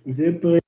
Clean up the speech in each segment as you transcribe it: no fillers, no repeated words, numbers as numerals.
Vous êtes prêts?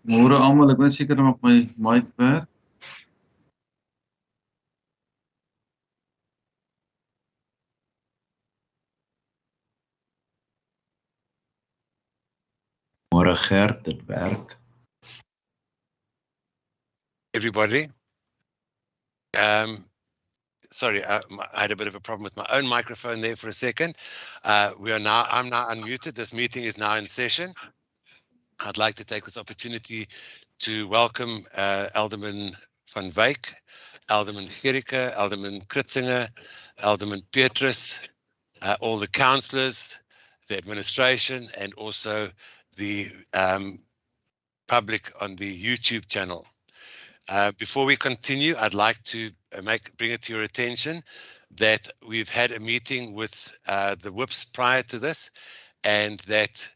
Môre almal, ek weet seker of my mic werk. Môre Gert, dit werk. Everybody. Sorry, I had a bit of a problem with my own microphone there for a second. I'm now unmuted. This meeting is now in session. I'd like to take this opportunity to welcome Alderman van Wyk, Alderman Gericke, Alderman Kritzinger, Alderman Petrus, all the councillors, the administration, and also the public on the YouTube channel. Before we continue, I'd like to bring it to your attention that we've had a meeting with the whips prior to this, and that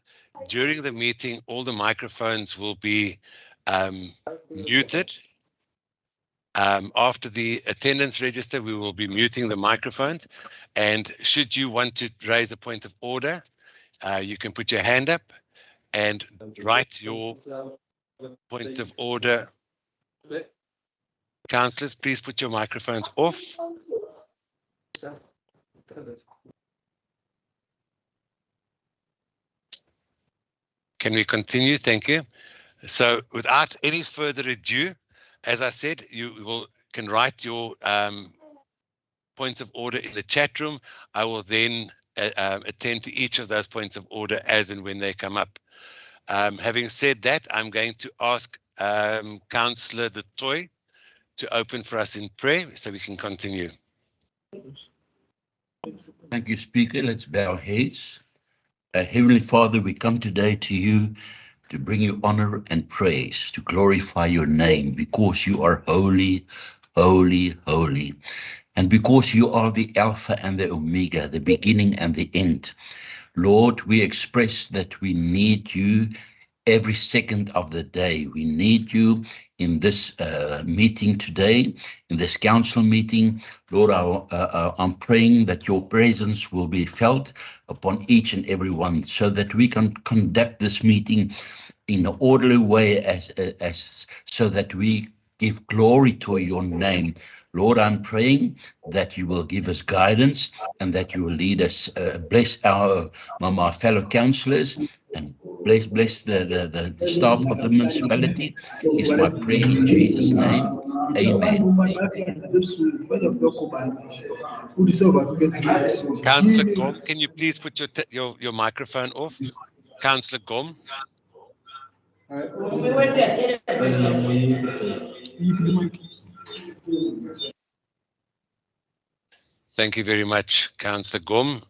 during the meeting, all the microphones will be muted. After the attendance register, we will be muting the microphones. And should you want to raise a point of order, you can put your hand up and write your point of order. Councillors, please put your microphones off. Can we continue? Thank you. So without any further ado, as I said, you can write your points of order in the chat room. I will then attend to each of those points of order as and when they come up. Having said that, I'm going to ask Councillor De Toy to open for us in prayer so we can continue. Thank you, Speaker. Let's bow our heads. Heavenly Father, we come today to you to bring you honor and praise, to glorify your name, because you are holy, holy, holy. And because you are the Alpha and the Omega, the beginning and the end. Lord, we express that we need you every second of the day. We need you in this meeting today, in this council meeting. Lord, I'm praying that your presence will be felt upon each and every one, so that we can conduct this meeting in an orderly way, so that we give glory to your name. Lord, I'm praying that you will give us guidance and that you will lead us. Bless my fellow councillors and bless the staff of the municipality. Is my prayer in Jesus' name. Amen. Councillor Gom, can you please put your microphone off? Councillor Gom. Thank you very much, Councillor Gom.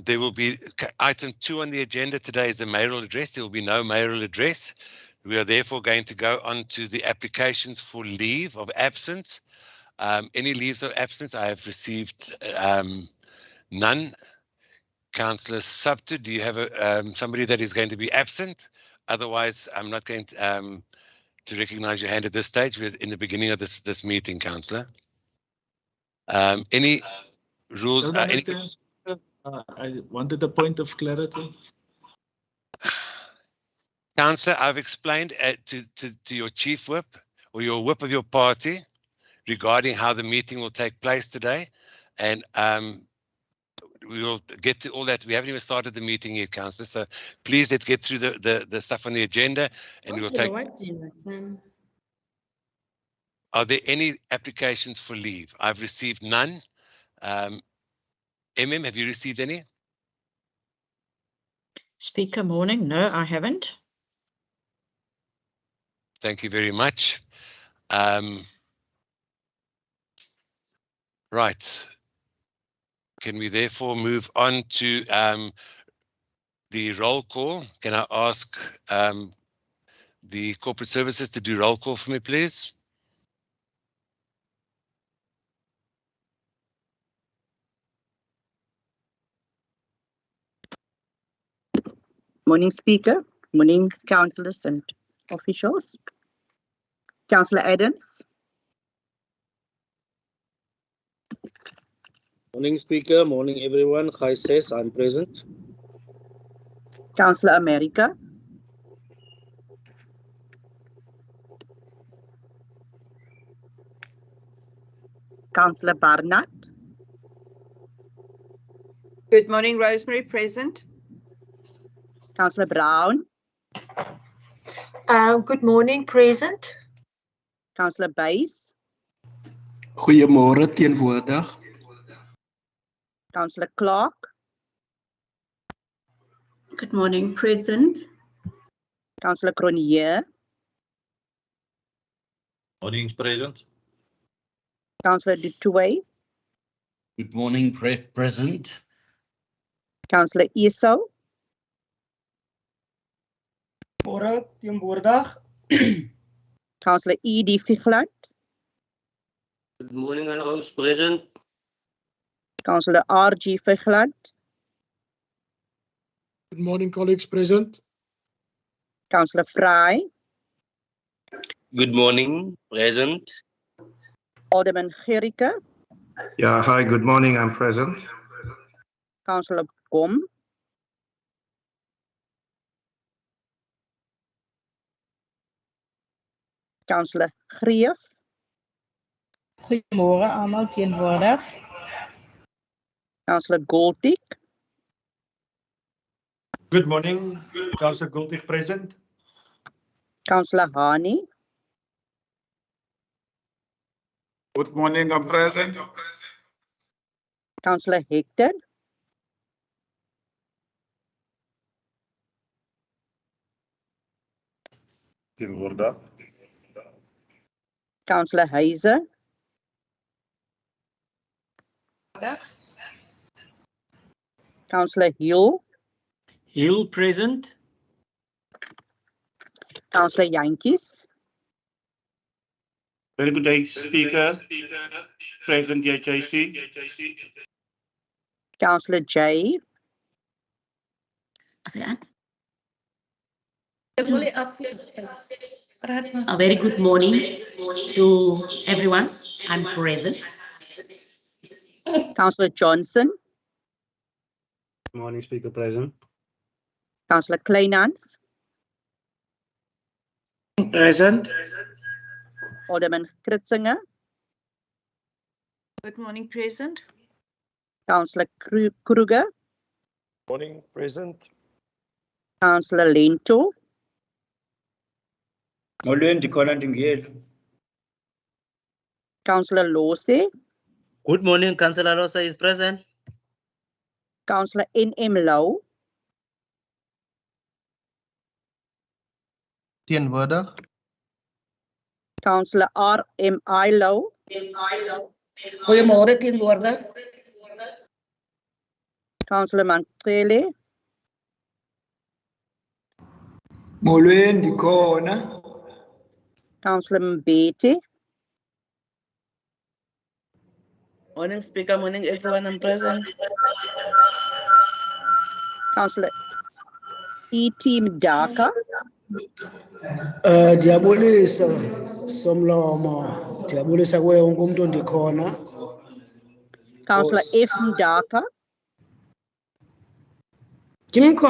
There will be item 2 on the agenda today is a mayoral address. There will be no mayoral address. We are therefore going to go on to the applications for leave of absence. Any leaves of absence? I have received none. Councillor Subter, do you have somebody that is going to be absent? Otherwise, I'm not going to recognize your hand at this stage. We're in the beginning of this meeting, Councillor. Any rules? I wanted a point of clarity. Councillor, I've explained to your chief whip or your whip of your party regarding how the meeting will take place today, and we will get to all that. We haven't even started the meeting yet, Councillor, so please let's get through the stuff on the agenda, and we will take. Are there any applications for leave? I've received none. MM, have you received any? Speaker, morning. No, I haven't. Thank you very much. Right. Can we therefore move on to the roll call? Can I ask the corporate services to do roll call for me, please? Morning, Speaker. Morning, councillors and officials. Councillor Adams. Morning, Speaker. Morning, everyone. Hi, says I'm present. Councillor America. Councillor Barnard, Good morning, Rosemary, present. Councillor Brown, Good morning, present. Councillor Buys, Goeiemôre teenwoordig. Councillor Clark, Good morning, present. Councillor Cronje, Morning, present. Councillor Du Toit, Good morning, present. Councillor Esau, Môre teenwoordig. Councillor E.D. Vigland, Good morning and all present. Councillor R.G. Vigland, Good morning, colleagues present. Councillor Fry, Good morning, present. Alderman Gericke, Yeah, hi, good morning, I'm present. Councillor Gom, Councillor Greef, Goeiemôre almal teenwoordig. Councillor Goldtick, Good morning, Councillor Gultig present. Councillor Hani, Good morning, I'm present. Councillor Hector, Teenwoordig. Councillor Heiser, Councillor Hill, Hill present. Councillor Jantjies, Very good day, Speaker. Present JJC. Councillor J, A very good morning to everyone. I'm present. Councillor Johnson, Morning, Speaker present. Councillor Kleinhans, Present. Alderman Kritzinger, Good morning, present. Councillor Kruger, Morning, present. Councillor Lento, Molweni ndikhona ndingeli. Councillor Lose, Good morning, Councillor Rosa is present. Councillor N.M. Lau, Teenwoordig. Councillor R.M.I. Lau, Goeiemôre teenwoordig. Councillor Mantrele, Molweni ndikhona. Councillor Mbete, Morning, Speaker. Morning, everyone. I'm present. Councillor E.T. Mdaka, Ndiyabulisa Somlomo, ndiyabulisa kuye wonke umuntu ondikhona. Councillor F. Mdaka,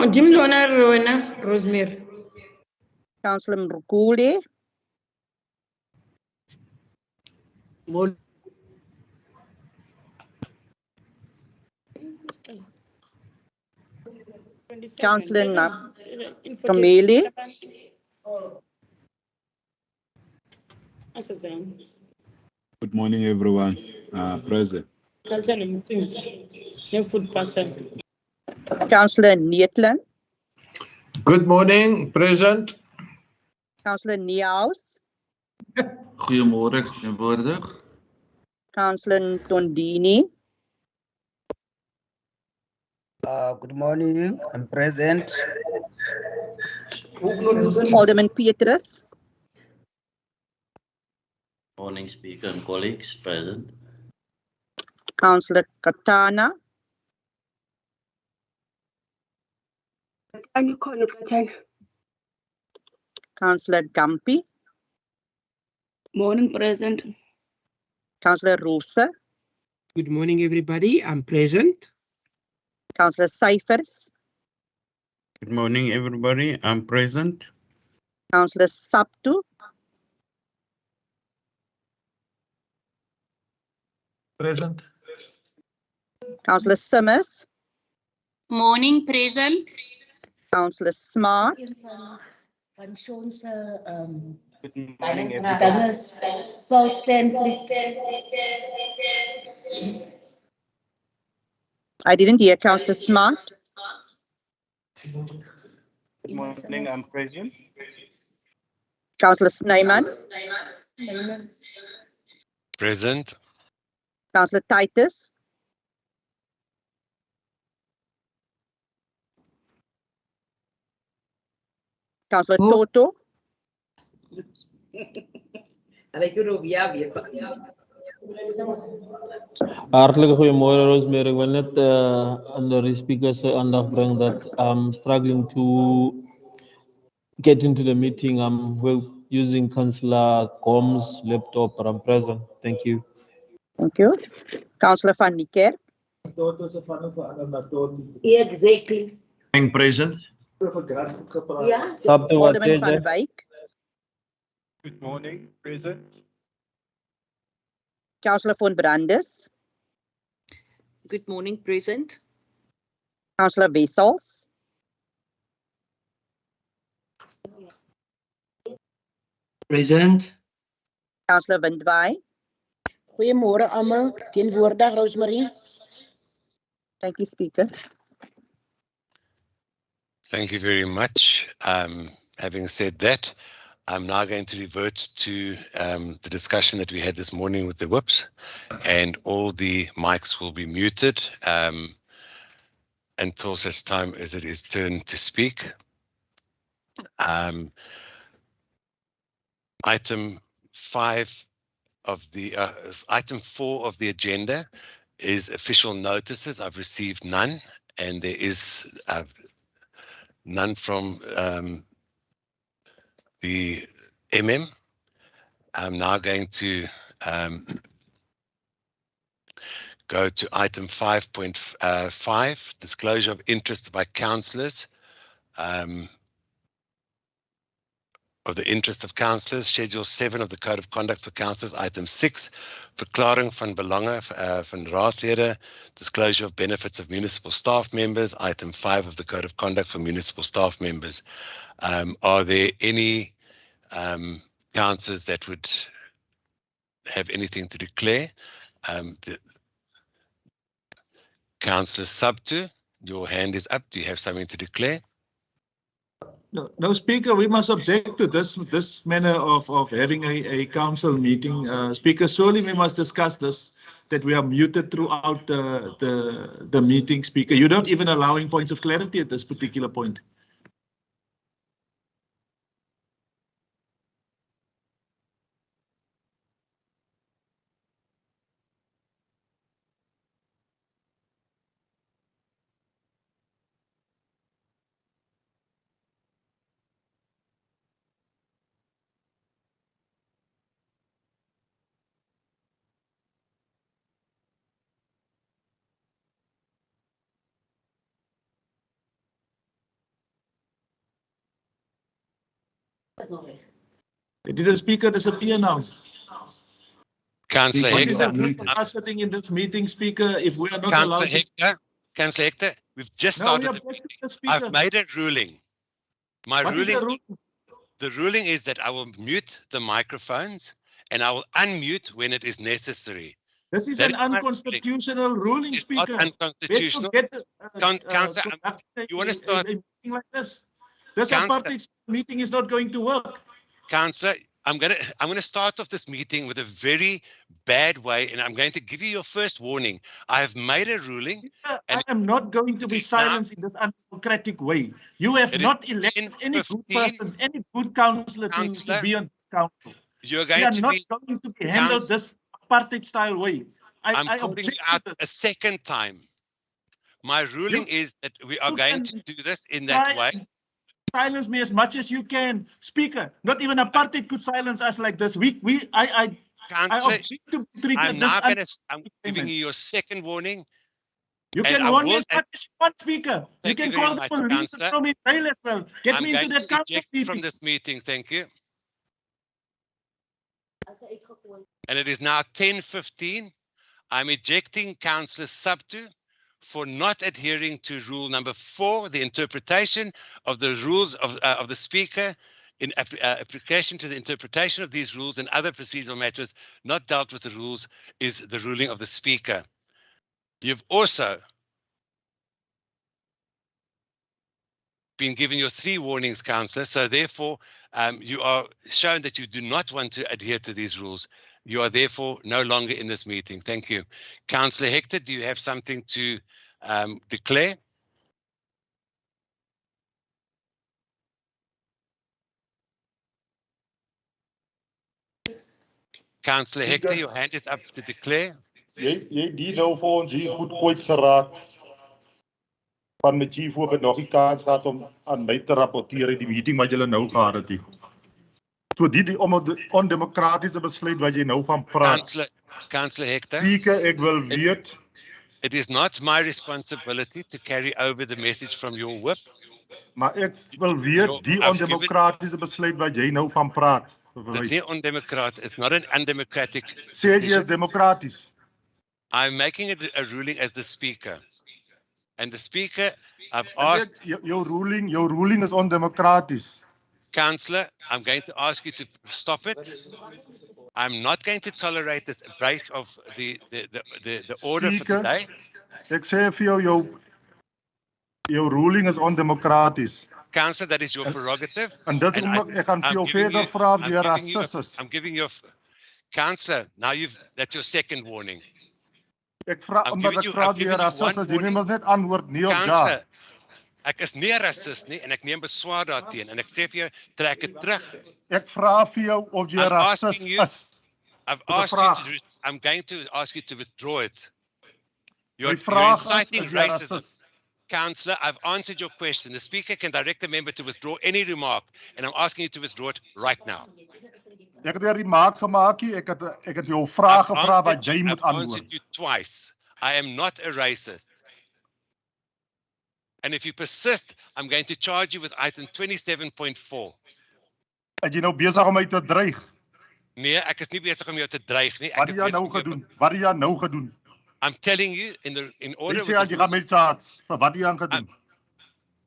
Ndimlona Rona Rosemary. Councillor Mrukule, Councillor Kameli, Good morning, everyone. Present. Councillor Neetland, Good morning, present. Councillor Niehaus, Goeiemôre, teenwoordig. Councillor Tondini, Good morning, I'm present. Alderman Petrus, Morning, Speaker and colleagues present. Councillor Katana, Councillor Gampi, Morning, present. Councillor Rosa, Good morning, everybody. I'm present. Councillor Cyphers, Good morning, everybody. I'm present. Councillor Saptu, Present. Councillor Simmers, Morning, present. Councillor Smart, Van Sean se Good morning, dinge sal staan I didn't hear Councillor Smart, Good morning, I'm present. Councillor Snyman, Present. Councillor Titus, Councillor Toto, Hartelijk goedemorgen, Rosemary. Ik wil net aan de speakers aandacht brengen dat I'm struggling to get into the meeting. I'm using Councillor Gom's laptop, but I'm present. Thank you. thank you. Councillor Van Niekerk, Exactly. I'm present. Ja. Something what Alderman says Van Wyk, Good morning, present. Councillor Von Brandes, Good morning, present. Councillor Wessels, Present. Councillor Windwaai. Goeiemôre almal. Teenwoordig Rosemary. Thank you, Speaker. Thank you very much. Having said that, I'm now going to revert to the discussion that we had this morning with the whips, and all the mics will be muted until such time as it is turn to speak. Item 5 of the item 4 of the agenda is official notices. I've received none, and there is none from the MM. I'm now going to go to item 5.5, disclosure of interest by councillors. Of the interest of councillors, Schedule 7 of the Code of Conduct for Councillors, Item 6, verklaring van belange van raadslede, disclosure of benefits of municipal staff members, Item 5 of the Code of Conduct for municipal staff members. Are there any councillors that would have anything to declare? Councillor Subtu, your hand is up. Do you have something to declare? No, Speaker, we must object to this manner of having a council meeting. Speaker, surely we must discuss this, that we are muted throughout the meeting, Speaker. You're not even allowing points of clarity at this particular point. Did the Speaker disappear now? Councillor What is the Hector, point of us sitting in this meeting, Speaker, if we are not allowed to... Councillor Hector, we've just No, we started. object to the Speaker. I've made a ruling. My What is the ruling, rule? the ruling is that I will mute the microphones and I will unmute when it is necessary. This is That an is my unconstitutional ruling, It's Speaker. not unconstitutional. Councillor, you want to start? A meeting like this? This Councillor- apartheid meeting is not going to work. Councillor, I'm gonna start off this meeting with a very bad way, and I'm going to give you your first warning. I have made a ruling. I And am not going to be silenced in this undemocratic way. You have It is not elected any good 10:15. person, any good councillor to Councillor, be on this council. You're We going are to not be. going to be handled this apartheid style way. I'm I calling you object out to a this. second time. My ruling is that we are you going can to do this in that try way. and silence me as much as you can, Speaker. Not even apartheid could silence us like this. I Councillor, object to be treated I'm this. now going to. I'm giving you your second warning. You and can I warn me will- as much as you want, Speaker. You Thank you can very call the much, police and Councillor. throw me in jail as well. Get I'm me into going that to council eject from meeting. this meeting. Thank you. And it is now 10:15. I'm ejecting Councillor Subtu for not adhering to rule number 4, the interpretation of the rules of the Speaker in application to the interpretation of these rules and other procedural matters not dealt with the rules is the ruling of the Speaker. You've also been given your 3 warnings, Councillor, so therefore you are shown that you do not want to adhere to these rules. You are therefore no longer in this meeting. Thank you. Councillor Hector, do you have something to declare? Councillor Hector, your hand is up to declare. Jy die nou vir ons hier goed kwyt geraak. Van my chief hoop het nog die kans gehad om aan my te rapporteer die meeting wat julle nou gehad het. So die ondemokratiese besluit wat jy nou van praat. Councillor Hector. Speaker, ek wil weet. It is not my responsibility to carry over the message from your whip. Maar ek wil weet die ondemokratiese besluit wat jy nou van praat. It's not undemocratic. It's not an undemocratic Say jy is democraties. I'm making a ruling as the Speaker. And the Speaker, I've asked... Your ruling is undemocratic. Councillor, I'm going to ask you to stop it. I'm not going to tolerate this break of the order Speaker, for today. Ek sê vir jou, your ruling is undemocratic. Councillor, that is your prerogative. En dit ek gaan vir jou verder vra of jy rassist is. I'm giving you... Councillor, now that's your second warning. Ek vra omdat ek vra of jy rassist is, jy moet net antwoord nee of ja. Ek is nie 'n rassist nie en ek neem beswaar daarteen en ek sê vir jou trek dit terug. Ek vra vir jou of jy rassist is. I'm going to ask you to withdraw it. You're vraag inciting is racism. Councillor, I've answered your question. The Speaker can direct the member to withdraw any remark and I'm asking you to withdraw it right now. Ek het 'n remark gemaak hier. Ek het jou vrae gevra wat jy moet antwoord. I've answered you twice. I am not a racist. And if you persist, I'm going to charge you with item 27.4. Is jy nou besig om my te dreig? Nee, ek is nie besig om jou te dreig nie. Wat het jy nou gedoen? Wat het jy nou gedoen? I'm telling you in order. Jy sê jy gaan my charge. Wat het jy aan gedoen?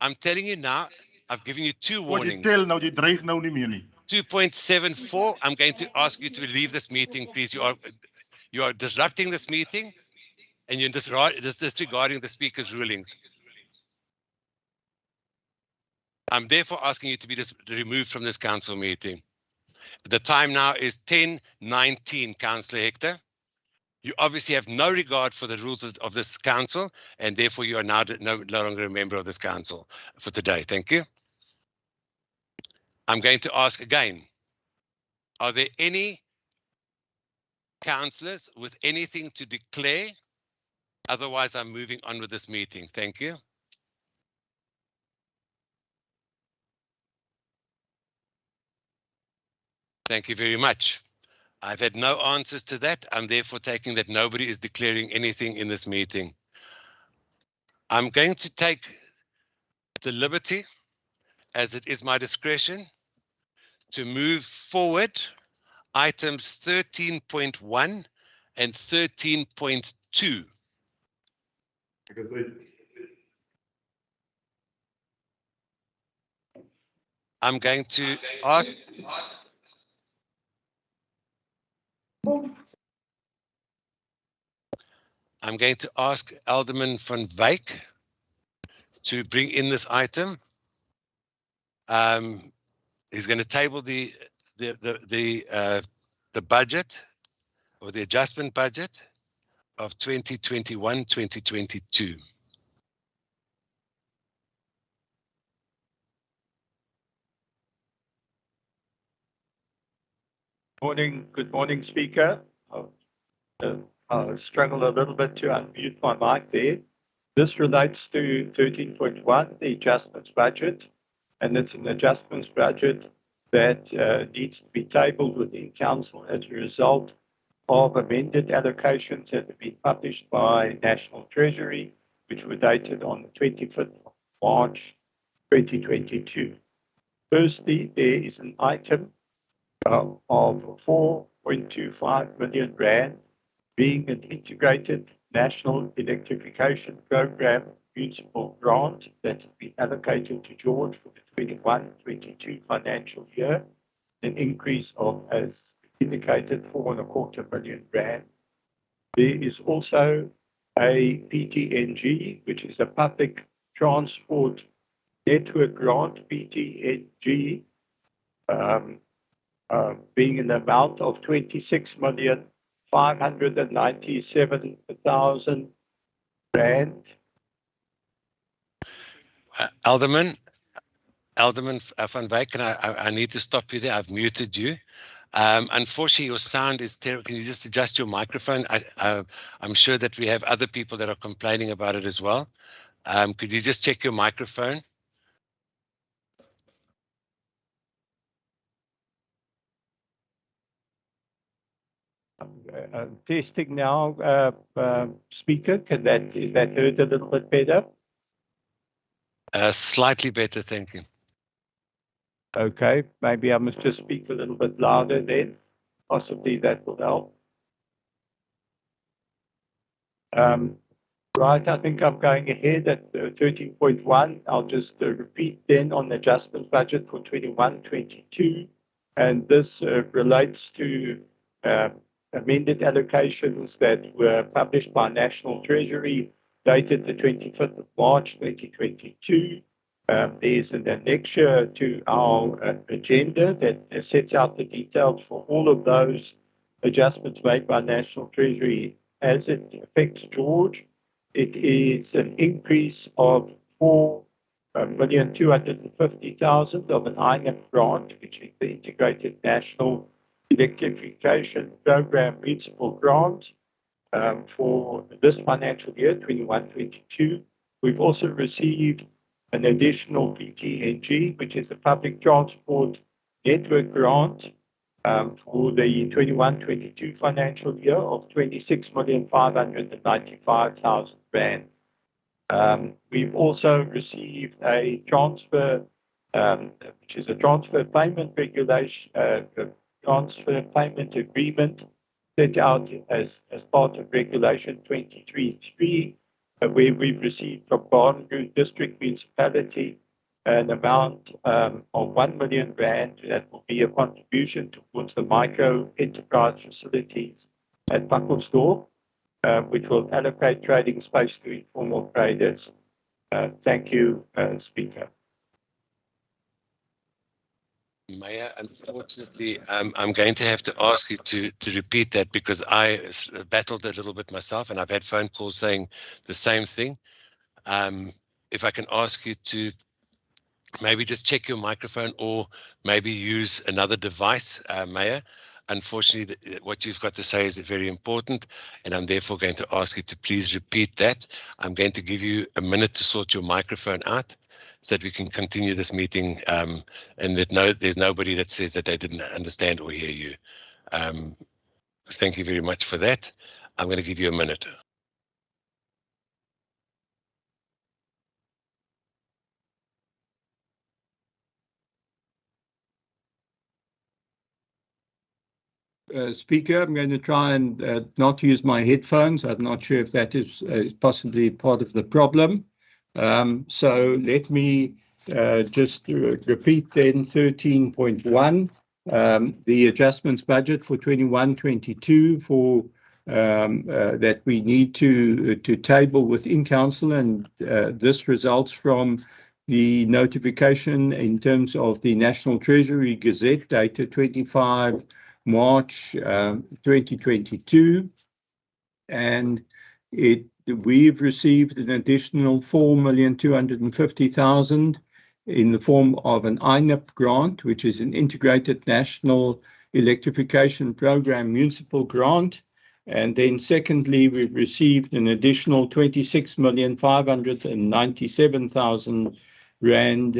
I'm telling you now, I've given you 2 warnings. Jy tel nou, jy dreig nou nie meer nie. 2.74, I'm going to ask you to leave this meeting, please. You are disrupting this meeting and you're disregarding the Speaker's rulings. I'm therefore asking you to be removed from this council meeting. The time now is 10:19, Councillor Hector. You obviously have no regard for the rules of this council, and therefore you are now no longer a member of this council for today. Thank you. I'm going to ask again, are there any councillors with anything to declare? Otherwise, I'm moving on with this meeting. Thank you. Thank you very much. I've had no answers to that. I'm therefore taking that nobody is declaring anything in this meeting. I'm going to take the liberty, as it is my discretion, to move forward items 13.1 and 13.2. I'm going to ask... I'm going to ask Alderman van Wyk to bring in this item. He's going to table the budget or the adjustment budget of 2021-2022. Good morning, Speaker. I'll struggle a little bit to unmute my mic there. This relates to 13.1, the adjustments budget, and it's an adjustments budget that needs to be tabled within Council as a result of amended allocations that have been published by National Treasury, which were dated on the 25th of March 2022. Firstly, there is an item of 4.25 million rand being an integrated national electrification program municipal grant that will be allocated to George for the 21-22 financial year, an increase of, as indicated, 4.25 million rand. There is also a PTNG, which is a public transport network grant, PTNG, being an amount of 26,597,000 rand. Alderman van Wyk, I need to stop you there. I've muted you. Unfortunately, your sound is terrible. Can you just adjust your microphone? I'm sure that we have other people that are complaining about it as well. Could you just check your microphone? Testing now, speaker. Is that heard a little bit better? Slightly better, thank you. Okay, maybe I must just speak a little bit louder then. Possibly that will help. Right, I think I'm going ahead at 13.1. I'll just repeat then on the adjustment budget for 21-22. And this relates to amended allocations that were published by National Treasury dated the 25th of March 2022. There's an annexure to our agenda that sets out the details for all of those adjustments made by National Treasury as it affects George. It is an increase of 4,250,000 of an INAP grant, which is the Integrated National Electrification Program Municipal Grant for this financial year, 21-22. We've also received an additional PTNG, which is the Public Transport Network Grant for the 21-22 financial year of 26,595,000 rand. We've also received a transfer, which is a transfer payment regulation, transfer payment agreement set out as part of Regulation 23.3, where we've received from Kruger District Municipality an amount of 1 million rand that will be a contribution towards the micro enterprise facilities at Buckelsdorp, which will allocate trading space to informal traders. Thank you, Speaker. Mayor, unfortunately, I'm going to have to ask you to repeat that because I battled a little bit myself and I've had phone calls saying the same thing. If I can ask you to maybe just check your microphone or maybe use another device, Mayor. Unfortunately, what you've got to say is very important, and I'm therefore going to ask you to please repeat that. I'm going to give you a minute to sort your microphone out so that we can continue this meeting, and that there's nobody that says that they didn't understand or hear you. Thank you very much for that. I'm going to give you a minute. Speaker, I'm going to try and not use my headphones. I'm not sure if that is possibly part of the problem. So let me just repeat then 13.1, the adjustments budget for 21-22 for that we need to table within council, and this results from the notification in terms of the National Treasury Gazette dated 25 March 2022, and we've received an additional 4,250,000 in the form of an INAP grant, which is an Integrated National Electrification Program Municipal Grant. And then secondly, we've received an additional 26,597,000 rand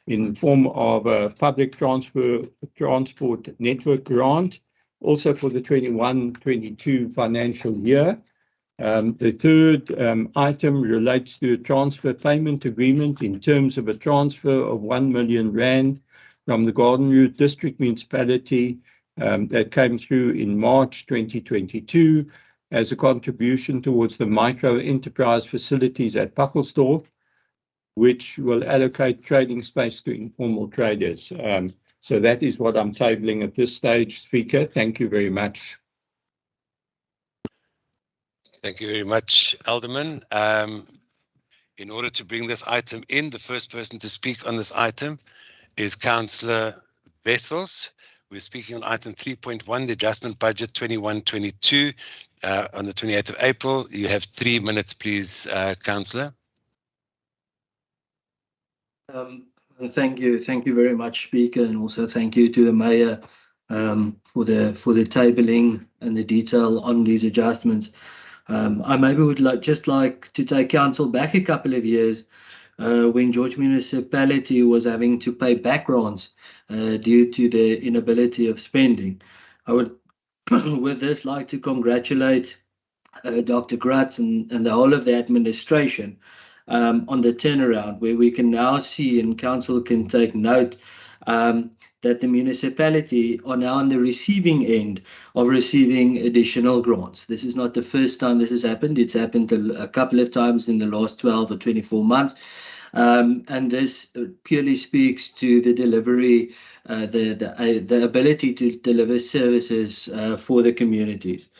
in the form of a public transport network grant, also for the 21-22 financial year. The third item relates to a transfer payment agreement in terms of a transfer of 1 million rand from the Garden Route District Municipality that came through in March 2022 as a contribution towards the micro enterprise facilities at Puckelsdorp, which will allocate trading space to informal traders. So that is what I'm tabling at this stage, Speaker. Thank you very much. Thank you very much, Alderman. In order to bring this item in, the first person to speak on this item is Councillor Wessels. We're speaking on item 3.1, the adjustment budget 21-22 on the 28th of April. You have 3 minutes, please, Councillor. Thank you very much, Speaker, and also thank you to the Mayor for the tabling and the detail on these adjustments. I maybe would just like to take council back a couple of years when George Municipality was having to pay back grants due to the inability of spending. I would with this like to congratulate Dr. Gratz and the whole of the administration on the turnaround, where we can now see and council can take note that the municipality are now on the receiving end of receiving additional grants. This is not the first time this has happened. It's happened a couple of times in the last 12 or 24 months. And this purely speaks to the delivery, the ability to deliver services for the communities.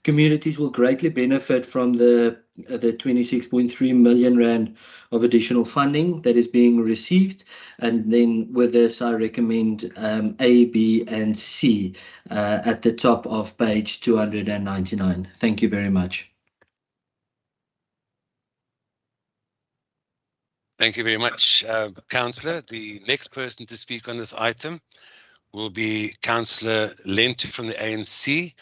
Communities will greatly benefit from the 26.3 million rand of additional funding that is being received. And then with this, I recommend A, B, and C at the top of page 299. Thank you very much. Thank you very much, Councillor. The next person to speak on this item will be Councillor Lentu from the ANC.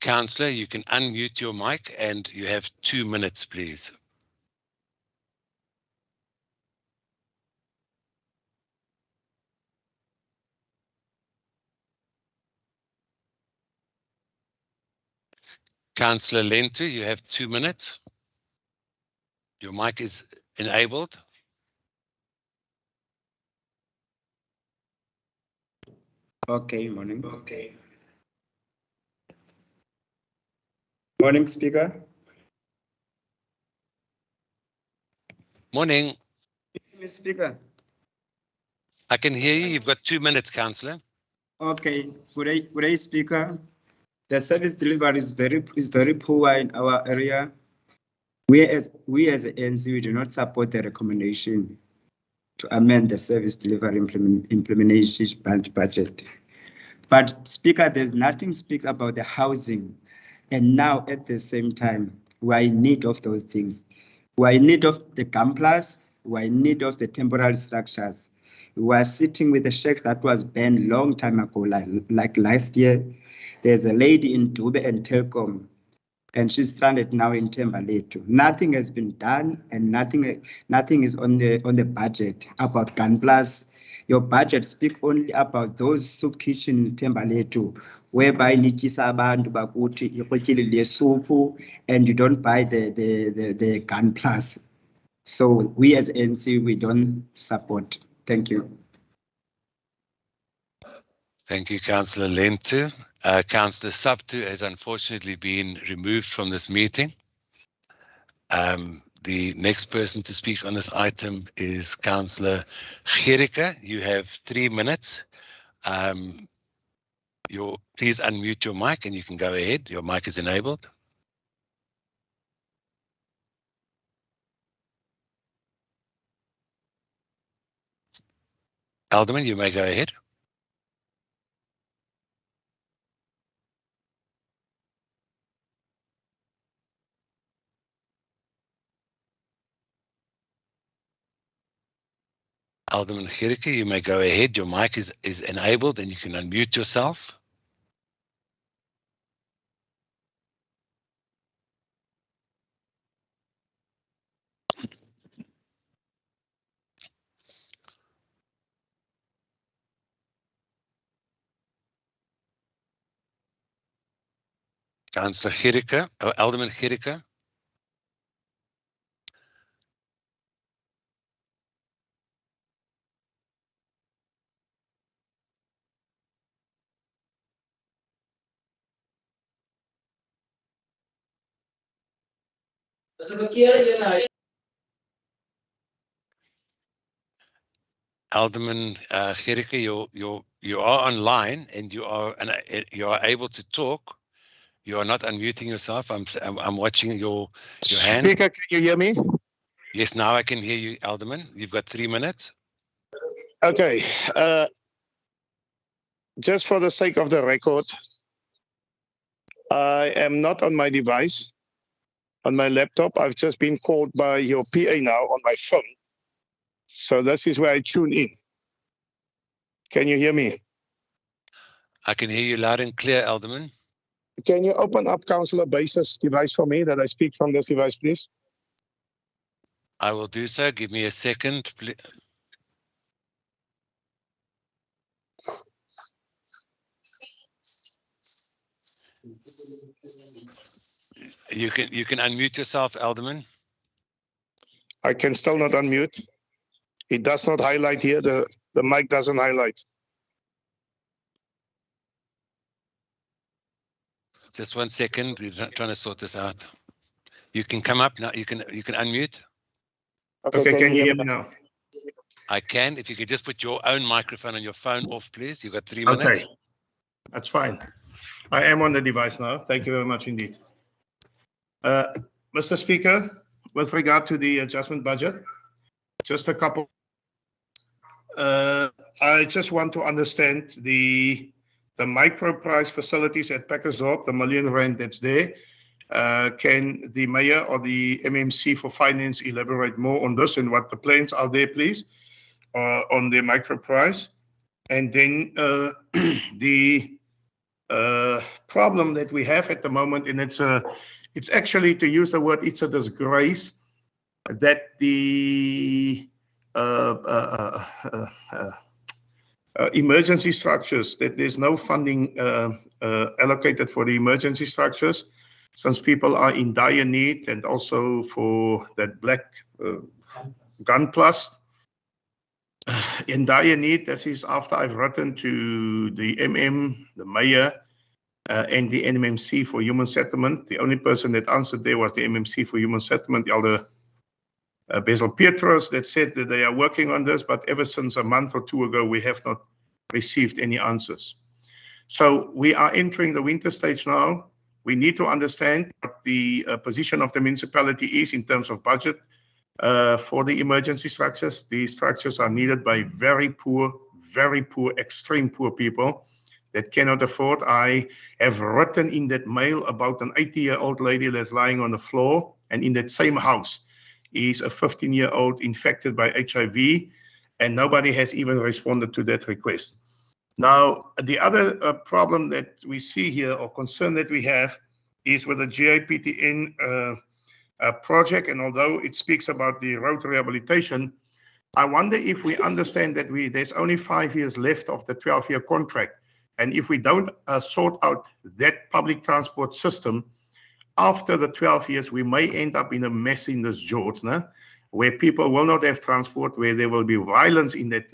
Councillor, you can unmute your mic and you have 2 minutes, please. Councillor Lentu, you have 2 minutes. Your mic is enabled. Okay, morning. Okay. Morning, Speaker. Morning. Mr. Speaker. I can hear you. You've got 2 minutes, Councillor. Okay. Good day, Speaker. The service delivery is very poor in our area. We as the ANC, we do not support the recommendation to amend the service delivery implementation budget. But Speaker, there's nothing speaks about the housing. And now at the same time, we are in need of those things. We are in need of the campus. We are in need of the temporary structures. We are sitting with the shacks that was banned long time ago, like last year. There's a lady in Dube and Telkom, and she's stranded now in Thembalethu. Nothing has been done, and nothing is on the budget about Gunplus. Your budget speak only about those soup kitchens in Thembalethu, whereby nitshisa abantu bakuthi iqotyile lesuphu, and you don't buy the Gunplus. So we as ANC, we don't support. Thank you. Thank you, Councillor Lentu. Councillor Sabtu has unfortunately been removed from this meeting. The next person to speak on this item is Councillor Gericke. You have 3 minutes. Please unmute your mic and you can go ahead. Your mic is enabled. Alderman, you may go ahead. Alderman Gericke, you may go ahead. Your mic is enabled and you can unmute yourself. Councillor Gericke, Alderman Gericke. Alderman Gericke, you are online and you are able to talk. You are not unmuting yourself. I'm watching your hand. Speaker, can you hear me? Yes, now I can hear you, Alderman. You've got 3 minutes. Okay. Just for the sake of the record, I am not on my device, on my laptop. I've just been called by your PA now on my phone. So this is where I tune in. Can you hear me? I can hear you loud and clear, Alderman. Can you open up Councillor Base's device for me that I speak from this device, please? I will do so. Give me a second, please. You can unmute yourself, Alderman. I can still not unmute. It does not highlight here. The mic doesn't highlight. Just 1 second. We're trying to sort this out. You can come up now. You can unmute. Okay, can you hear me now? I can. If you could just put your own microphone on your phone off, please. You've got 3 minutes. Okay, that's fine. I am on the device now. Thank you very much indeed. Mr. Speaker, with regard to the adjustment budget, just a couple. I just want to understand the micro price facilities at Packersdorp, the R1 million that's there. Can the mayor or the MMC for finance elaborate more on this and what the plans are there, please, on the micro price? And then the problem that we have at the moment, and it's actually, to use the word, it's a disgrace that the emergency structures, that there's no funding allocated for the emergency structures, since people are in dire need, and also for that black gun plus in dire need. This is after I've written to the MM, the mayor, and the MMC for human settlement. The only person that answered there was the MMC for human settlement, Elder Basil Petrus, that said that they are working on this, but ever since a month or two ago, we have not received any answers. So we are entering the winter stage now. We need to understand what the position of the municipality is in terms of budget for the emergency structures. These structures are needed by very poor, extreme poor people that cannot afford. I have written in that mail about an 80-year-old lady that's lying on the floor, and in that same house is a 15-year-old infected by HIV, and nobody has even responded to that request. Now, the other problem that we see here, or concern that we have, is with the GIPTN project, and although it speaks about the road rehabilitation, I wonder if we understand that there's only 5 years left of the 12-year contract, and if we don't sort out that public transport system, after the 12 years, we may end up in a mess in this George, where people will not have transport, where there will be violence in that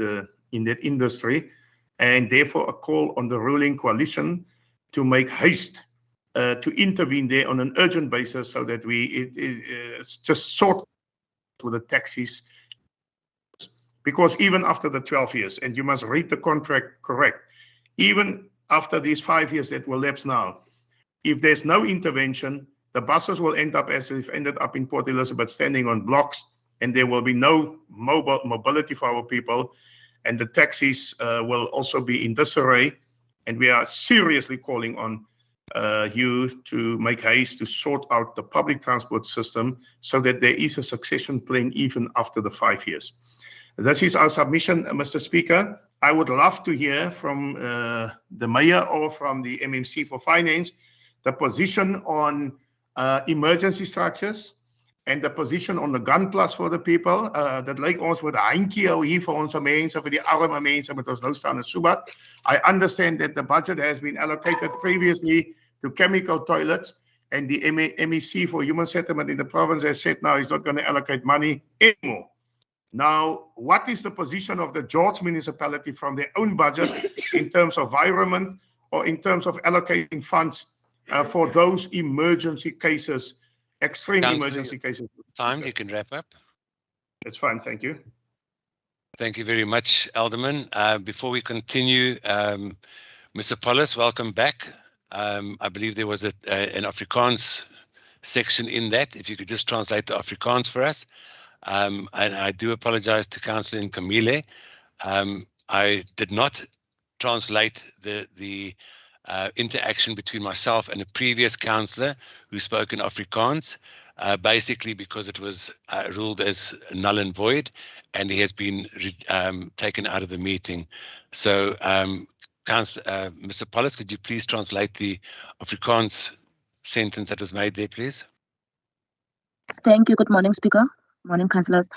industry, and therefore a call on the ruling coalition to make haste to intervene there on an urgent basis, so that it's just sort with the taxis. Because even after the 12 years, and you must read the contract correct, even after these 5 years that will lapse now, if there's no intervention, the buses will end up as they've ended up in Port Elizabeth, standing on blocks, and there will be no mobility for our people, and the taxis will also be in disarray. And we are seriously calling on you to make haste to sort out the public transport system, so that there is a succession plan even after the 5 years. This is our submission, Mr. Speaker. I would love to hear from the mayor or from the MMC for finance the position on emergency structures and the position on the gun plus for the people. Dat lyk ons met 'n handjie hou hier vir ons mense, vir die arme mense met ons nou staan in Subat. I understand that the budget has been allocated previously to chemical toilets, and the MEC for human settlement in the province has said now he's not going to allocate money anymore. Now, what is the position of the George municipality from their own budget in terms of environment, or in terms of allocating funds for those emergency cases extreme Councillor, emergency cases. Time, you can wrap up. That's fine, thank you. Thank you very much, Alderman. Before we continue, Mr. Pollis, welcome back. I believe there was an Afrikaans section in that. If you could just translate the Afrikaans for us. And I do apologize to Councillor Camille. I did not translate the interaction between myself and a previous councillor who spoke in Afrikaans, basically because it was ruled as null and void, and he has been taken out of the meeting. So, Mr. Pollis, could you please translate the Afrikaans sentence that was made there, please? Thank you. Good morning, Speaker. Morning, councillors.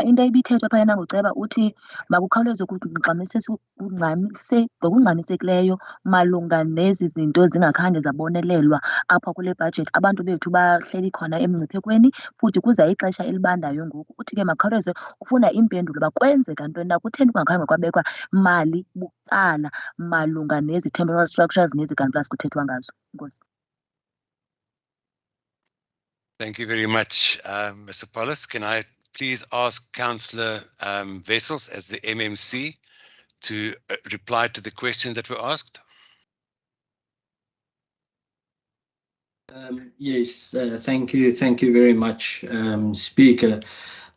Into ibithethwa phayana nguceba uthi makukhawulezwe ngokungxamisekileyo malunga nezi zinto zingakhange zabonelelwa apha kule budget. Abantu bethu bahleli khona emngciphekweni futhi kuza ixesha elibandayo ngoku. Uthi ke makukhawulezwe ufuna impendulo uba kwenzeka ntoni na, kutheni kungakhange kwabekwa mali bucala malunga nezi temporal structures nezi gun plus kuthethwa ngazo. Nkosi. Thank you very much, Mr. Pollis. Can I please ask Councillor Wessels as the MMC to reply to the questions that were asked? Yes, thank you very much, Speaker.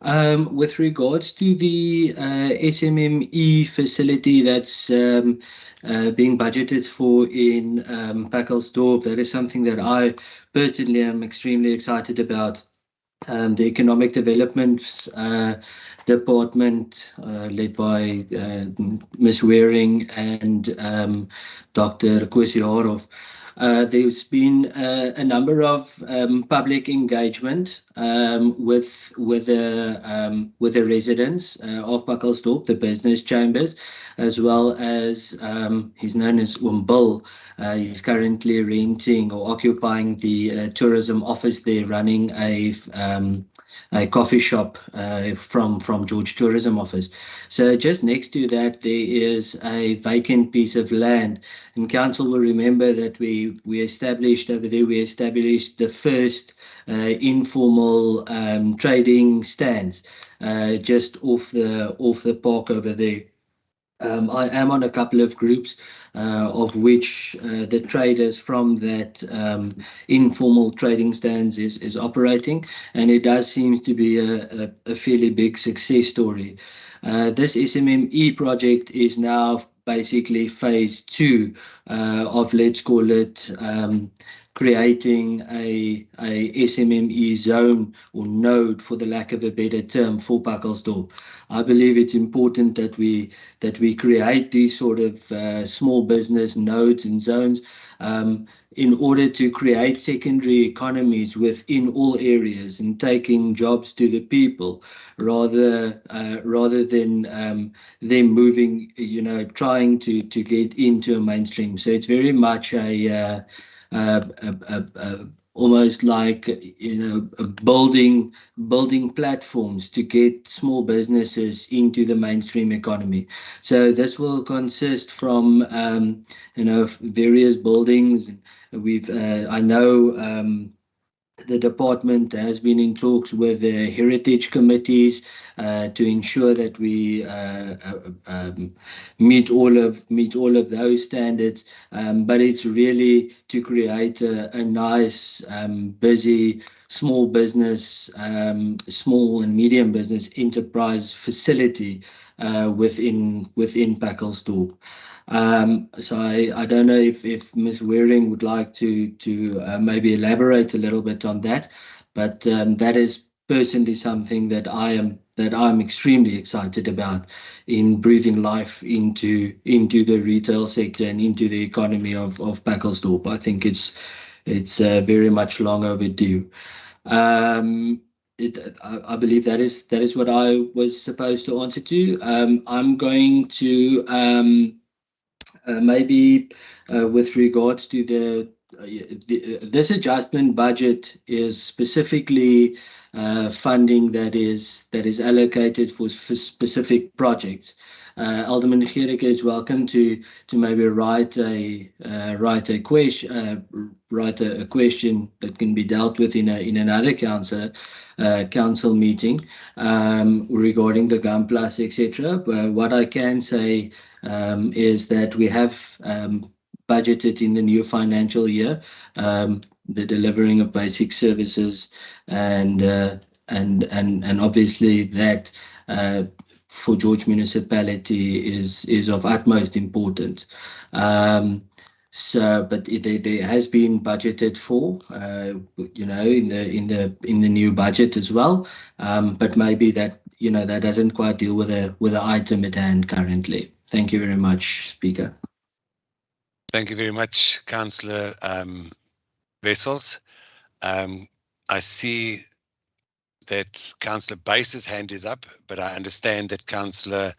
With regards to the SMME facility that's being budgeted for in Packelsdorp, that is something that I personally am extremely excited about. The Economic Development Department, led by Ms. Waring and Dr. Kwesiharov, there's been a number of public engagement with the residents of Packelsdorp, the business chambers, as well as he's known as Bill. He's currently renting or occupying the tourism office there, running a coffee shop from George Tourism Office. So just next to that, there is a vacant piece of land, and council will remember that we established over there, we established the first informal trading stands just off the park over there. I am on a couple of groups of which the traders from that informal trading stands is operating, and it does seem to be a fairly big success story. This SMME project is now basically phase 2 of, let's call it, creating a SMME zone or node, for the lack of a better term, for Packelsdorp. I believe it's important that we create these sort of small business nodes and zones in order to create secondary economies within all areas and taking jobs to the people, rather than them moving, trying to get into a mainstream. So it's very much almost like building platforms to get small businesses into the mainstream economy. So this will consist from various buildings. I know the department has been in talks with the heritage committees to ensure that we meet all of those standards. But it's really to create a nice, busy, small business, small and medium business enterprise facility within Packelsdorp. So I don't know if Ms. Waring would like to maybe elaborate a little bit on that, but that is personally something that I'm extremely excited about in breathing life into the retail sector and into the economy of Packelsdorp. I think it's very much long overdue. I believe that is what I was supposed to answer to. I'm going to maybe with regards to this adjustment budget is specifically funding that is allocated for specific projects. Alderman Gericke is welcome to maybe write a question that can be dealt with in another council meeting regarding the GAM Plus, etc. But what I can say is that we have budgeted in the new financial year the delivering of basic services, and obviously that for George Municipality is of utmost importance. But there has been budgeted for, in the new budget as well. But maybe that that doesn't quite deal with the item at hand currently. Thank you very much, Speaker. Thank you very much, Councillor Wessels. I see that Councillor Base's hand is up, but I understand that Councillor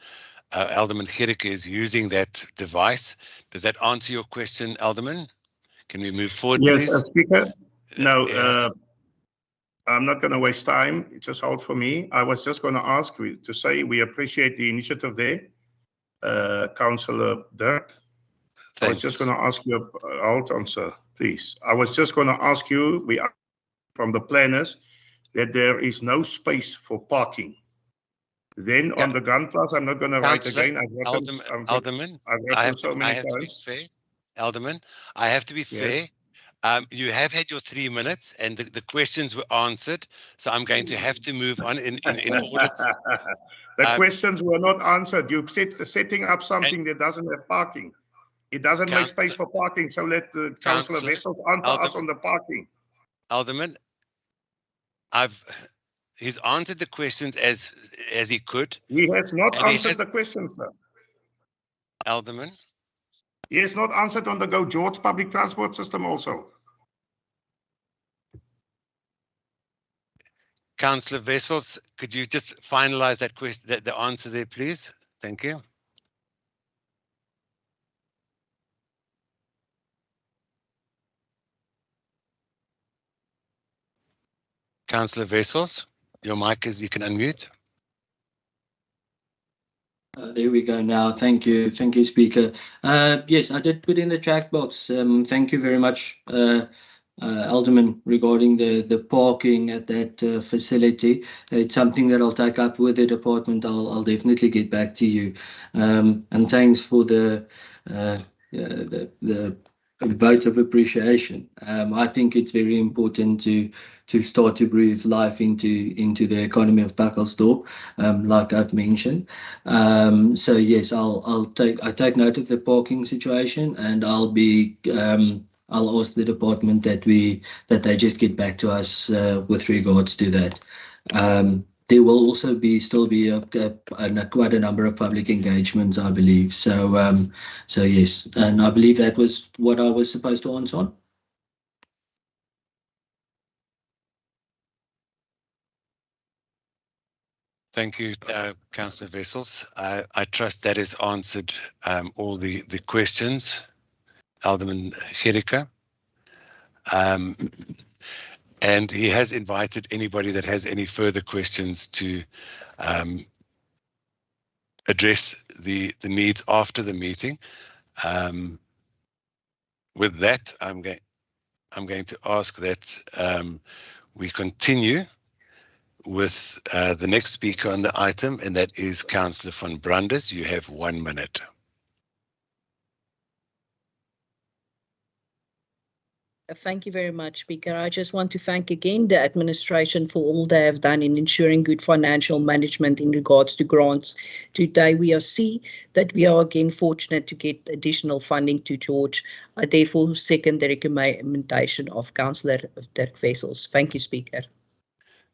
Alderman Gericke is using that device. Does that answer your question, Alderman? Can we move forward, yes, please? Speaker. No, I'm not going to waste time. Just hold for me. I was just going to ask you to say we appreciate the initiative there, Councillor Dirk. I was just going to ask you, hold on, sir, please. I was just going to ask you, we are from the planners, that there is no space for parking. Then on the gun plus, I'm not going to write again. Alderman, I have to be fair. Alderman, I have to be fair. You have had your 3 minutes, and the questions were answered. So I'm going to have to move on in order. The questions were not answered. You're setting up something that doesn't have parking. It doesn't make space for parking. So let the Councillor Wessels answer us on the parking. Alderman, he's answered the questions as he could. He has not answered the questions, sir. Alderman? He has not answered on the Go George public transport system also. Councillor Wessels, could you just finalize that question, the answer there, please? Thank you. Councillor Wessels, your mic is, you can unmute. There we go now. Thank you, Speaker. Yes, I did put in the chat box. Thank you very much, Alderman, regarding the parking at that facility. It's something that I'll take up with the department. I'll definitely get back to you. And thanks for the vote of appreciation. I think it's very important to start to breathe life into the economy of Pacalsdorp, like I've mentioned. So yes, I take note of the parking situation, and I'll ask the department that they just get back to us with regards to that. There will also still be quite a number of public engagements, I believe. So yes, and I believe that was what I was supposed to answer on. Thank you, Councillor Wessels. I trust that has answered all the questions. Alderman Gericke. And he has invited anybody that has any further questions to address the needs after the meeting. With that, I'm going to ask that we continue with the next speaker on the item, and that is Councillor van Branders. You have 1 minute. Thank you very much, Speaker. I just want to thank again the administration for all they have done in ensuring good financial management in regards to grants. Today we see that we are again fortunate to get additional funding to George. I therefore second the recommendation of Councillor Dirk Wessels. Thank you, Speaker.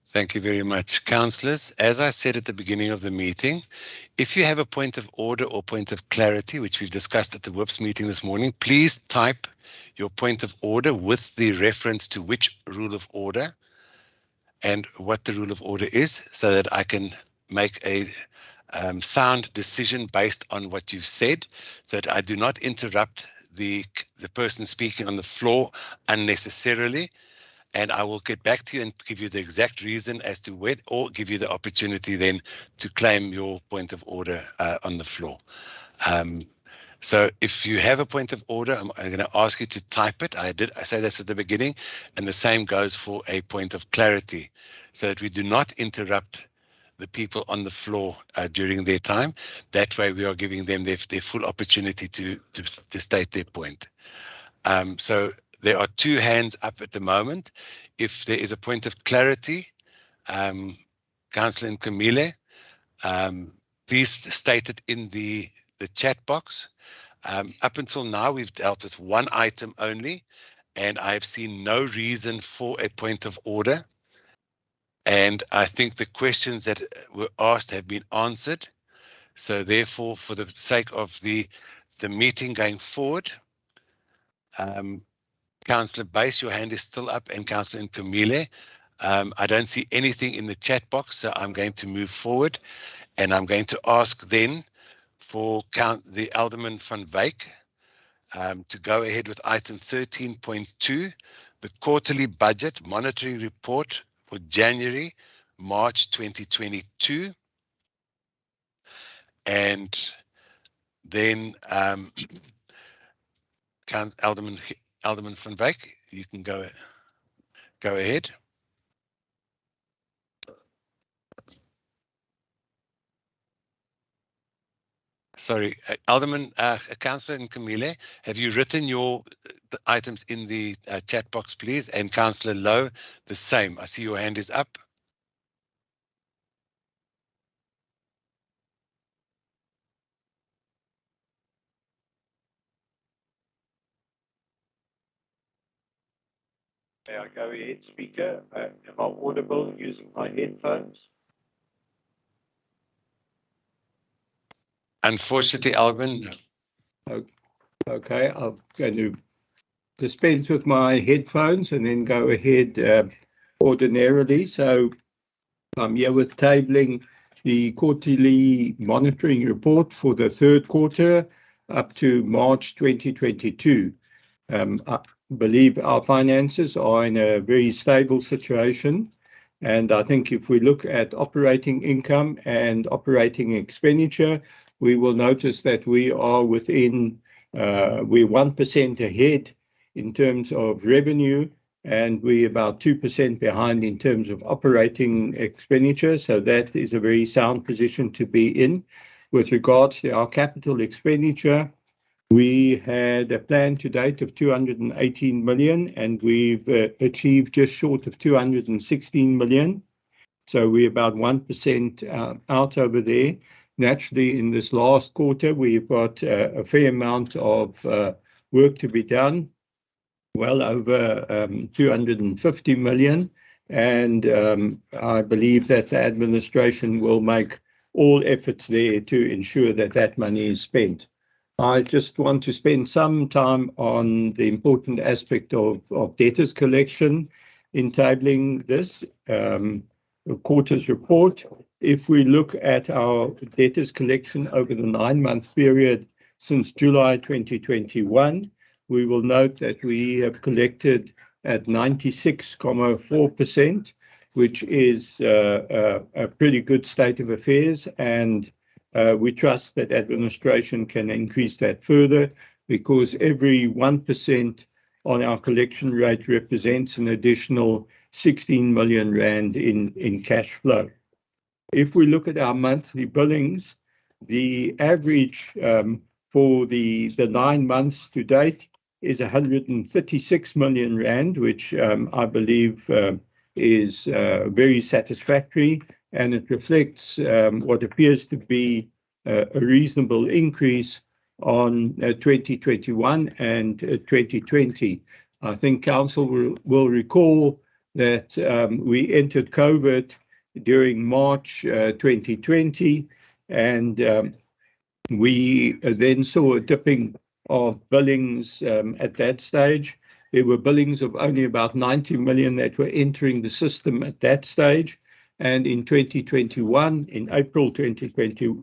Thank you very much, councillors. As I said at the beginning of the meeting, if you have a point of order or point of clarity, which we've discussed at the WIPS meeting this morning, please type your point of order with the reference to which rule of order and what the rule of order is, so that I can make a sound decision based on what you've said, so that I do not interrupt the person speaking on the floor unnecessarily. and I will get back to you and give you the exact reason as to when, or give you the opportunity then to claim your point of order on the floor. So if you have a point of order, I'm going to ask you to type it. I say this at the beginning, and the same goes for a point of clarity, so that we do not interrupt the people on the floor during their time. That way we are giving them their full opportunity to state their point. So there are 2 hands up at the moment. If there is a point of clarity, Councillor Nkamile, please state it in the chat box. Up until now, we've dealt with 1 item only, and I've seen no reason for a point of order. And I think the questions that were asked have been answered. So therefore, for the sake of the meeting going forward, Councillor Base, your hand is still up, and Councillor Nkamile. I don't see anything in the chat box, so I'm going to move forward, and I'm going to ask then for the Alderman van Wyk to go ahead with item 13.2, the quarterly budget monitoring report for January, March 2022. And then Alderman van Wyk, you can go ahead. Sorry, Alderman, Councillor Nkamile, have you written your items in the chat box, please? And Councillor Lowe, the same. I see your hand is up. May I go ahead, Speaker? Am I audible using my headphones? Unfortunately, Alderman. Okay, I'm going to dispense with my headphones and then go ahead ordinarily. So I'm here with tabling the quarterly monitoring report for the 3rd quarter up to March 2022. I believe our finances are in a very stable situation. And I think if we look at operating income and operating expenditure, we will notice that we are within, we're 1% ahead in terms of revenue, and we're about 2% behind in terms of operating expenditure. So that is a very sound position to be in. With regards to our capital expenditure, we had a plan to date of 218 million, and we've achieved just short of 216 million. So we're about 1% out over there. Naturally, in this last quarter, we've got a fair amount of work to be done, well over 250 million. And I believe that the administration will make all efforts there to ensure that that money is spent. I just want to spend some time on the important aspect of debtors collection in tabling this quarter's report. If we look at our debtors collection over the 9-month period since July 2021, we will note that we have collected at 96.4%, which is a pretty good state of affairs, and we trust that administration can increase that further, because every 1% on our collection rate represents an additional 16 million rand in cash flow. If we look at our monthly billings, the average for the 9 months to date is 136 million rand, which I believe is very satisfactory, and it reflects what appears to be a reasonable increase on 2021 and 2020. I think Council will recall that we entered COVID during March 2020, and we then saw a dipping of billings at that stage. There were billings of only about 90 million that were entering the system at that stage. And in 2021, in April 2020, in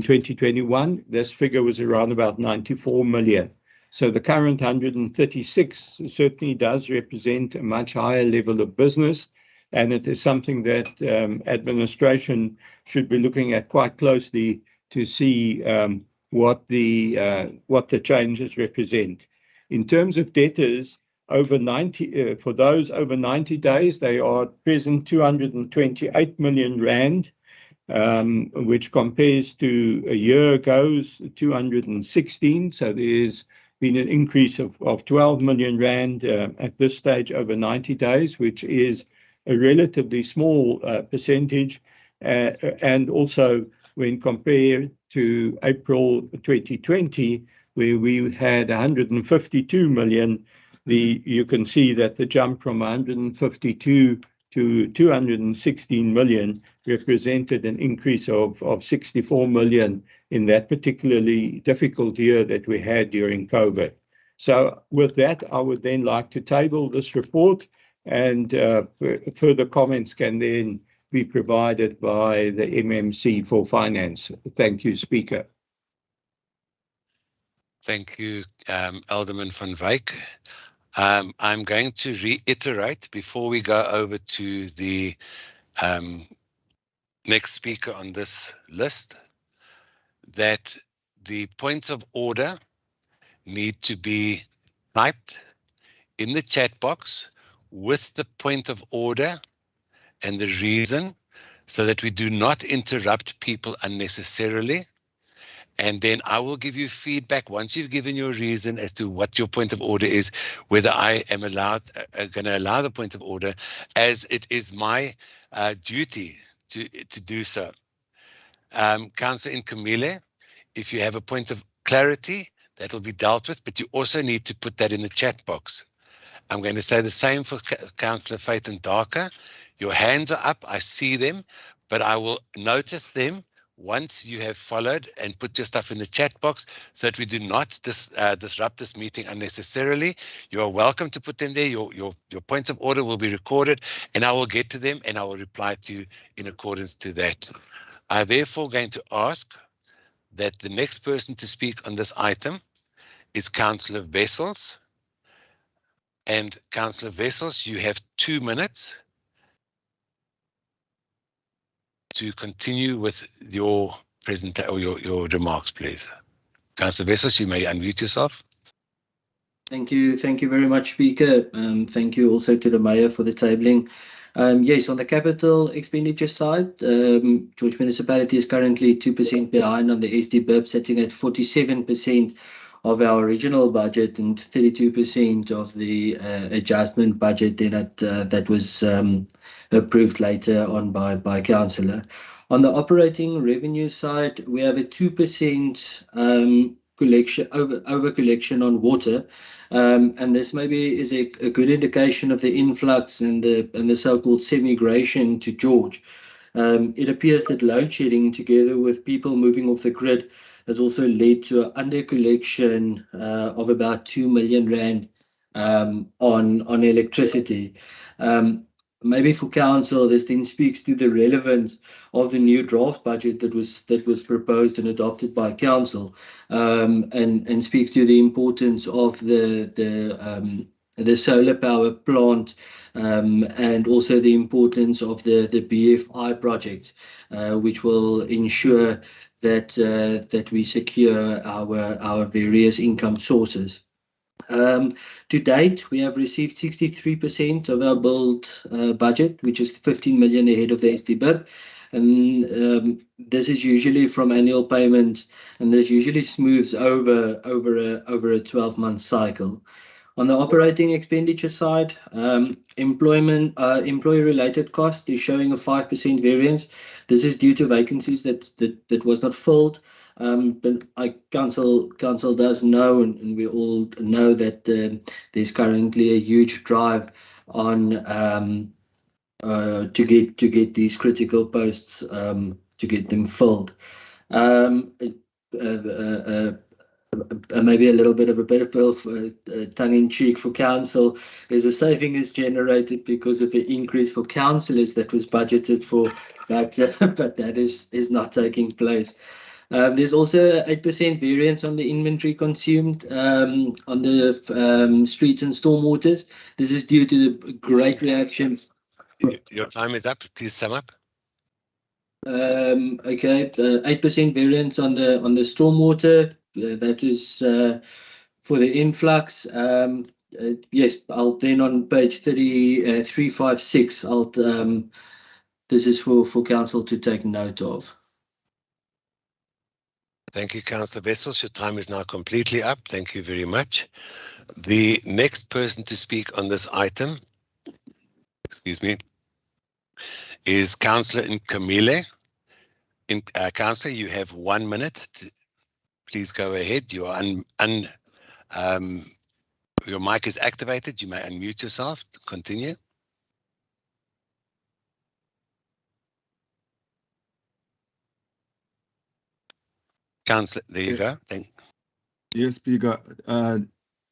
2021, this figure was around about 94 million. So the current 136 certainly does represent a much higher level of business, and it is something that administration should be looking at quite closely to see what the changes represent. In terms of debtors, over 90 for those over 90 days, they are at present 228 million rand, which compares to a year ago's 216. So there's been an increase of 12 million rand at this stage over 90 days, which is a relatively small percentage, and also when compared to April 2020, where we had 152 million, you can see that the jump from 152 to 216 million represented an increase of 64 million in that particularly difficult year that we had during COVID. So with that, I would then like to table this report, and further comments can then be provided by the MMC for Finance. Thank you, Speaker. Thank you, Alderman van Wyk. I'm going to reiterate before we go over to the next speaker on this list that the points of order need to be typed in the chat box with the point of order and the reason, so that we do not interrupt people unnecessarily. And then I will give you feedback once you've given your reason as to what your point of order is, whether I am going to allow the point of order, as it is my duty to do so. Councillor Nkamile, if you have a point of clarity, that will be dealt with, but you also need to put that in the chat box. I'm going to say the same for Councillor Faith and Darker. Your hands are up, I see them, but I will notice them once you have followed and put your stuff in the chat box, so that we do not disrupt this meeting unnecessarily. You are welcome to put them there. Your points of order will be recorded, and I will get to them and I will reply to you in accordance to that. I'm therefore going to ask that the next person to speak on this item is Councillor Wessels. And Councillor Wessels, you have 2 minutes to continue with your presentation or your remarks, please. Councillor Wessels, you may unmute yourself. Thank you very much, Speaker. Thank you also to the Mayor for the tabling. Yes, on the capital expenditure side, George Municipality is currently 2% behind on the SDBIP, sitting at 47% of our original budget and 32% of the adjustment budget that was approved later on by Councillor. On the operating revenue side, we have a 2% over collection on water, and this maybe is a good indication of the influx and the so-called semigration to George. It appears that load shedding, together with people moving off the grid, has also led to an under collection of about 2 million rand on electricity. Maybe for council, this then speaks to the relevance of the new draft budget that was proposed and adopted by council, and speaks to the importance of the solar power plant, and also the importance of the BFI project, which will ensure that we secure our various income sources. To date, we have received 63% of our build budget, which is 15 million ahead of the SDBIP. And this is usually from annual payments, and this usually smooths over a 12-month cycle. On the operating expenditure side, employee-related cost is showing a 5% variance. This is due to vacancies that was not filled. But council does know, and we all know that there's currently a huge drive on to get these critical posts to get them filled. Maybe a little bit of a better bill for tongue-in-cheek for council. There's a saving is generated because of the increase for councillors that was budgeted for, but that is not taking place. There's also 8% variance on the inventory consumed on the streets and stormwaters. This is due to the great reaction. Your time is up. Please sum up. Okay, 8% variance on the stormwater. That is for the influx. Yes, I'll then on page 356. This is for council to take note of. Thank you, Councillor Wessels. Your time is now completely up. Thank you very much. The next person to speak on this item, excuse me, is Councillor Nkamile. Councillor, you have 1 minute. Please go ahead. You are your mic is activated. You may unmute yourself. Continue. Councillor, there you go. Thank you. Yes, Speaker.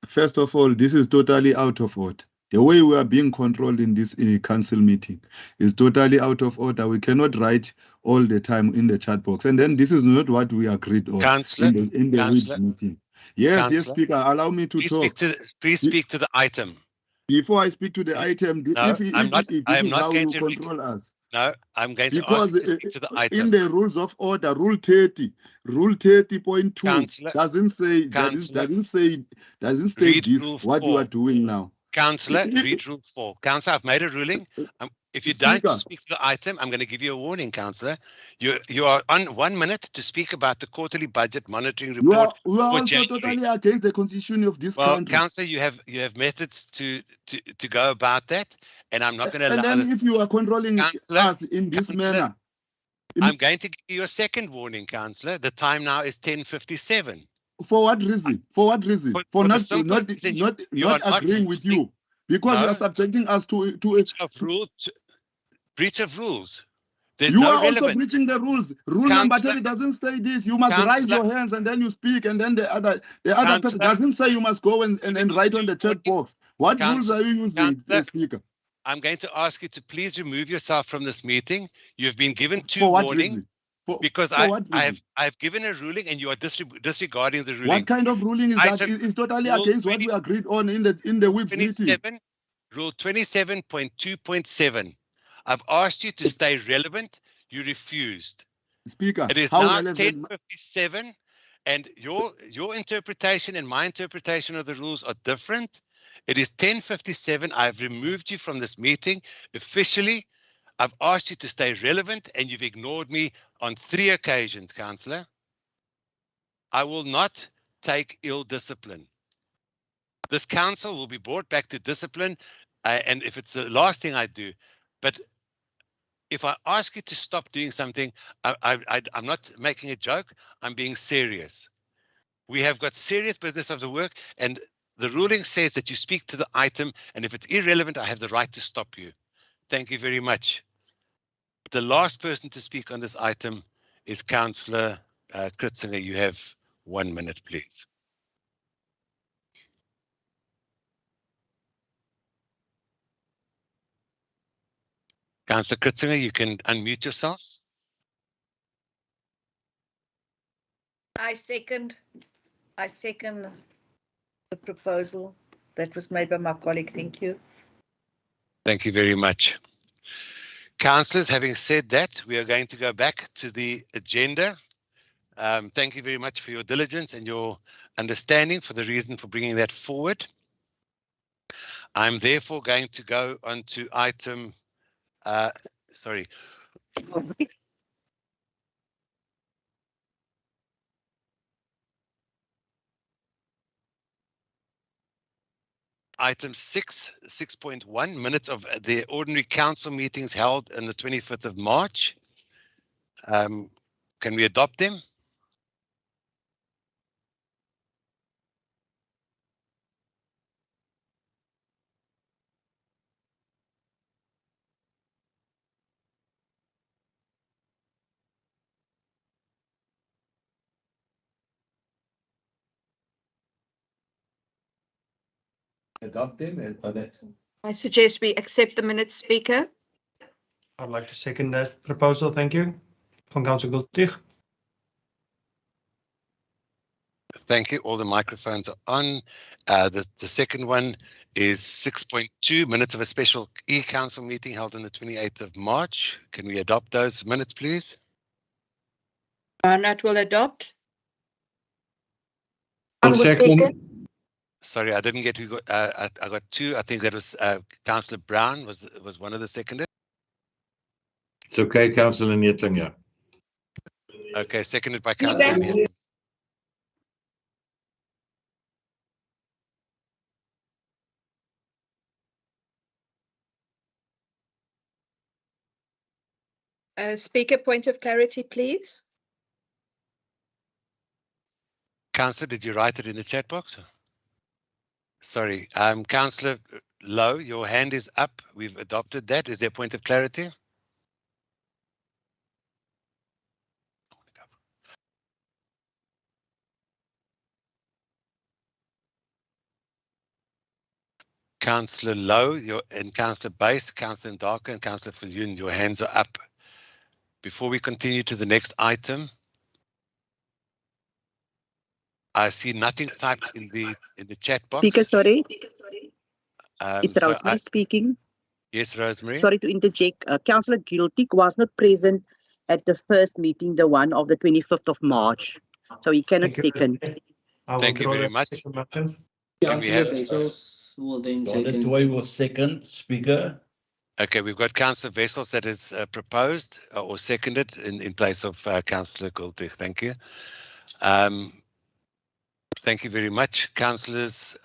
First of all, this is totally out of order. The way we are being controlled in this council meeting is totally out of order. We cannot write all the time in the chat box. And then this is not what we agreed on in the week's meeting. Yes, yes, Speaker, allow me to talk. Please speak to the item. Before I speak to the item, No, I am not going to control us. No, I'm going to ask you to speak to the item. In the rules of order, Rule 30.2 doesn't say doesn't state this what you are doing now. Councillor, read Rule 4. Councillor, I've made a ruling. If you don't speak to the item, I'm going to give you a warning, Councillor. You are on 1 minute to speak about the quarterly budget monitoring report. You are also totally against the constitution of this country. Councillor, you have methods to go about that, and I'm not going to allow. And then if you are controlling us in this manner, I'm going to give you a second warning, Councillor. The time now is 10:57. For what reason? For what reason? For not agreeing with you. Because you are subjecting us to breach of rules. There's you no are relevant. also breaching the rules. Rule number 30 doesn't say this. You must raise your hands and then you speak, and then the other person doesn't say you must go and write on the chat box. What rules are you using, Speaker? I'm going to ask you to please remove yourself from this meeting. You've been given two warnings. Because I've given a ruling and you are disregarding the ruling. What kind of ruling is that? It's totally against what we agreed on in the whip meeting. Rule 27.2.7. I've asked you to stay relevant. You refused. Speaker, it is now 10:57, and your interpretation and my interpretation of the rules are different. It is 10:57. I've removed you from this meeting officially. I've asked you to stay relevant, and you've ignored me on 3 occasions, Councillor. I will not take ill discipline. This council will be brought back to discipline, and if it's the last thing I do, but if I ask you to stop doing something, I'm not making a joke, I'm being serious. We have got serious business of the work, and the ruling says that you speak to the item, and if it's irrelevant, I have the right to stop you. Thank you very much. The last person to speak on this item is Councillor Kritzinger. You have 1 minute, please. Councillor Kritzinger, you can unmute yourself. I second the proposal that was made by my colleague. Thank you. Thank you very much. Councillors, having said that, we are going to go back to the agenda. Thank you very much for your diligence and your understanding for the reason for bringing that forward. I'm therefore going to go on to item, Item 6.1, minutes of the ordinary council meetings held on the 25th of March. Can we adopt them? Adopt them. I suggest we accept the minutes, Speaker. I'd like to second that proposal. Thank you. Van Councillor Gultig. Thank you. All the microphones are on. The second one is 6.2 minutes of a special e-council meeting held on the 28th of March. Can we adopt those minutes, please? Barnard will adopt. I'll second. Sorry, I didn't get who got. I got two. I think that was Councillor Brown was one of the seconded. It's okay, Councillor Neethling, yeah. Okay, seconded by Councillor Neethling. Speaker, point of clarity, please. Councillor, did you write it in the chat box? Sorry, Councillor Lowe, your hand is up. We've adopted that. Is there a point of clarity? Councillor Lowe, and Councillor Base, Councillor Ndaka, and Councillor Viljoen, your hands are up. Before we continue to the next item, I see nothing typed in the chat box. Speaker, sorry. It's so Rosemary speaking. Yes, Rosemary. Sorry to interject. Councillor Giltick was not present at the first meeting, the one of the 25th of March. So he cannot second. Thank you very much. Can we Councillor have? Vessels will then Donna second. Toy will second, Speaker. Okay, we've got Councillor Vessels that is proposed or seconded in place of Councillor Giltick. Thank you. Thank you very much, councillors.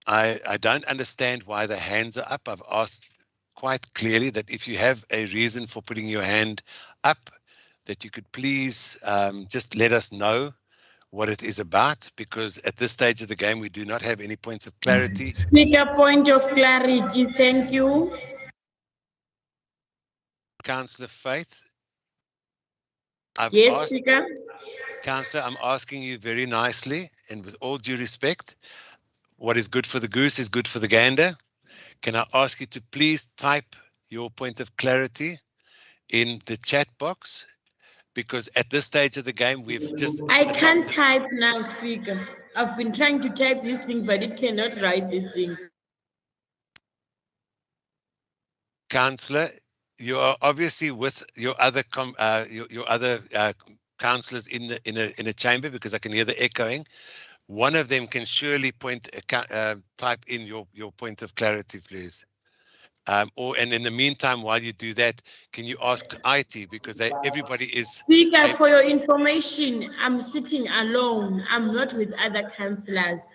I don't understand why the hands are up. I've asked quite clearly that if you have a reason for putting your hand up, that you could please just let us know what it is about, because at this stage of the game, we do not have any points of clarity. Speaker, point of clarity. Thank you. Councillor Faith. Yes, Speaker. Councillor, I'm asking you very nicely and with all due respect, what is good for the goose is good for the gander. Can I ask you to please type your point of clarity in the chat box? Because at this stage of the game, we've just... I can't type now, Speaker. I've been trying to type this thing, but it cannot write this thing. Councillor, you are obviously with your other councillors in a chamber, because I can hear the echoing. One of them can surely type in your point of clarity, please. And in the meantime, while you do that, can you ask IT, because everybody is... Speaker, for your information, I'm sitting alone. I'm not with other councillors.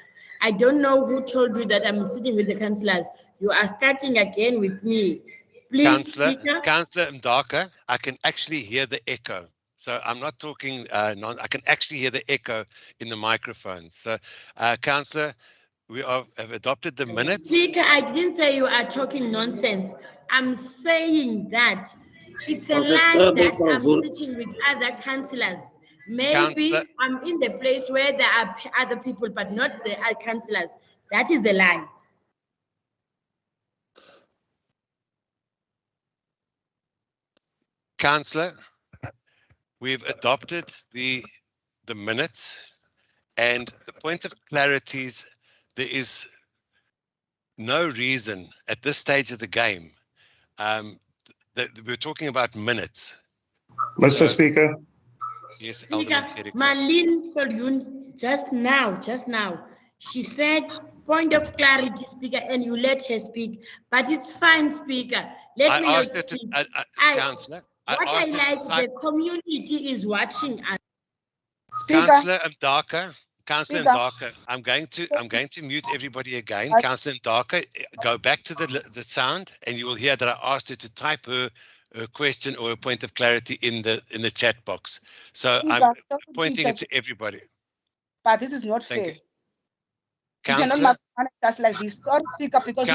I don't know who told you that I'm sitting with the councillors. You are starting again with me. Please, Speaker. Councillor Ndaka, I can actually hear the echo. So I'm not talking, I can actually hear the echo in the microphone. So, Councillor, we have adopted the minutes. Speaker, I didn't say you are talking nonsense. I'm saying that it's a lie that I'm sitting with other councillors. Maybe I'm in the place where there are other people, but not the other councillors. That is a lie. Councillor, we've adopted the minutes, and the point of clarity is there is no reason at this stage of the game that we're talking about minutes. Mr. Speaker. Yes, Speaker, Marlene Viljoen, just now, she said point of clarity, Speaker, and you let her speak. But it's fine, Speaker. Let me not speak. Councillor, the community is watching us. Councillor Ndaka. Councillor Ndaka, I'm going to mute everybody again. Councillor Ndaka, go back to the sound, and you will hear that I asked her to type her question or a point of clarity in the chat box. So I'm pointing it to everybody. But this is not fair. You cannot manage us like this. Sorry, Speaker, because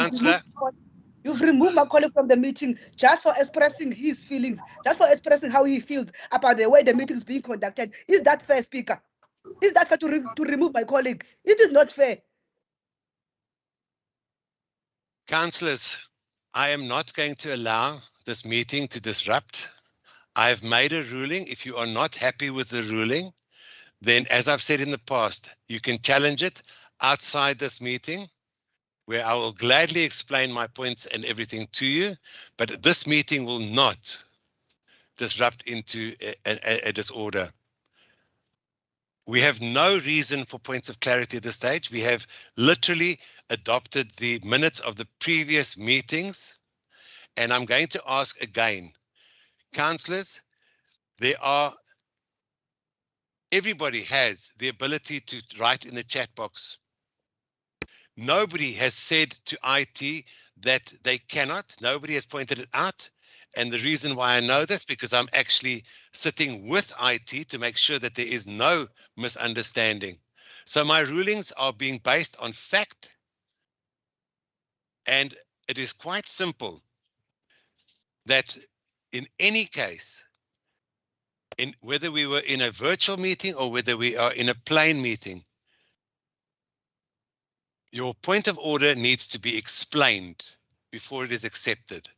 you've removed my colleague from the meeting just for expressing his feelings, just for expressing how he feels about the way the meeting is being conducted. Is that fair, Speaker? Is that fair to remove my colleague? It is not fair. Councillors, I am not going to allow this meeting to disrupt. I have made a ruling. If you are not happy with the ruling, then as I've said in the past, you can challenge it outside this meeting, where I will gladly explain my points and everything to you, but this meeting will not disrupt into a disorder. We have no reason for points of clarity at this stage. We have literally adopted the minutes of the previous meetings, and I'm going to ask again, councillors, everybody has the ability to write in the chat box. Nobody has said to IT that they cannot. Nobody has pointed it out. And the reason why I know this, because I'm actually sitting with IT to make sure that there is no misunderstanding. So my rulings are being based on fact. And it is quite simple that in any case, whether we were in a virtual meeting or whether we are in a plain meeting, your point of order needs to be explained before it is accepted.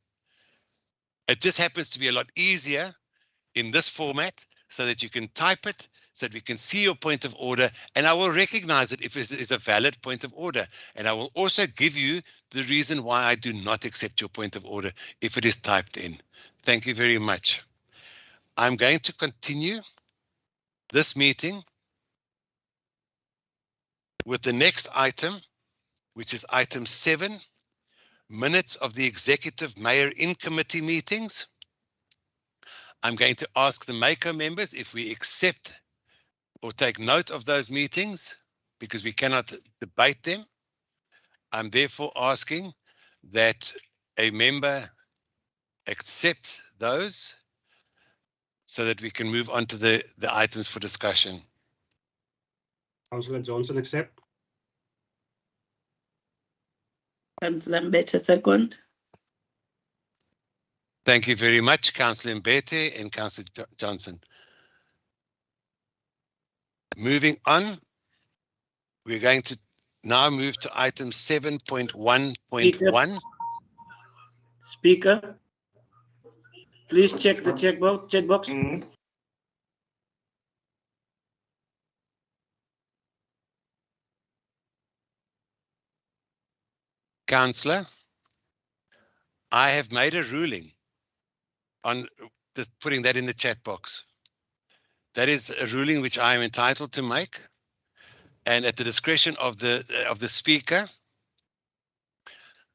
It just happens to be a lot easier in this format so that you can type it, so that we can see your point of order, and I will recognize it if it is a valid point of order. And I will also give you the reason why I do not accept your point of order if it is typed in. Thank you very much. I'm going to continue this meeting with the next item, which is item 7, minutes of the executive mayor in committee meetings. I'm going to ask the MACO members if we accept or take note of those meetings, because we cannot debate them. I'm therefore asking that a member accepts those so that we can move on to the items for discussion. Councillor Johnson, accept. Councillor Mbete, second. Thank you very much, Councillor Mbete and Councillor Johnson. Moving on, we're going to now move to item 7.1.1. Speaker, please check the chat box. Councillor, I have made a ruling on putting that in the chat box. That is a ruling which I am entitled to make, and at the discretion of the speaker.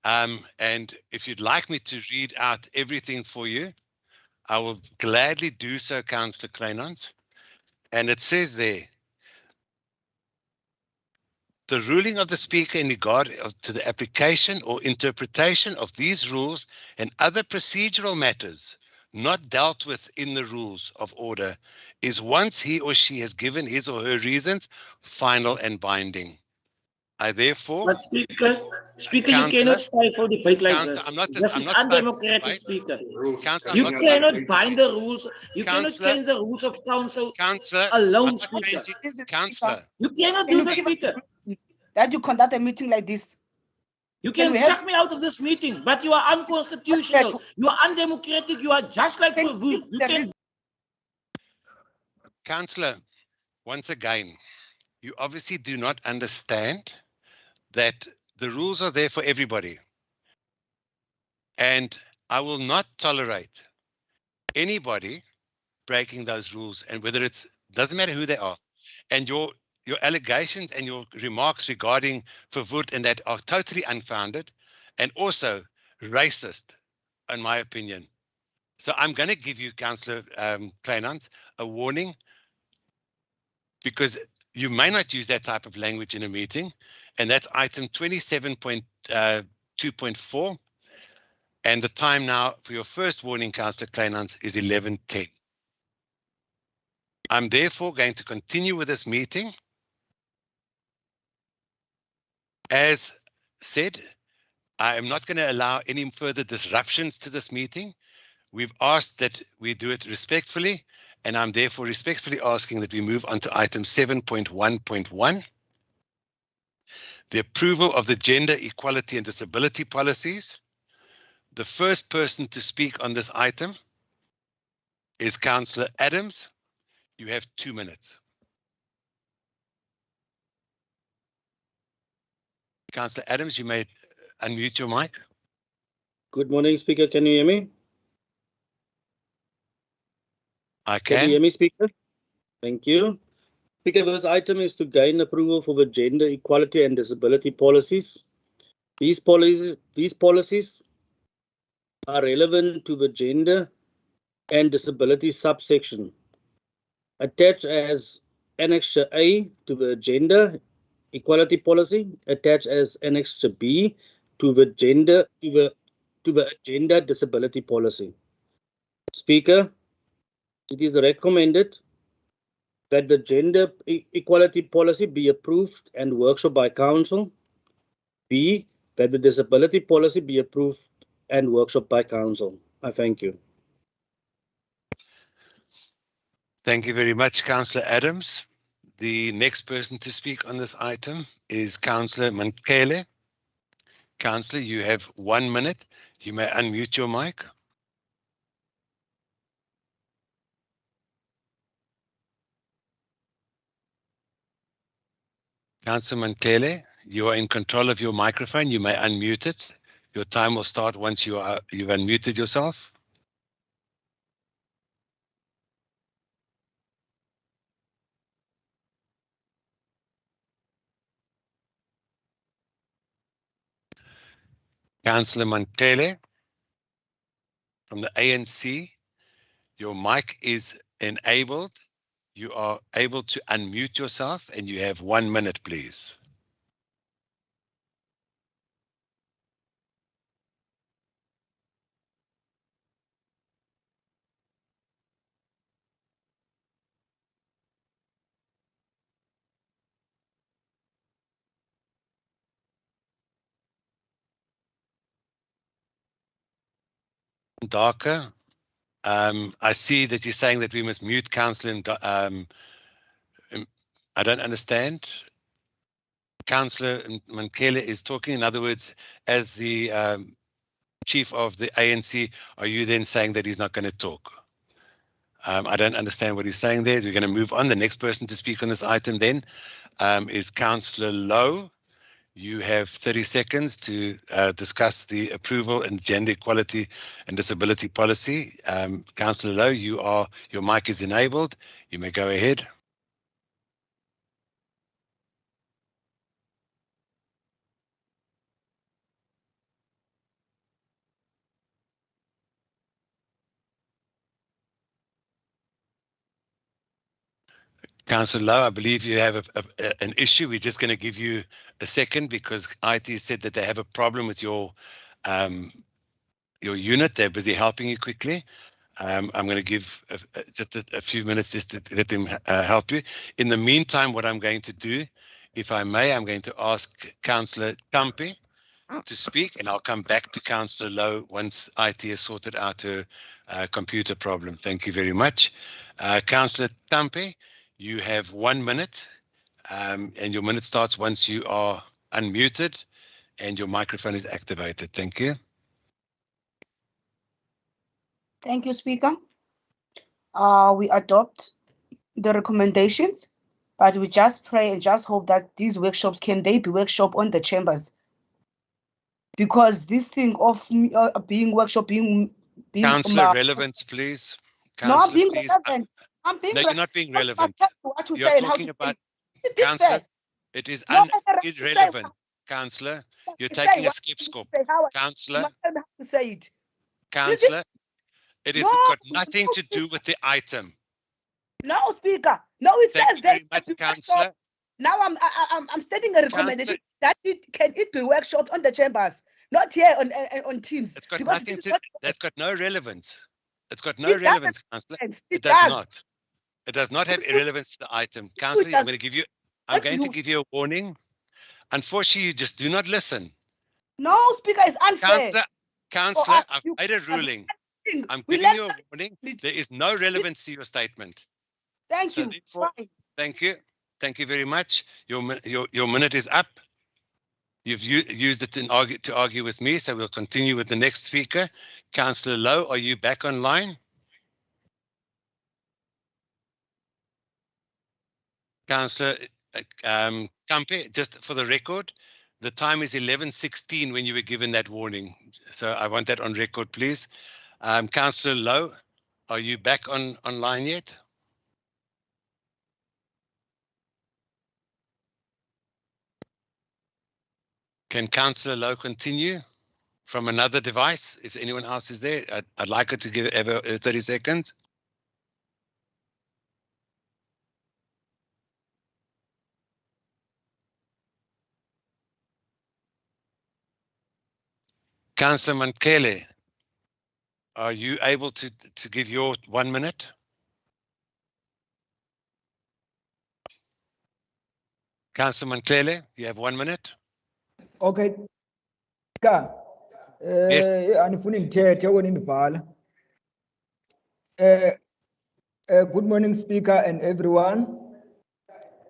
And if you'd like me to read out everything for you, I will gladly do so, Councillor Kleinans. And it says there, the ruling of the speaker in regard to the application or interpretation of these rules and other procedural matters not dealt with in the rules of order is, once he or she has given his or her reasons, final and binding. I therefore... But Speaker, you cannot stifle debate like this. This is undemocratic, Speaker. You cannot bind the rules. You cannot change the rules of council alone, Speaker. Councillor. You cannot do this, Speaker. That you conduct a meeting like this. You can chuck me out of this meeting, but you are unconstitutional. You are undemocratic. You are just like Verwoerd. You can. Councillor, once again, you obviously do not understand that the rules are there for everybody. And I will not tolerate anybody breaking those rules, and whether doesn't matter who they are. And your allegations and your remarks regarding Verwoerd and that are totally unfounded and also racist, in my opinion. So I'm going to give you, Councillor Kleinans, a warning, because you may not use that type of language in a meeting, and that's item 27.2.4. And the time now for your first warning, Councillor Kleinans, is 11:10. I'm therefore going to continue with this meeting. As said, I am not going to allow any further disruptions to this meeting. We've asked that we do it respectfully, and I'm therefore respectfully asking that we move on to item 7.1.1. The approval of the gender equality and disability policies. The first person to speak on this item is Councillor Adams. You have 2 minutes. Councillor Adams, you may unmute your mic. Good morning, Speaker. Can you hear me? I Can you can. hear me, Speaker? Thank you. Speaker, this item is to gain approval for the gender equality and disability policies. These policies are relevant to the gender and disability subsection. Attached as Annexure A to the gender equality policy, attached as Annexure B to the gender disability policy. Speaker, it is recommended that the gender equality policy be approved and workshop by council. B, that the disability policy be approved and workshop by council. I thank you. Thank you very much, Councillor Adams. The next person to speak on this item is Councillor Mankele. Councillor, you have 1 minute. You may unmute your mic. Councillor Mankele, you are in control of your microphone. You may unmute it. Your time will start once you've unmuted yourself. Councillor Mankele from the ANC, your mic is enabled. You are able to unmute yourself and you have 1 minute, please. Darker. I see that you're saying that we must mute Councillor. I don't understand. Councillor Mankele is talking. In other words, as the chief of the ANC, are you then saying that he's not going to talk? I don't understand what he's saying there. We're going to move on. The next person to speak on this item then is Councillor Lowe. You have 30 seconds to discuss the approval and gender equality and disability policy. Councillor Lowe, your mic is enabled. You may go ahead. Councillor Lowe, I believe you have an issue. We're just going to give you a second because IT said that they have a problem with your unit. They're busy helping you quickly. I'm going to give just a few minutes just to let them help you. In the meantime, what I'm going to do, if I may, I'm going to ask Councillor Tampi to speak, and I'll come back to Councillor Lowe once IT has sorted out her computer problem. Thank you very much. Councillor Tampi, you have 1 minute, and your minute starts once you are unmuted and your microphone is activated. Thank you. Thank you, Speaker. We adopt the recommendations, but we just pray and just hope that these workshops, can they be workshop on the chambers? Because this thing of being workshop, being Councillor, relevance, please. Councillor, no, I'm being please. relevant. I'm being no, you're not being relevant. What you You're say talking about, Councillor, it is irrelevant. Councillor, you're taking a skip scope. Councillor, to say it. Councillor, it has got nothing to do with the item. No, Speaker. No, it says that. Much, Councillor. Now I'm stating a recommendation that can it be workshopped on the chambers, not here on Teams. It's got nothing to. That's got no relevance. It's got no relevance, Councillor. It does not. It does not have irrelevance to the item. Councillor, I'm going to give you a warning. Unfortunately, you just do not listen. No, Speaker, it's unfair. Councillor, I've made a ruling. I'm giving you a warning. There is no relevance to your statement. Thank you. Thank you. Thank you very much. Your minute is up. You've used it to argue with me, so we'll continue with the next speaker. Councillor Lowe, are you back online? Councillor Tampi, just for the record, The time is 11:16 when you were given that warning. So I want that on record, please. Councillor Lowe, are you back online yet? Can Councillor Lowe continue from another device? If anyone else is there, I'd like her to give Eva 30 seconds. Councillor Mankele, are you able to give your 1 minute? Councillor Mankele, you have 1 minute. Okay. Anifuni ngithethe okunimvala. Good morning, Speaker and everyone.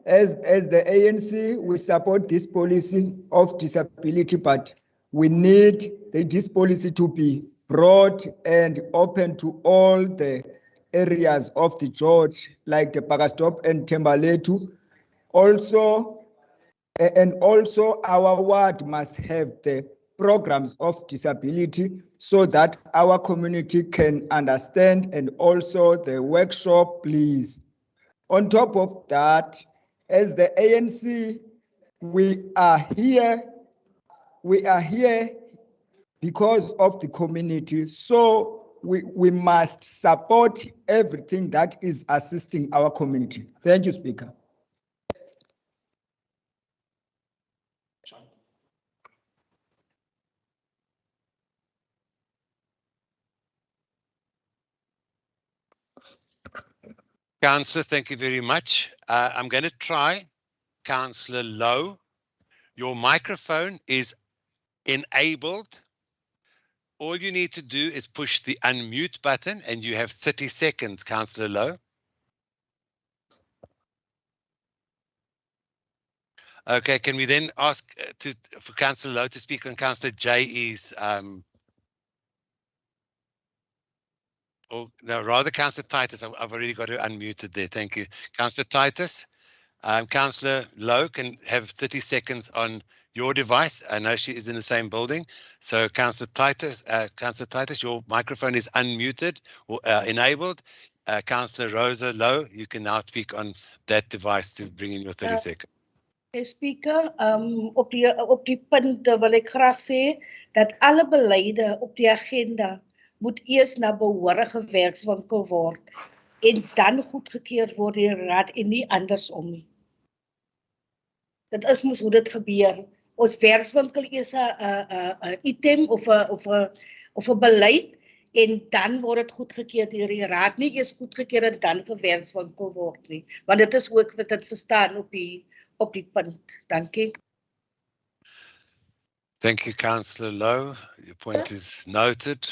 As the ANC, we support this policy of disability, but we need this policy to be broad and open to all the areas of the George, like the Pakastop and Thembaletu. Also, our ward must have the programs of disability so that our community can understand, and also the workshop, please. On top of that, as the ANC, we are here because of the community. So we must support everything that is assisting our community. Thank you, Speaker. Councillor, thank you very much. I'm going to try Councillor Lowe. Your microphone is enabled. All you need to do is push the unmute button and you have 30 seconds, Councillor Lowe. Okay, can we then ask for Councillor Lowe to speak on Councillor J.E.'s or no, rather Councillor Titus. I've already got her unmuted there. Thank you. Councillor Titus. Councillor Lowe can have 30 seconds on your device. I know she is in the same building. So Councillor Titus, your microphone is unmuted or enabled. Councillor Rosa Lowe, you can now speak on that device to bring in your 30 seconds. Speaker, op die punt wil ek graag sê dat alle beleide op die agenda moet eers na behore gewerkswinkel word en dan goedgekeur word deur die raad en nie andersom nie. Dit is mos hoe dit gebeur. Ons werkswinkel is 'n item of 'n beleid en dan word dit goedgekeur deur die raad, nie eers goedgekeur en dan vir werkswinkel word nie. Want dit is ook wat dit verstaan op die punt. Dankie. Thank you, Councillor Lowe. Your point is noted.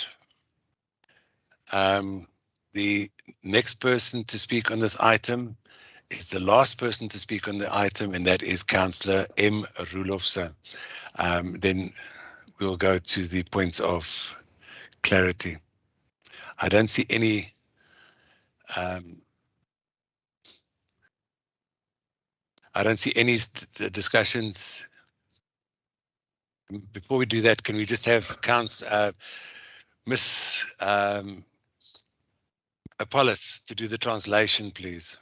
The next person to speak on this item is the last person to speak on the item, and that is Councillor M. Roelofse. Then we'll go to the points of clarity. I don't see any discussions. Before we do that, can we just have Miss Apollos to do the translation, please?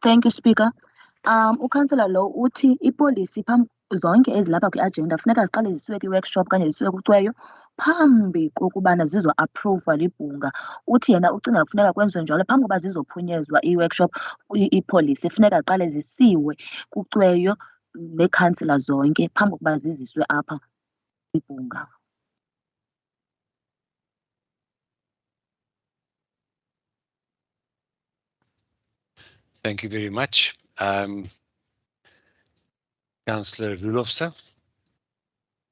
Thank you, Speaker. Ukansela lo uthi ipolicy zonke ezilapha kwi-agenda funeka ziqale zisiwe kwi-workshop okanye zisiwe kucweyo phambi kokubana zizo-approva libhunga. Uthi yena ucinga kufuneka kwenziwe njalo phambi koba zizophunyezwa i-workshop, ipolicy funeka qale zisiwe kucweyo neekhansila zonke phambi kokuba ziziswe apha kwibhunga. Thank you very much. Councillor Roelofse.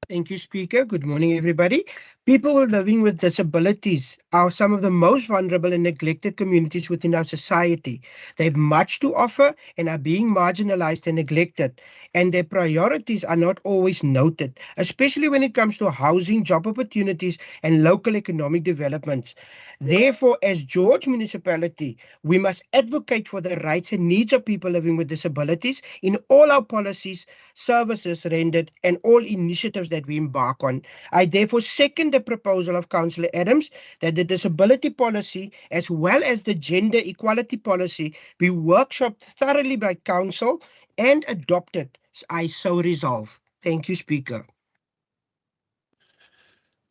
Thank you, Speaker. Good morning, everybody. People living with disabilities are some of the most vulnerable and neglected communities within our society. They have much to offer and are being marginalized and neglected, and their priorities are not always noted, especially when it comes to housing, job opportunities, and local economic developments. Therefore, as George Municipality, we must advocate for the rights and needs of people living with disabilities in all our policies, services rendered, and all initiatives that we embark on. I therefore second the proposal of Councillor Adams that the disability policy as well as the gender equality policy be workshopped thoroughly by Council and adopted. I so resolve. Thank you, Speaker.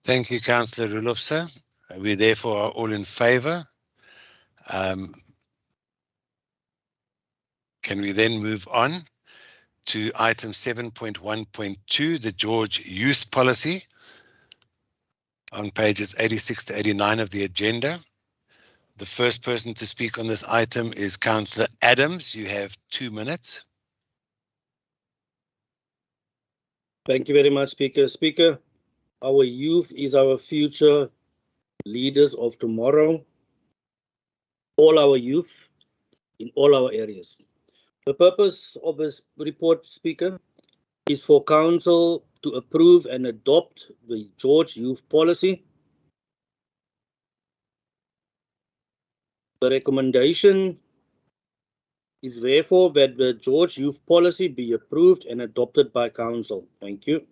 Thank you, Councillor Rulofse. We therefore are all in favour. Can we then move on to item 7.1.2, the George Youth Policy, on pages 86 to 89 of the agenda. The first person to speak on this item is Councillor Adams. You have 2 minutes. Thank you very much, Speaker. Speaker, our youth is our future leaders of tomorrow. All our youth in all our areas. The purpose of this report, Speaker, is for Council to approve and adopt the George Youth Policy. The recommendation is therefore that the George Youth Policy be approved and adopted by Council. Thank you.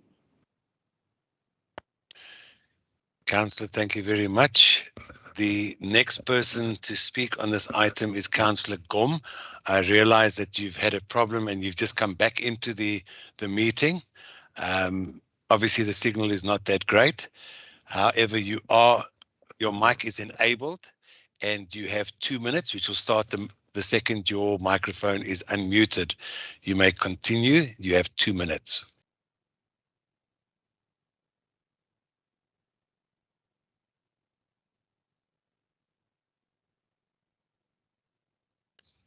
Councillor, thank you very much. The next person to speak on this item is Councillor Gom. I realize that you've had a problem and you've just come back into the meeting. Obviously, the signal is not that great. However, your mic is enabled and you have 2 minutes, which will start the second your microphone is unmuted. You may continue. You have 2 minutes.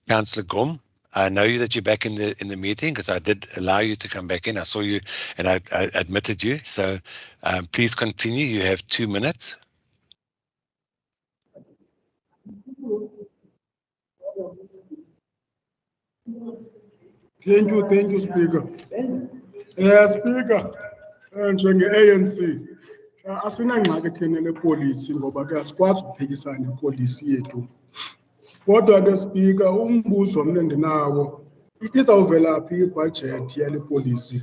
Councillor Gom, I know that you're back in the meeting because I did allow you to come back in. I saw you and I admitted you. So please continue. You have 2 minutes. Thank you, Speaker. Speaker, njenge-ANC asinangxaki thina nepolisi ngoba ke asikwazi ukuphikisana nepolisi yethu. Kodwa ke Speaker, umbuzo mna endinawo izawuvela phi ibhajethi yale polisi?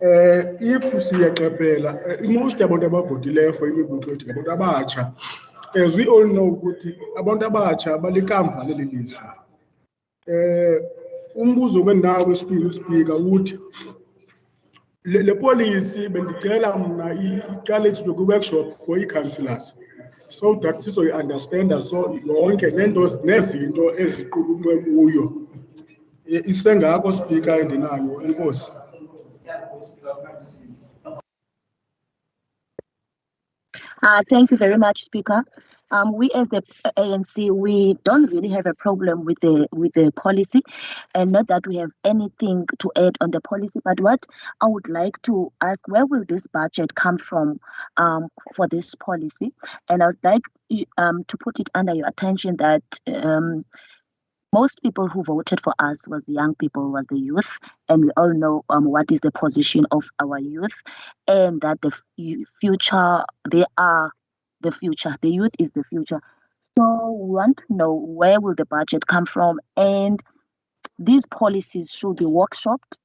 If siyaxephela, most yabantu abavotileyo for imibutho yethu ngabantu abatsha. As we all know ukuthi abantu abatsha balikamva leli lizwe. Umbuzo ngendawo Speaker uthi le policy bendicela mna iqale workshop for i-councillors so that sizoyi-understanda so yonke nezinto eziqulunqwe kuyo. Isengako Speaker endinayo, enkosi. Thank you very much, Speaker. We as the ANC, we don't really have a problem with the policy, and not that we have anything to add on the policy. But what I would like to ask, where will this budget come from for this policy? And I would like to put it under your attention that most people who voted for us was the young people, was the youth, and we all know what is the position of our youth, and that the future, they are the future. The youth is the future. So we want to know where will the budget come from, and these policies should be workshopped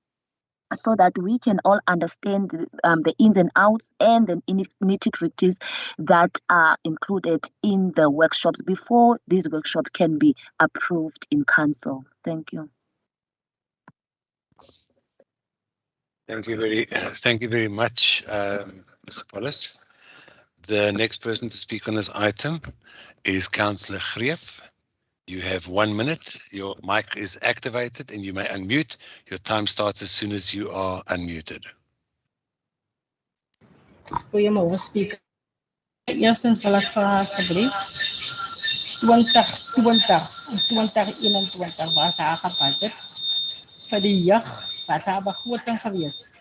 so that we can all understand the ins and outs and the nitty-gritties that are included in the workshops before these workshops can be approved in council. Thank you. Thank you very much, Mr. Pollis. The next person to speak on this item is Councillor Greef. You have 1 minute. Your mic is activated and you may unmute. Your time starts as soon as you are unmuted. Goeiemôre, Speaker. Eerstens wil ek vra asseblief 2021 was haar budget vir die jeug was haar begroting gewees.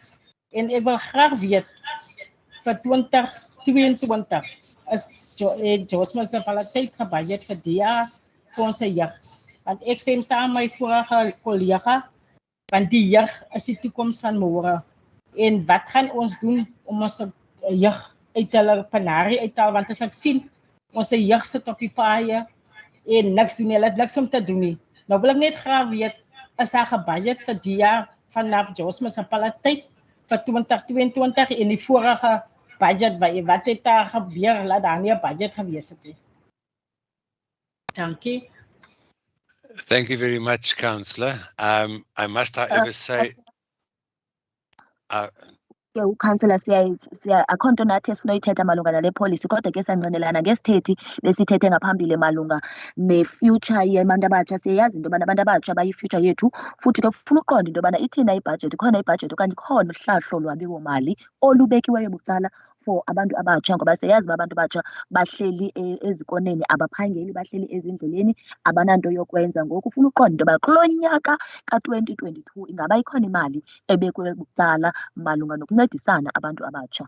En ek wil graag weet vir 2022 2022 is George Municipality gebudget vir die jaar vir ons jeug. Want ek stem saam met my vorige kollega, want die jeug is die toekoms van môre. En wat gaan ons doen om ons jeug uit hulle penarie uit te haal? Want as ek sien, ons jeug sit op die paaie en niks doen, hulle het niks om te doen nie. Nou wil ek net graag weet, is daar gebudget vir die jaar vanaf George Municipality vir 2022 en die vorige budget, wat het daar gebeur, laat daar nie 'n budget gewees het nie. Dankie. Thank you very much, Councillor. I must however say, Councillor, akho nto nathi esinoyithetha malunga nale policy, kodwa ke sanqinelana ngesithethi besithethe ngaphambili malunga ne-future yabantu abatsha. Siyayazi into yobana abantu abatsha bayi-future yethu, futhi ke ufuna uqonda into yobana ithina ibhajethi, khona ibhajethi okanye khona uhlahlo lwabiwo-mali olubekiweyo bucala for abantu abatsha, ngoba siyayazi uba abantu abatsha bahleli ezikoneni, abaphangeli, bahleli ezindleleni, abananto yokwenza. Ngoku ufuna uqonda into yoba kulo nyaka ka-2022 ingaba ikhona imali ebekwe bucala malunga nokuncedisana abantu abatsha.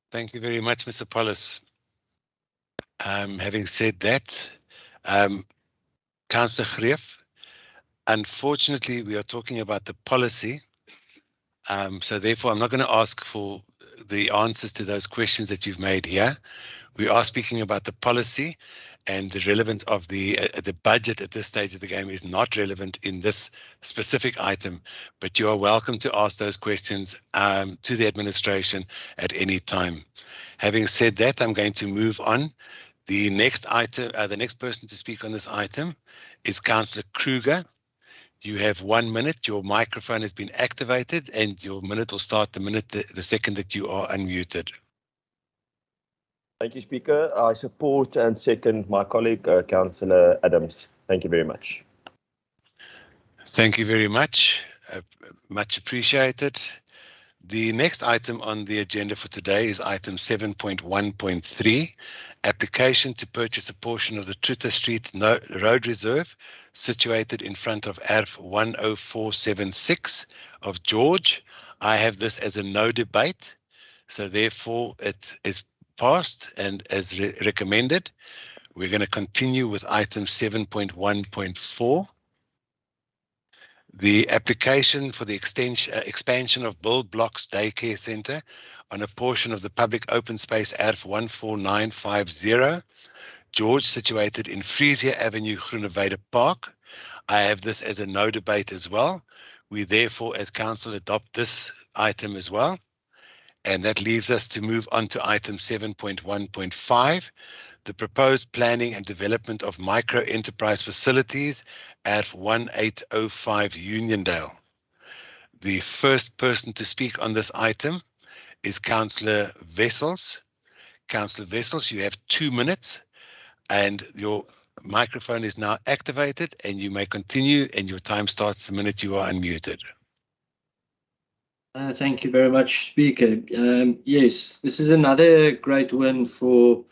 Thank you very much, Mr. Paulus. Having said that, Councillor Greef, unfortunately, we are talking about the policy. So therefore, I'm not going to ask for the answers to those questions that you've made here. We are speaking about the policy, and the relevance of the budget at this stage of the game is not relevant in this specific item, but you are welcome to ask those questions to the administration at any time. Having said that, I'm going to move on. The next item, the next person to speak on this item is Councillor Kruger. You have 1 minute. Your microphone has been activated, and your minute will start the second that you are unmuted. Thank you, Speaker. I support and second my colleague, Councillor Adams. Thank you very much. Thank you very much. Much appreciated. The next item on the agenda for today is item 7.1.3, application to purchase a portion of the Truter Street Road Reserve situated in front of ARF 10476 of George. I have this as a no debate, so therefore it is passed and as recommended. We're going to continue with item 7.1.4. The application for the expansion of Bill Blocks Daycare Centre on a portion of the public open space ARF 14950, George, situated in Frisia Avenue, Groeneweide Park. I have this as a no debate as well. We therefore, as council, adopt this item as well. And that leaves us to move on to item 7.1.5, the proposed planning and development of micro enterprise facilities at 1805 Uniondale. The first person to speak on this item is Councillor Wessels. Councillor Wessels, you have 2 minutes, and your microphone is now activated, and you may continue, and your time starts the minute you are unmuted. Thank you very much, Speaker. Yes, this is another great win for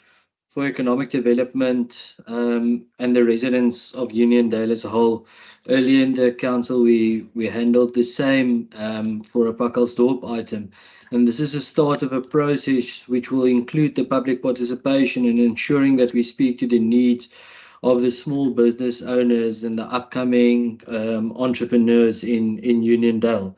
economic development and the residents of Uniondale as a whole. Earlier in the council, we handled the same for a Pakkalsdorp item, and this is the start of a process which will include the public participation in ensuring that we speak to the needs of the small business owners and the upcoming entrepreneurs in Uniondale.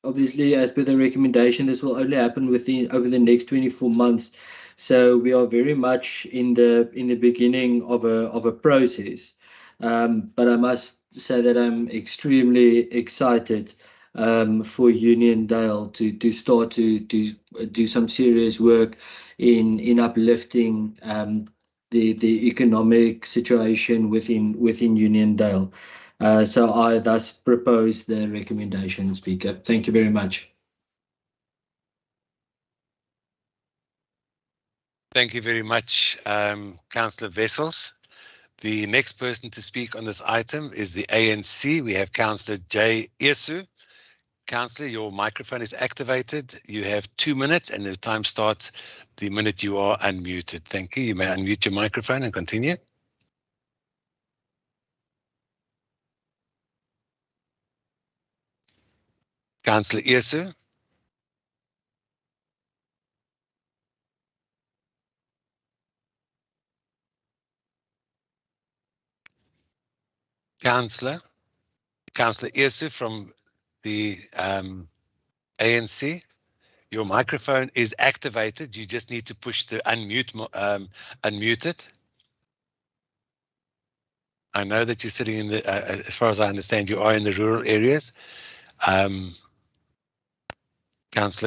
Obviously, as per the recommendation, this will only happen over the next 24 months. So we are very much in the beginning of a process. But I must say that I'm extremely excited for Uniondale to start to do some serious work in uplifting the economic situation within Uniondale. So I thus propose the recommendation, Speaker. Thank you very much. Thank you very much, Councillor Wessels. The next person to speak on this item is the ANC. We have Councillor J. Esu. Councillor, your microphone is activated. You have 2 minutes, and the time starts the minute you are unmuted. Thank you. You may unmute your microphone and continue. Councillor Esu. Councillor Esu from the ANC. Your microphone is activated. You just need to push the unmute it. I know that you're sitting in the, as far as I understand, you are in the rural areas. Councillor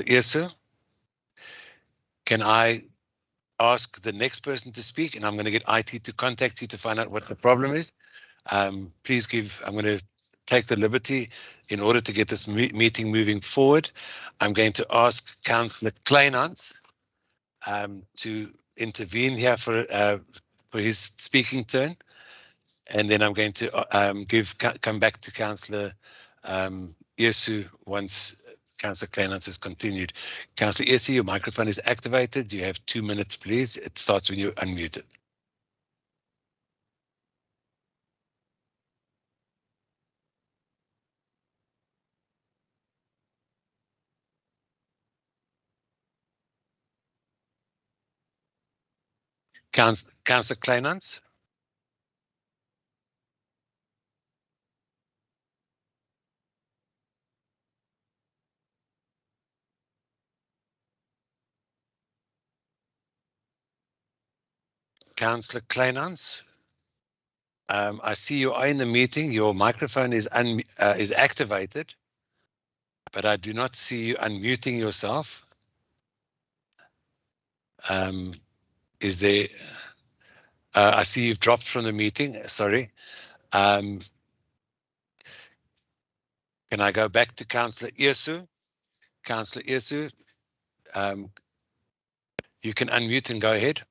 Esu, can I ask the next person to speak? And I'm going to get IT to contact you to find out what the problem is. Please give, I'm going to take the liberty in order to get this meeting moving forward. I'm going to ask Councillor Kleinhans to intervene here for his speaking turn. And then I'm going to come back to Councillor Esu once Councillor Kleinhans has continued. Councillor Esu, your microphone is activated. You have 2 minutes, please. It starts when you unmute it. Councillor Kleinhans? Councillor Kleinhans, I see you are in the meeting. Your microphone is activated, but I do not see you unmuting yourself. Is there? I see you've dropped from the meeting. Sorry. Can I go back to Councillor Esu? Councillor Esu, you can unmute and go ahead.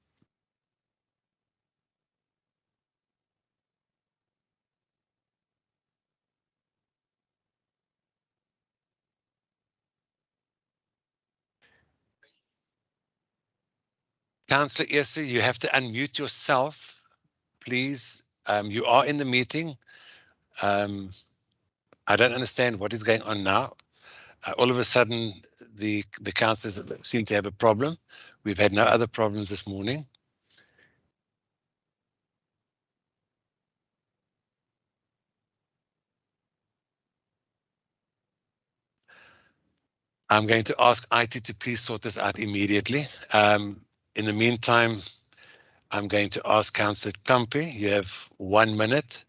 Councillor Esu, you have to unmute yourself, please. You are in the meeting. I don't understand what is going on now. All of a sudden, the councillors seem to have a problem. We've had no other problems this morning. I'm going to ask IT to please sort this out immediately. In the meantime, I'm going to ask Councillor Kampi, you have 1 minute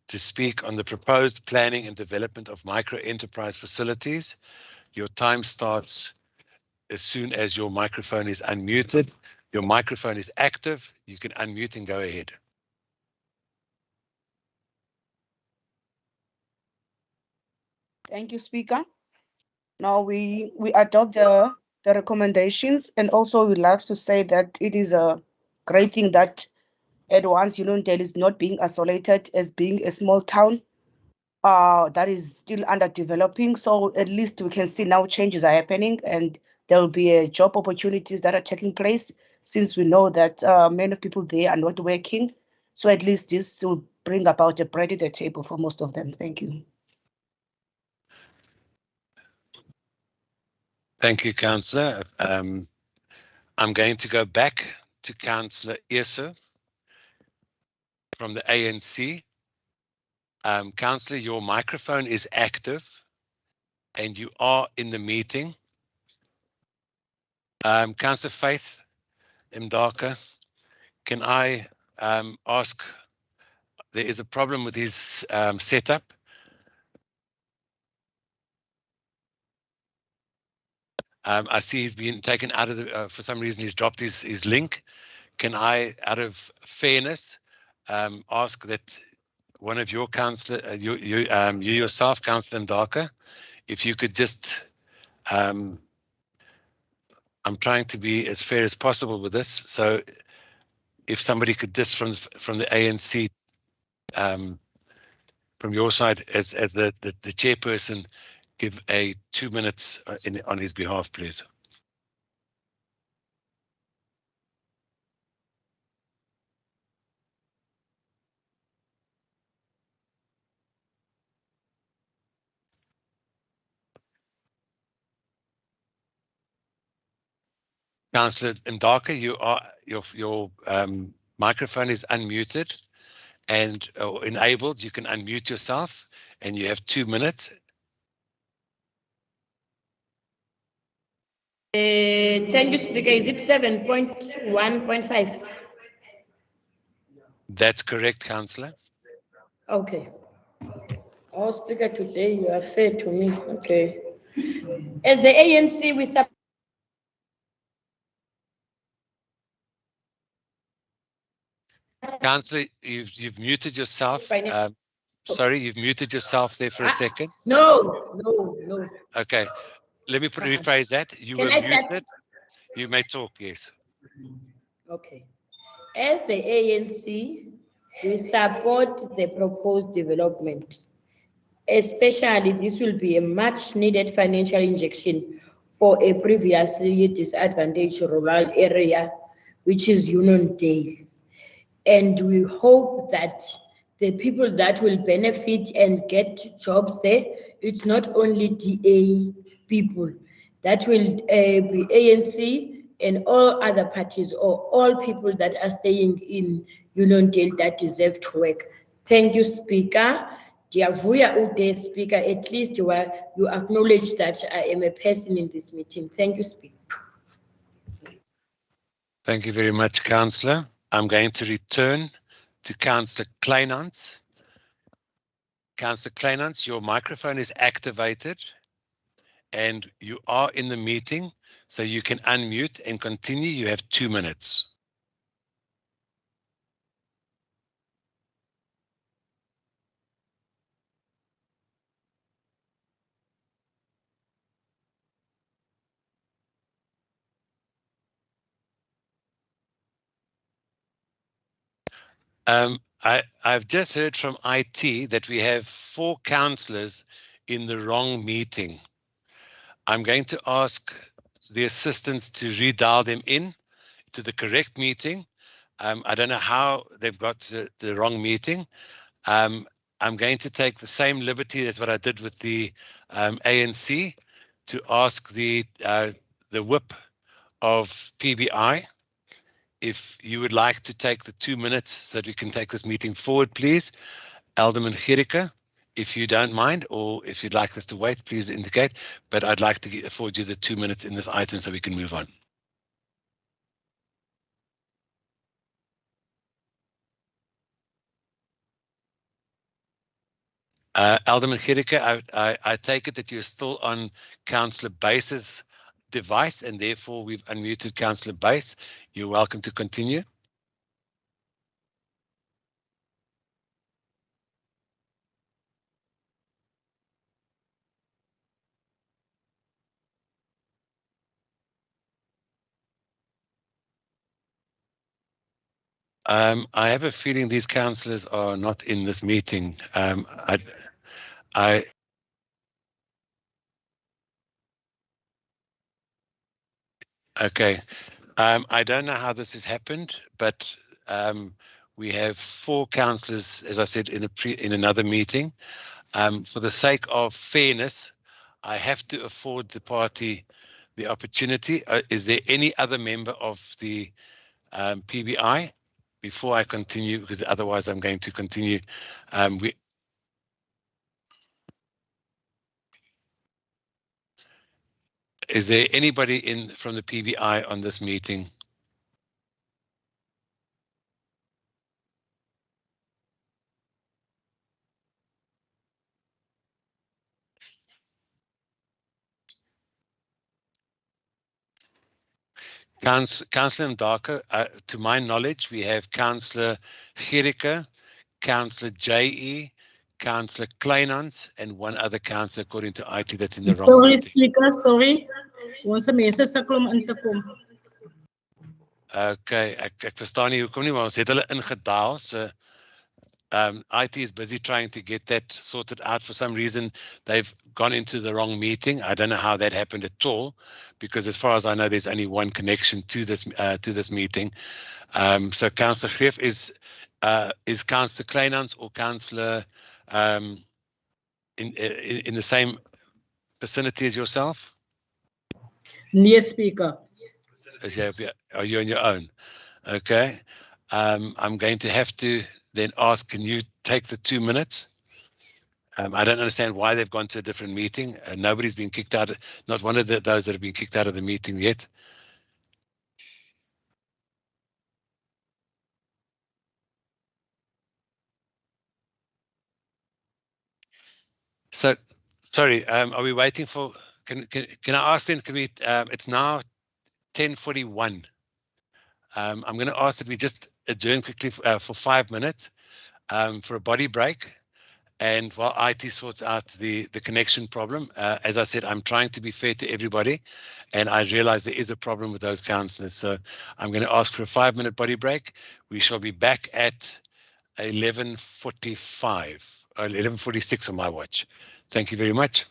to speak on the proposed planning and development of micro-enterprise facilities. Your time starts as soon as your microphone is unmuted. Your microphone is active. You can unmute and go ahead. Thank you, Speaker. Now we adopt the recommendations, and also we'd like to say that it is a great thing that at once Uniondale is not being isolated as being a small town that is still under developing. So at least we can see now changes are happening, and there will be job opportunities that are taking place, since we know that many people there are not working. So at least this will bring about a bread at the table for most of them. Thank you. Thank you, Councillor. I'm going to go back to Councillor Esu from the ANC. Councillor, your microphone is active and you are in the meeting. Councillor Faith Mdaka, can I ask, there is a problem with his setup. I see he's been taken out of the, for some reason he's dropped his link. Can I, out of fairness, ask that one of your councillor, you yourself, Councillor Ndaka, if you could just, I'm trying to be as fair as possible with this. So if somebody could just from the ANC, from your side as the chairperson, give a 2 minutes on his behalf, please. Councillor Ndaka, you are your microphone is unmuted, and enabled, you can unmute yourself and you have 2 minutes. Thank you, Speaker. Is it 7.1.5? That's correct, Councillor. Okay. Oh, Speaker, today you are fair to me. Okay. As the ANC, we support. Councillor, you've muted yourself. Sorry, you've muted yourself there for a second. No. Okay, let me rephrase that. You Can were I start? muted. You may talk, yes. Okay. As the ANC, we support the proposed development. Especially, this will be a much needed financial injection for a previously disadvantaged rural area, which is Uniondale. And we hope that the people that will benefit and get jobs there, it's not only DA people, that will be ANC and all other parties or all people that are staying in Uniondale that deserve to work. Thank you, Speaker. Diavuya ude, Speaker, at least you acknowledge that I am a person in this meeting. Thank you, Speaker. Thank you very much, Councillor. I'm going to return to Councillor Kleinhans. Councillor Kleinhans, your microphone is activated and you are in the meeting, so you can unmute and continue. You have 2 minutes. I've just heard from IT that we have 4 councillors in the wrong meeting. I'm going to ask the assistants to redial them in to the correct meeting. I don't know how they've got to the wrong meeting. I'm going to take the same liberty as what I did with the ANC to ask the whip of PBI if you would like to take the 2 minutes so that we can take this meeting forward, please. Alderman Gericke, if you don't mind, or if you'd like us to wait, please indicate. But I'd like to afford you the 2 minutes in this item so we can move on. Alderman Gericke, I take it that you're still on Councillor Base's device, and therefore we've unmuted Councillor Base. You're welcome to continue. I have a feeling these councillors are not in this meeting. Okay. I don't know how this has happened, but we have 4 councillors, as I said, in another meeting. For the sake of fairness, I have to afford the party the opportunity. Is there any other member of the PBI before I continue? Because otherwise I'm going to continue. Is there anybody from the PBI on this meeting? Councillor Ndaka, to my knowledge, we have Councillor Gericke, Councillor J.E., Councillor Kleinhans, and one other councillor according to IT that's in the wrong Sorry, meeting. Speaker, sorry. Ons mense sukkel om in te kom. Okay, ek verstaan nie hoekom nie, maar ons het hulle ingedaal. So IT is busy trying to get that sorted out. For some reason, they've gone into the wrong meeting. I don't know how that happened at all, because as far as I know, there's only one connection to this meeting. So Councillor Greef, is Councillor Kleinhans or Councillor in the same vicinity as yourself? Nee, Speaker. Are you on your own? Okay. I'm going to have to then ask, can you take the 2 minutes? I don't understand why they've gone to a different meeting. Nobody's been kicked out. Not one of those that have been kicked out of the meeting yet. So, sorry, are we waiting for, can I ask then, can we, it's now 10:41. I'm going to ask that we just adjourn quickly for 5 minutes for a body break. And while IT sorts out the connection problem, as I said, I'm trying to be fair to everybody, and I realize there is a problem with those councillors. So I'm going to ask for a 5-minute body break. We shall be back at 11:45 or 11:46 on my watch. Thank you very much.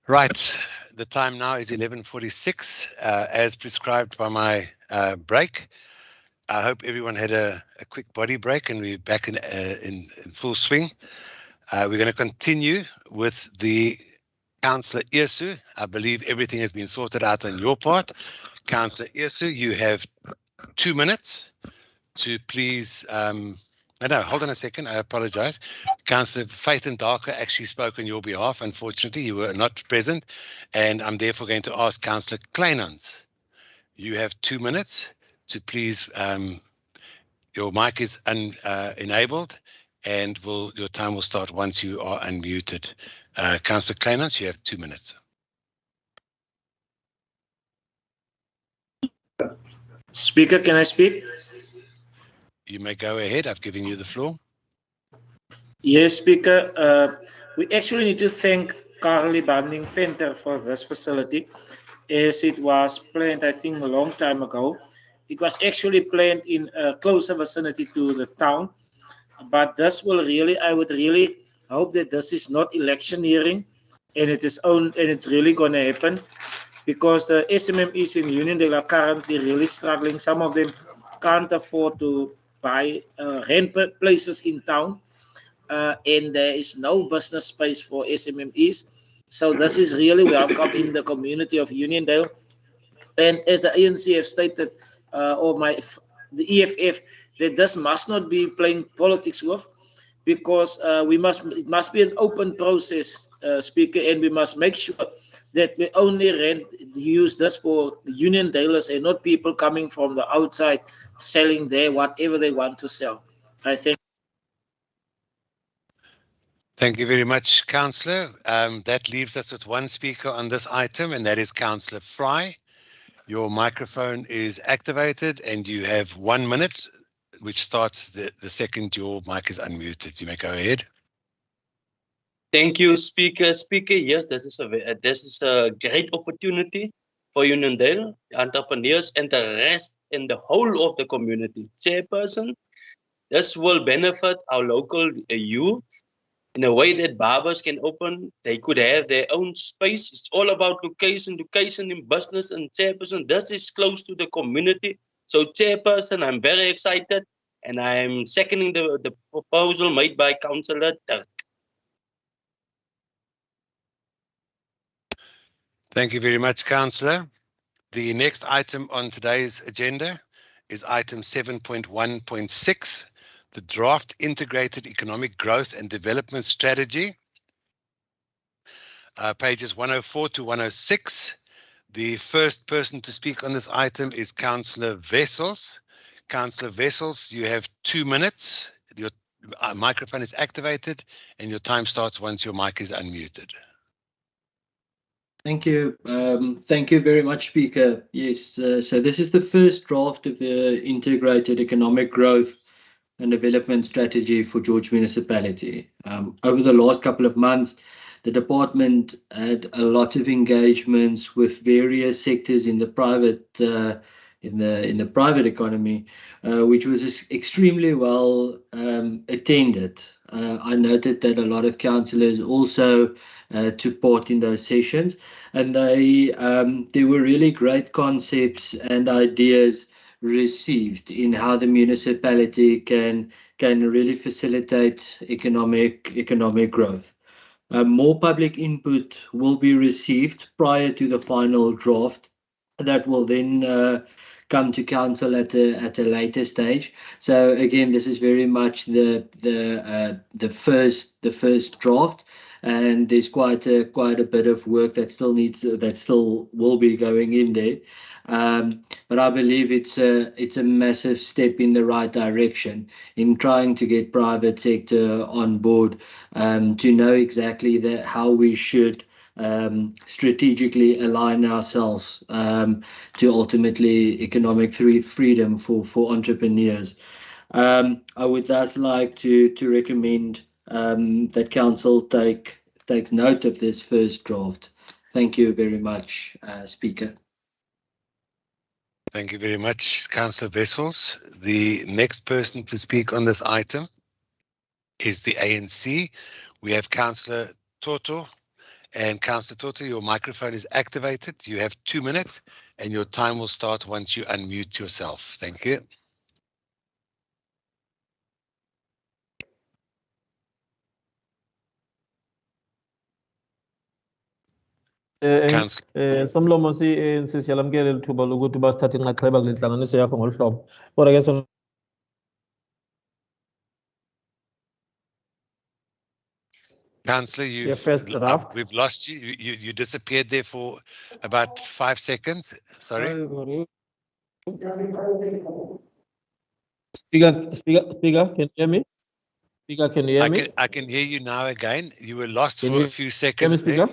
Right, the time now is 11:46, as prescribed by my break. I hope everyone had a quick body break and we're back in full swing. We're going to continue with the Councillor Iesu. I believe everything has been sorted out on your part. Councillor Iesu, you have 2 minutes to please... no, hold on a second. I apologize. Councillor Faith and Darker actually spoke on your behalf. Unfortunately, you were not present, and I'm therefore going to ask Councillor Kleinans. You have 2 minutes to please... your mic is enabled, and your time will start once you are unmuted. Councillor Kleinans, you have 2 minutes. Speaker, can I speak? You may go ahead. I've given you the floor. Yes, Speaker. We actually need to thank Carly Banding Venter for this facility, as it was planned, I think, a long time ago. It was actually planned in a closer vicinity to the town, but this will really, I would really hope that this is not electioneering, and it's really going to happen, because the SMMEs in Uniondale are currently really struggling. Some of them can't afford to buy rent places in town, and there is no business space for SMMEs. So this is really welcome in the community of Uniondale. And as the ANC have stated, the EFF, that this must not be playing politics with, because it must be an open process, Speaker, and we must make sure that we only use this for Uniondalers and not people coming from the outside selling there whatever they want to sell. I think. Thank you very much, Councillor. That leaves us with one speaker on this item, and that is Councillor Fry. Your microphone is activated and you have 1 minute, which starts the second your mic is unmuted. You may go ahead. Thank you, Speaker. Speaker, yes, this is a great opportunity for Uniondale, entrepreneurs, and the rest and the whole of the community. Chairperson, this will benefit our local youth in a way that barbers can open. They could have their own space. It's all about location in business, and Chairperson, this is close to the community. So, Chairperson, I'm very excited, and I'm seconding the proposal made by Councillor Dirk. Thank you very much, Councillor. The next item on today's agenda is item 7.1.6, the Draft Integrated Economic Growth and Development Strategy, pages 104 to 106. The first person to speak on this item is Councillor Wessels. Councillor Wessels, you have 2 minutes. Your microphone is activated and your time starts once your mic is unmuted. Thank you. Thank you very much, Speaker. Yes, so this is the first draft of the Integrated Economic Growth and Development Strategy for George Municipality. Over the last couple of months, the department had a lot of engagements with various sectors in the private in the private economy, which was extremely well attended. I noted that a lot of councillors also took part in those sessions, and there were really great concepts and ideas received in how the municipality can really facilitate economic growth. More public input will be received prior to the final draft that will then come to council at a later stage. So again, this is very much the first draft, and there's quite a bit of work that still will be going in there. But I believe it's a massive step in the right direction in trying to get private sector on board to know exactly how we should strategically align ourselves to ultimately economic freedom for entrepreneurs. I would thus like to recommend that council takes note of this first draft. Thank you very much, Speaker. Thank you very much, Councillor Wessels. The next person to speak on this item is the ANC. We have Councillor Toto, And Councillor Toto, your microphone is activated. You have 2 minutes and your time will start once you unmute yourself. Thank you. Somlomo si siyalamukela lithuba lokuthi basithathe inxaxheba kule ntlanganiso yakho ngolu hlobo. Kodwa ke Councillor, we've lost you. You disappeared there for about 5 seconds. Sorry. Speaker, can you hear me? Speaker, can you hear me? I can hear you now again. You were lost for a few seconds there.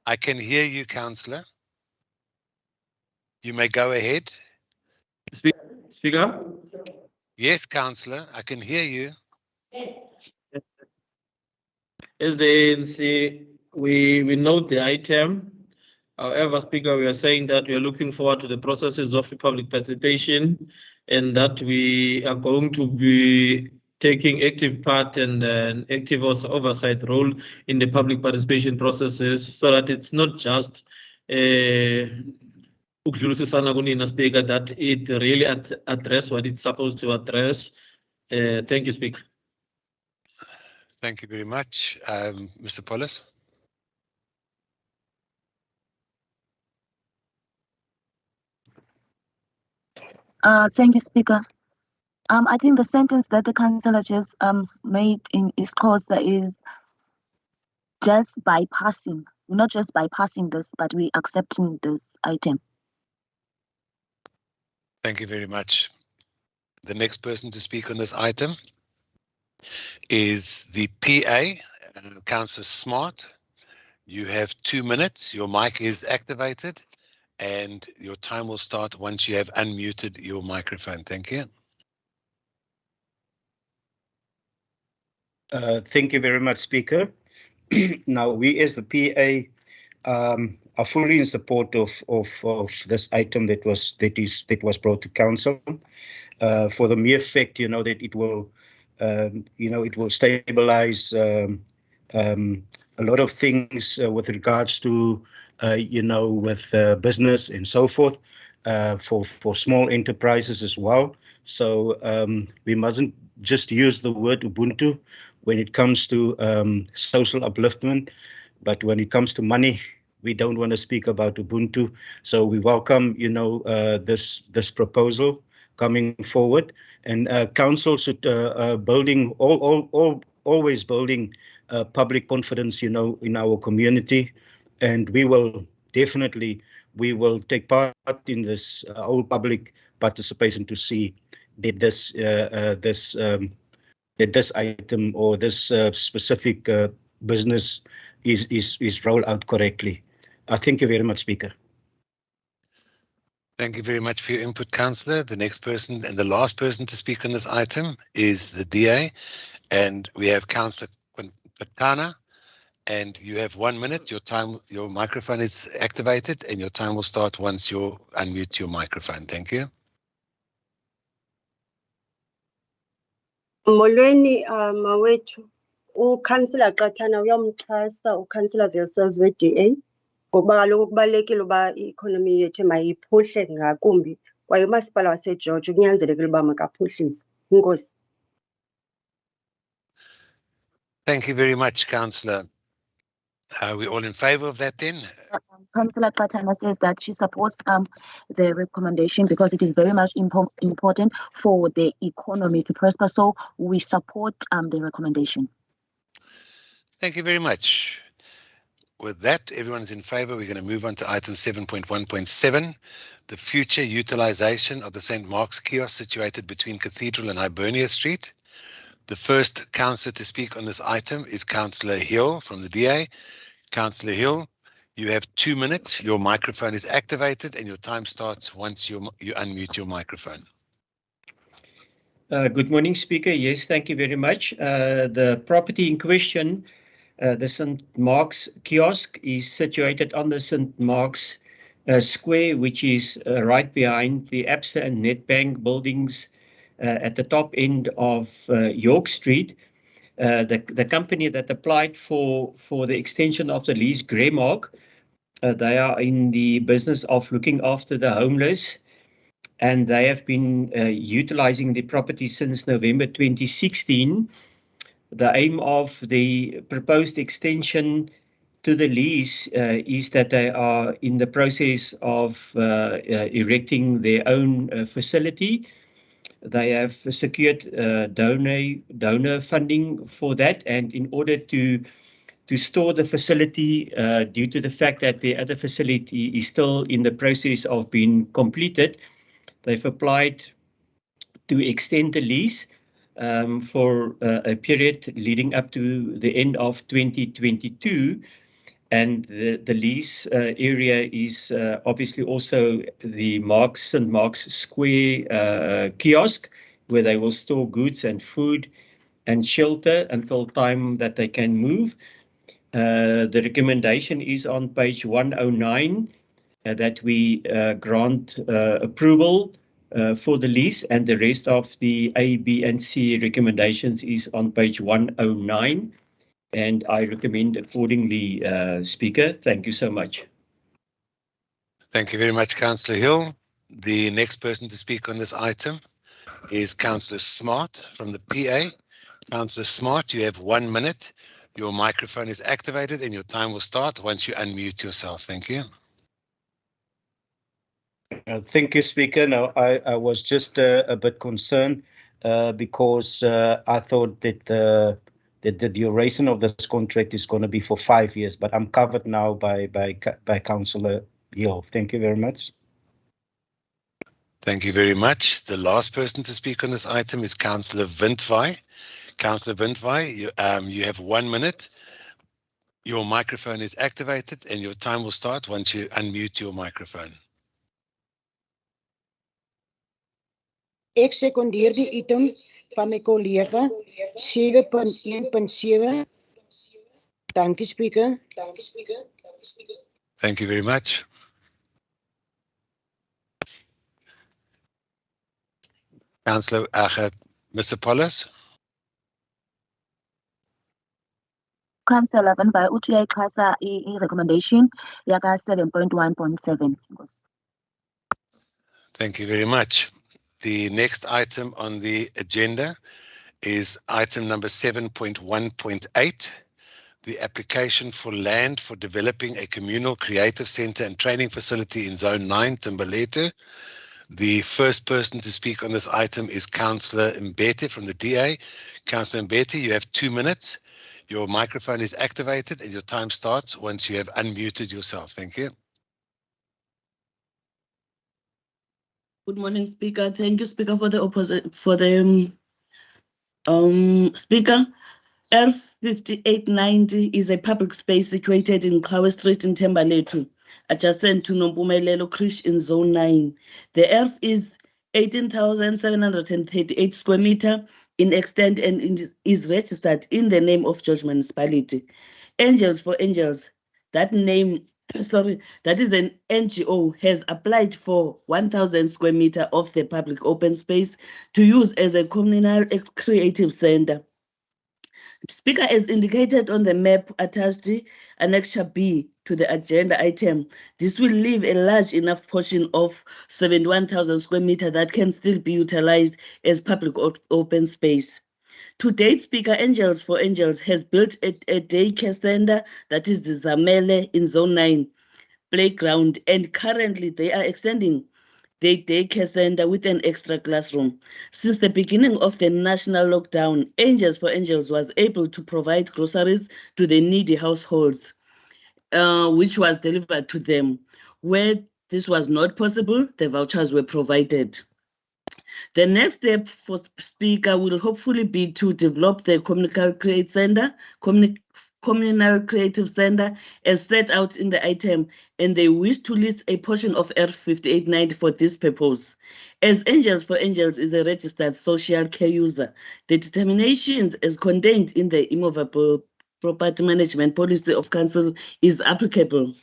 I can hear you, Councillor. You may go ahead. Speaker? Yes, Councillor, I can hear you. As the ANC, we note the item. However, Speaker, we are saying that we are looking forward to the processes of public participation and that we are going to be taking active part and an active oversight role in the public participation processes so that it's not just Speaker, that it really address what it's supposed to address. Thank you, Speaker. Thank you very much. Mr. Paulus. Thank you, Speaker. I think the sentence that the councillor just made in his clause is just bypassing. We're not just bypassing this, but we're accepting this item. Thank you very much. The next person to speak on this item is the PA, Councillor Smart. You have 2 minutes. Your mic is activated and your time will start once you have unmuted your microphone. Thank you. Thank you very much, Speaker. Now, we as the PA are fully in support of this item that was brought to council for the mere fact, that it will, it will stabilize a lot of things with regards to, with business and so forth, for small enterprises as well. So we mustn't just use the word Ubuntu when it comes to social upliftment, but when it comes to money, we don't want to speak about Ubuntu. So we welcome, this proposal coming forward, and council should always building public confidence, in our community, and we will definitely take part in this whole public participation to see that this item or this specific business is rolled out correctly. Thank you very much, Speaker. Thank you very much for your input, Councillor. The next person and the last person to speak on this item is the DA, and we have Councillor Patana, and you have 1 minute. Your microphone is activated, and your time will start once you unmute your microphone. Thank you. Molweni mawethu, uKhansila Qathana uyamxhasa uKhansila Versailles we-DA ngokuba kaloku kubalulekile uba i-economy yethu mayiphuhle ngakumbi kwaye umasipala waseGeorge kunyanzelekile uba makaphuhlise. Inkosi. Thank you very much, Councillor. Are we all in favour of that then? Councillor Katana says that she supports the recommendation because it is very much important for the economy to prosper. So we support the recommendation. Thank you very much. With that, everyone's in favour. We're going to move on to item 7.1.7, the future utilisation of the St. Mark's kiosk situated between Cathedral and Hibernia Street. The first councillor to speak on this item is Councillor Hill from the DA. Councillor Hill, you have 2 minutes. Your microphone is activated and your time starts once you unmute your microphone. Good morning, Speaker. Yes, thank you very much. The property in question, the St. Mark's kiosk, is situated on the St. Mark's Square, which is right behind the Absa and Nedbank buildings at the top end of York Street. the company that applied for the extension of the lease, Greymark, they are in the business of looking after the homeless, and they have been utilizing the property since November 2016. The aim of the proposed extension to the lease is that they are in the process of erecting their own facility. They have secured donor funding for that, and in order to store the facility, due to the fact that the other facility is still in the process of being completed, they've applied to extend the lease for a period leading up to the end of 2022. And the lease area is obviously also the St. Mark's Square kiosk, where they will store goods and food and shelter until time that they can move. The recommendation is on page 109 that we grant approval for the lease, and the rest of the A, B, and C recommendations is on page 109. And I recommend accordingly, Speaker. Thank you so much. Thank you very much, Councillor Hill. The next person to speak on this item is Councillor Smart from the PA. Councillor Smart, you have 1 minute. Your microphone is activated and your time will start once you unmute yourself. Thank you. Thank you, Speaker. No, I was just a bit concerned because I thought that the duration of this contract is going to be for 5 years, but I'm covered now by Councillor Hill. Thank you very much. Thank you very much. The last person to speak on this item is Councillor Windvai. Councillor Windvai, you have 1 minute. Your microphone is activated and your time will start once you unmute your microphone. Ek secondeer die item van my collega 7.1.7. Dankie, Speaker. Thank you very much. Councillor Mr. Pollis. Councillor Van by UTI Casa recommendation yaka 7.1.7. Thank you very much. The next item on the agenda is item number 7.1.8, the application for land for developing a communal creative centre and training facility in Zone 9, Timberlake. The first person to speak on this item is Councillor Mbete from the DA. Councillor Mbete, you have 2 minutes. Your microphone is activated and your time starts once you have unmuted yourself. Thank you. Good morning, Speaker. Thank you, Speaker, for the Speaker. ERF 5890 is a public space situated in Kawe Street in Thembalethu, adjacent to Nompumelelo Krish in Zone 9. The ERF is 18,738 square meter in extent and is registered in the name of George Municipality. Angels for Angels, that name, that is an NGO, has applied for 1,000 square meter of the public open space to use as a communal creative center. Speaker, as indicated on the map attached Annexure B to the agenda item, this will leave a large enough portion of 71,000 square meter that can still be utilized as public open space. To date, Speaker, Angels for Angels has built a daycare center that is the Zamele in Zone 9 playground, and currently they are extending the daycare center with an extra classroom. Since the beginning of the national lockdown, Angels for Angels was able to provide groceries to the needy households, which was delivered to them. Where this was not possible, the vouchers were provided. The next step for Speaker will hopefully be to develop the communal creative center as set out in the item, and they wish to list a portion of ERF 5890 for this purpose. As Angels for Angels is a registered social care user, the determinations as contained in the immovable property management policy of council is applicable.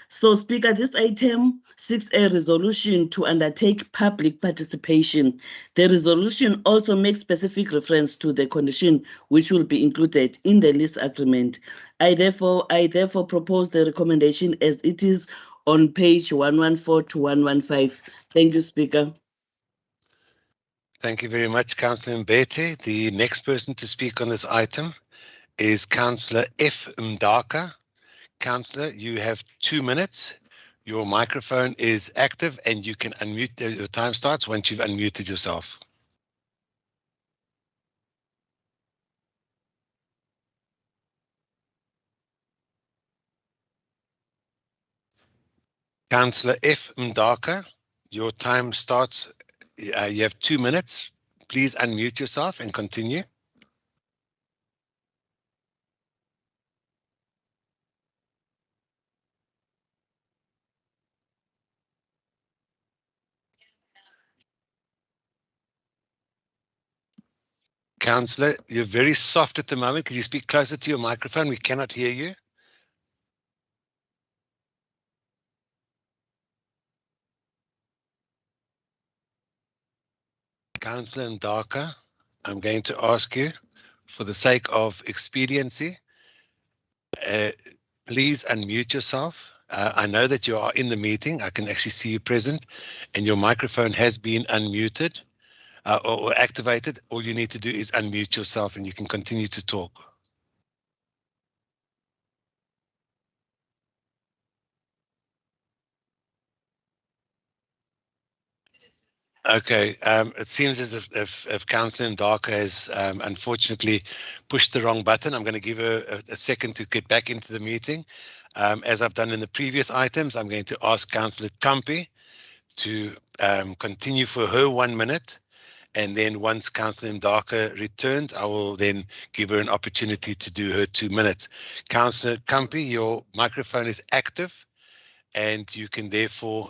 So, Speaker, this item seeks a resolution to undertake public participation. The resolution also makes specific reference to the condition which will be included in the lease agreement. I therefore propose the recommendation as it is on page 114 to 115. Thank you, Speaker. Thank you very much, Councillor Mbete. The next person to speak on this item is Councillor F. Mdaka. Councillor, you have 2 minutes. Your microphone is active and you can unmute. Your time starts once you've unmuted yourself. Councillor F. Mdaka, your time starts. You have 2 minutes. Please unmute yourself and continue. Councillor, you're very soft at the moment. Could you speak closer to your microphone? We cannot hear you. Councillor Ndaka, I'm going to ask you, for the sake of expediency, please unmute yourself. I know that you are in the meeting. I can actually see you present, and your microphone has been unmuted or activated. All you need to do is unmute yourself and you can continue to talk. Okay, it seems as if Councillor Ndaka has unfortunately pushed the wrong button. I'm going to give her a second to get back into the meeting. As I've done in the previous items, I'm going to ask Councillor Kampi to continue for her 1 minute. And then once Councillor Ndaka returns, I will then give her an opportunity to do her 2 minutes. Councillor Kampi, your microphone is active and you can therefore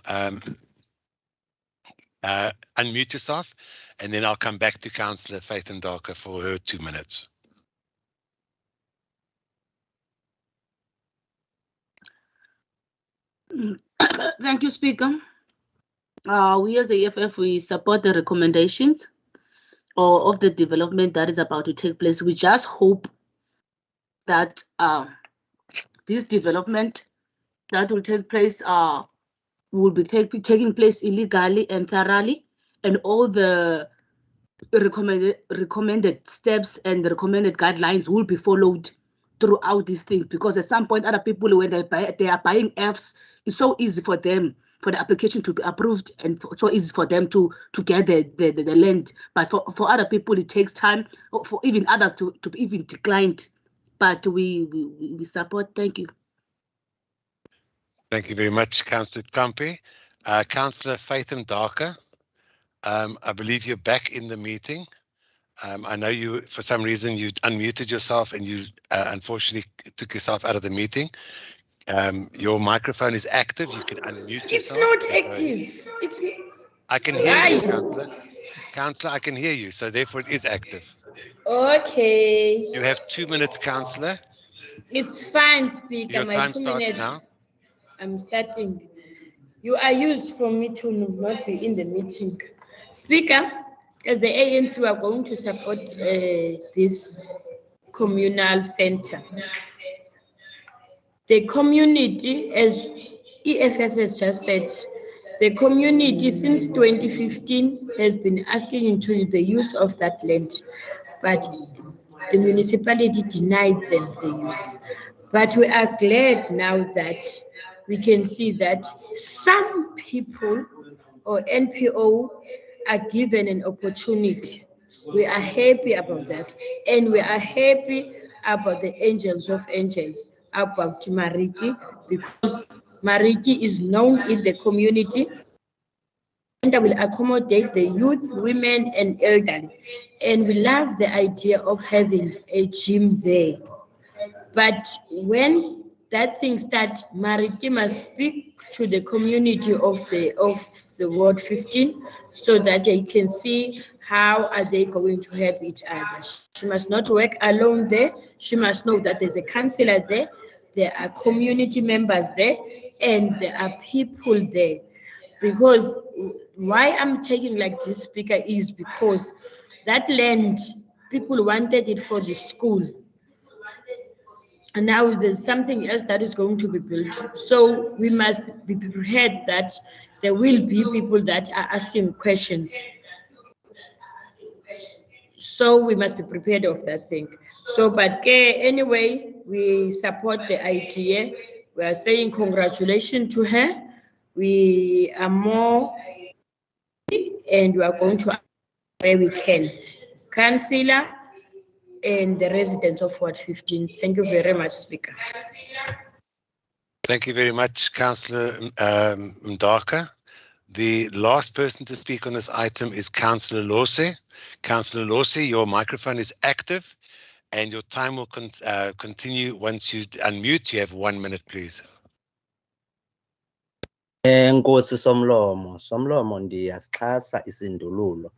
unmute yourself, and then I'll come back to Councillor Faith Ndaka for her 2 minutes. Thank you, Speaker. We as the EFF, we support the recommendations of the development that is about to take place. We just hope that this development that will take place will be taking place illegally and thoroughly, and all the recommended steps and the recommended guidelines will be followed throughout this thing, because at some point other people, when they are buying Fs, it's so easy for them for the application to be approved and so easy for them to get the land, but for other people it takes time, for even others to be even declined. But we support. Thank you. Thank you very much, Councillor Kampi. Councillor Faith Ndaka, I believe you're back in the meeting. I know you, for some reason, you unmuted yourself and you unfortunately took yourself out of the meeting. Your microphone is active. You can unmute yourself. It's not active. It's. I can hear you, Councillor. Councillor, I can hear you, so therefore it is active. Okay. You have 2 minutes, Councillor. It's fine, Speaker. Your My time 2 starts minutes. now. I'm starting. You are used for me to not be in the meeting. Speaker, as the ANC, we are going to support this communal center. The community, as EFF has just said, the community since 2015 has been asking into the use of that land, but the municipality denied them the use. But we are glad now that we can see that some people or NPO are given an opportunity. We are happy about that. And we are happy about the Angels of Angels, about Mariki, because Mariki is known in the community and will accommodate the youth, women, and elderly. And we love the idea of having a gym there. But when that thing starts, Mariki must speak to the community of the Ward 15 so that they can see how are they going to help each other. She must not work alone there. She must know that there's a councillor there. there are community members there, and there are people there. Because why I'm taking like this, Speaker, is because that land, people wanted it for the school. And now there's something else that is going to be built. So we must be prepared that there will be people that are asking questions. So we must be prepared of that thing. So, but anyway, we support the idea. We are saying congratulations to her. We are more, and we are going to where we can. Councillor and the residents of Ward 15. Thank you very much, Speaker. Thank you very much, Councillor Mdaka. The last person to speak on this item is Councillor Lose. Councillor Lose, your microphone is active and your time will continue once you unmute. You have 1 minute, please. Nkosi somlomo ndiyasixhasa isindululo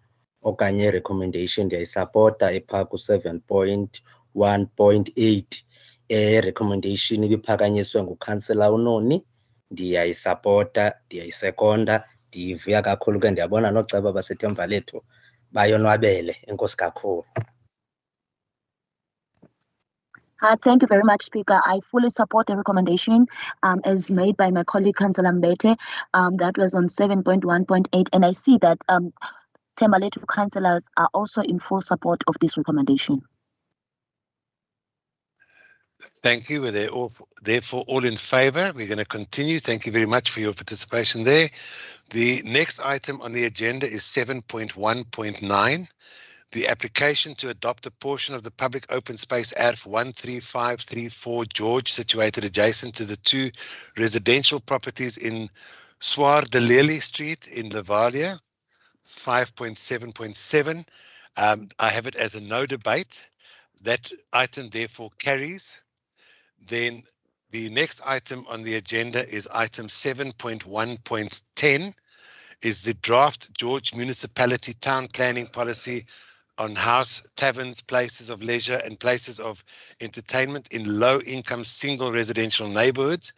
okanye recommendation ndiyayisapota ephaa ku-7.1.8 recommendation ibiphakanyiswe nguKhansela uNoni. Ndiyayisapota, ndiyayisekonda, ndiyivuya kakhulu ke ndiyabona nooceba basethemba lethu bayonwabele. Enkosi kakhulu. Thank you very much, Speaker. I fully support the recommendation as made by my colleague, Councillor Mbete. That was on 7.1.8, and I see that Thembaletu councillors are also in full support of this recommendation. Thank you. We're therefore all in favour. We're going to continue. Thank you very much for your participation there. The next item on the agenda is 7.1.9. The application to adopt a portion of the public open space ARF 13534 George, situated adjacent to the two residential properties in Swardeleli Street in Levalia, 5.7.7. I have it as a no debate. That item therefore carries. Then the next item on the agenda is item 7.1.10, is the draft George Municipality Town Planning Policy on house, taverns, places of leisure and places of entertainment in low-income single residential neighbourhoods.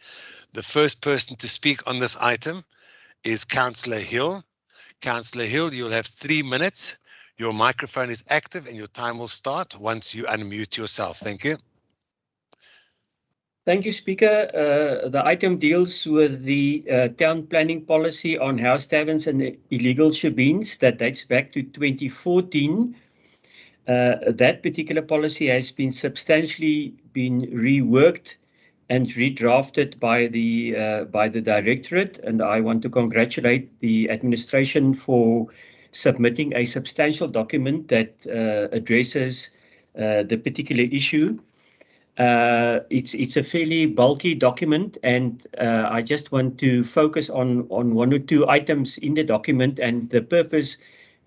The first person to speak on this item is Councillor Hill. Councillor Hill, you'll have 3 minutes. Your microphone is active and your time will start once you unmute yourself. Thank you. Thank you, Speaker. The item deals with the town planning policy on house taverns and illegal shebeens that dates back to 2014. That particular policy has been substantially reworked and redrafted by the Directorate, and I want to congratulate the administration for submitting a substantial document that addresses the particular issue. It's a fairly bulky document, and I just want to focus on one or two items in the document, and the purpose,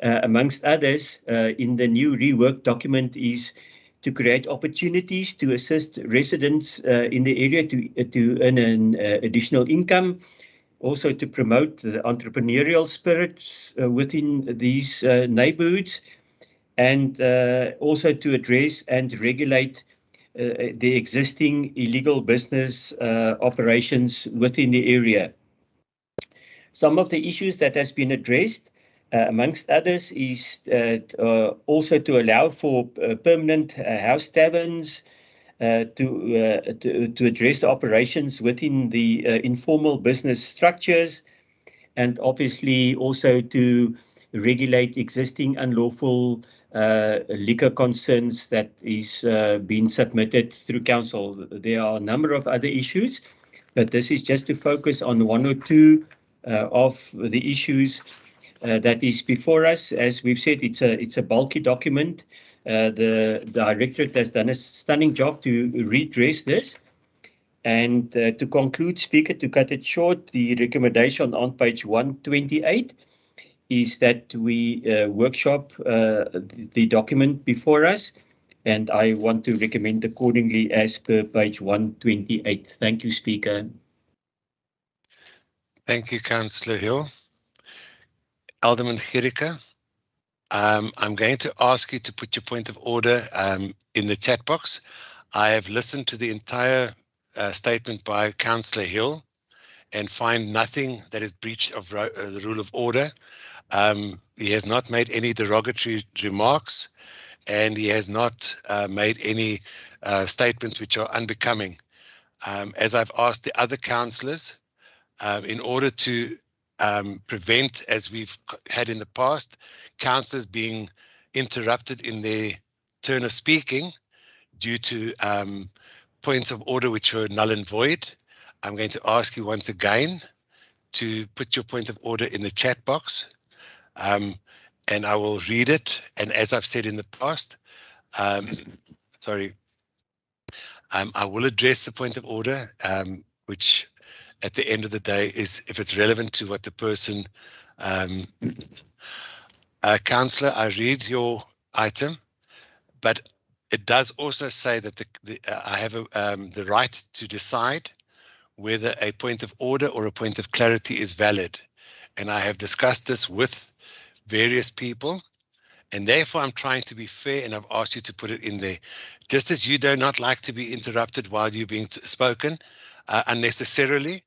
amongst others, in the new reworked document is to create opportunities to assist residents in the area to earn an additional income, also to promote the entrepreneurial spirits within these neighborhoods, and also to address and regulate the existing illegal business operations within the area. Some of the issues that has been addressed, amongst others, is also to allow for permanent house taverns, to address the operations within the informal business structures, and obviously also to regulate existing unlawful liquor concerns that is being submitted through council. There are a number of other issues, but this is just to focus on one or two of the issues that is before us. As we've said, it's a bulky document. The Directorate has done a stunning job to redress this. And to conclude, Speaker, to cut it short, the recommendation on page 128 is that we workshop the document before us, and I want to recommend accordingly as per page 128. Thank you, Speaker. Thank you, Councillor Hill. Alderman Gericke, I'm going to ask you to put your point of order in the chat box. I have listened to the entire statement by Councillor Hill and find nothing that is breach of the rule of order. He has not made any derogatory remarks, and he has not made any statements which are unbecoming. As I've asked the other councillors, in order to prevent, as we've had in the past, councillors being interrupted in their turn of speaking due to points of order which were null and void, I'm going to ask you once again to put your point of order in the chat box, and I will read it. And as I've said in the past, I will address the point of order, which at the end of the day is if it's relevant to what the person, councillor, I read your item, but it does also say that I have the right to decide whether a point of order or a point of clarity is valid. And I have discussed this with various people, and therefore I'm trying to be fair, and I've asked you to put it in there. Just as you do not like to be interrupted while you're being spoken unnecessarily,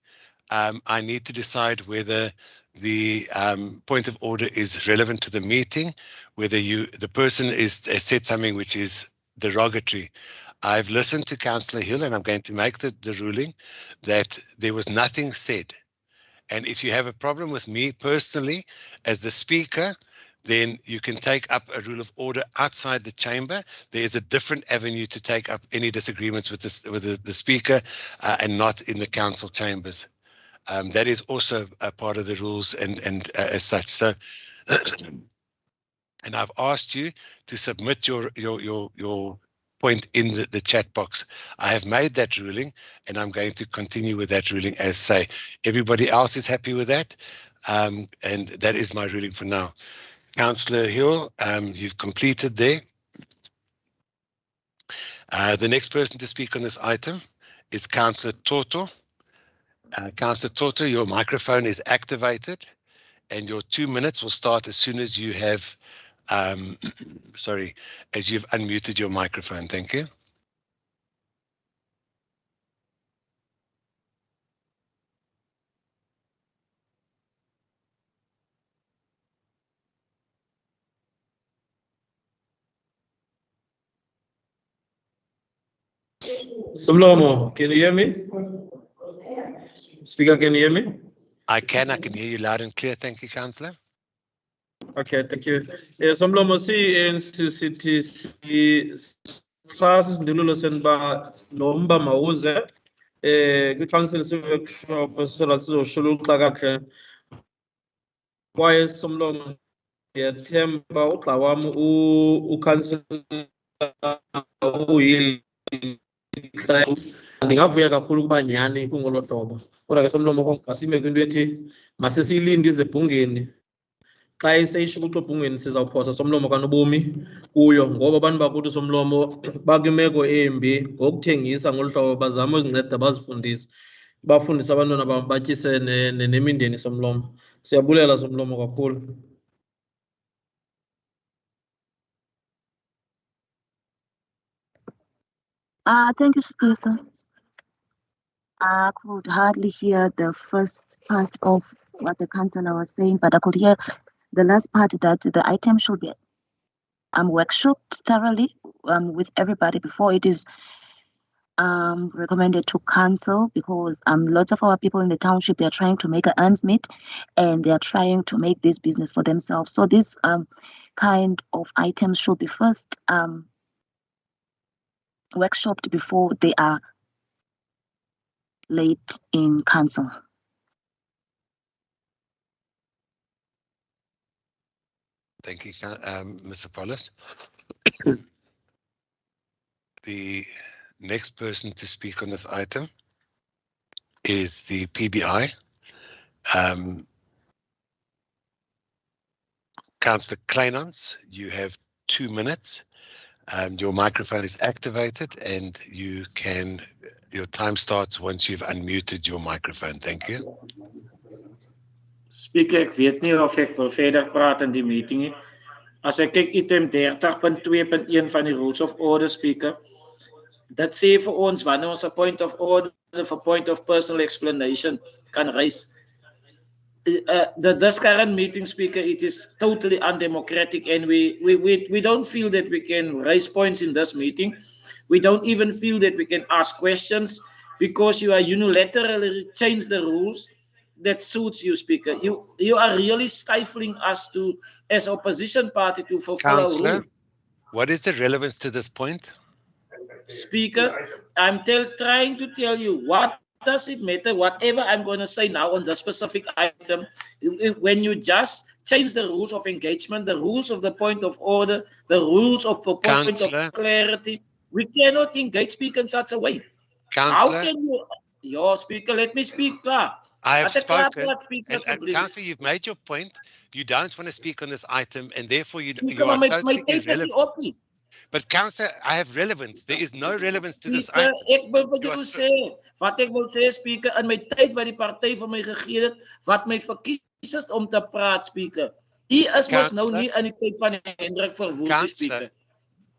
I need to decide whether the point of order is relevant to the meeting, whether the person has said something which is derogatory. I've listened to Councillor Hill, and I'm going to make the ruling that there was nothing said. And if you have a problem with me personally as the speaker, then you can take up a rule of order outside the chamber. There is a different avenue to take up any disagreements with the speaker and not in the council chambers. That is also a part of the rules and as such. So, and I've asked you to submit your point in the chat box. I have made that ruling, and I'm going to continue with that ruling as say. Everybody else is happy with that, and that is my ruling for now. Councillor Hill, you've completed there. The next person to speak on this item is Councillor Toto. Councillor Toto, your microphone is activated, and your 2 minutes will start as soon as you have as you've unmuted your microphone. Thank you. Somlomo, can you hear me? Speaker, can you hear me? I can hear you loud and clear. Thank you, Councillor. Okay, thank you. Somlomo, sithi xa sizindilulo senba nomba mawuze kwi-council workshop sizola sizoshula uxakakhe kwaye Somlomo ndiyathemba ugxa wam ukhansila ndingavuya kakhulu ukuba nyhani kungolo hlobo. Kodwa ke Somlomo masime kwinto ethi masesiyilinde izebhungeni. Xa seyisho ukuthi ebhungeni sizawuphosa Somlomo kanobomi kuyo, ngoba abantu bakuthi Somlomo bakwimeko embi ngokuthengisa ngolu hlobo, bazama uzinceda bazifundise, bafundise abantwana babo batyise nemindeni Somlomo. Siyabulela Somlomo kakhulu. Thank you, Speaker. I could hardly hear the first part of what the councillor was saying, but I could hear the last part that the item should be workshopped thoroughly with everybody before it is recommended to council, because lots of our people in the township, they're trying to make ends meet and they're trying to make this business for themselves. So this kind of items should be first workshopped before they are laid in council. Thank you, Mr. Paulus. The next person to speak on this item is the PBI. Councillor Kleinans, you have 2 minutes. Your microphone is activated and your time starts once you've unmuted your microphone. Thank you. Speaker, ek weet nie of ek wil verder praat in die meeting nie. As ek kyk item 30.2.1 van die Rules of Order, Speaker, dat sê vir ons wanneer ons 'n point of order of 'n point of personal explanation kan raise. This current meeting, Speaker, it is totally undemocratic, and we don't feel that we can raise points in this meeting. We don't even feel that we can ask questions because you are unilaterally change the rules that suits you, Speaker. You are really stifling us to, as opposition party, to fulfill our rule. What is the relevance to this point? Speaker, I'm trying to tell you, what does it matter, whatever I'm going to say now on the specific item, when you just change the rules of engagement, the rules of the point of order, the rules of the point of clarity, we cannot engage, Speaker, in such a way. How can you, your Speaker, let me speak, clar. I have spoken, and Councillor, you've made your point. You don't want to speak on this item, and therefore you are totally irrelevant. But Councillor, I have relevance. There is no relevance to this item. Ek wil vir jou sê, wat ek wil sê, Speaker, in my tyd wat die party vir my gegee het, wat my verkies is om te praat, Speaker. U is mos nou nie in die tyd van Hendrik Verwoerd, Speaker.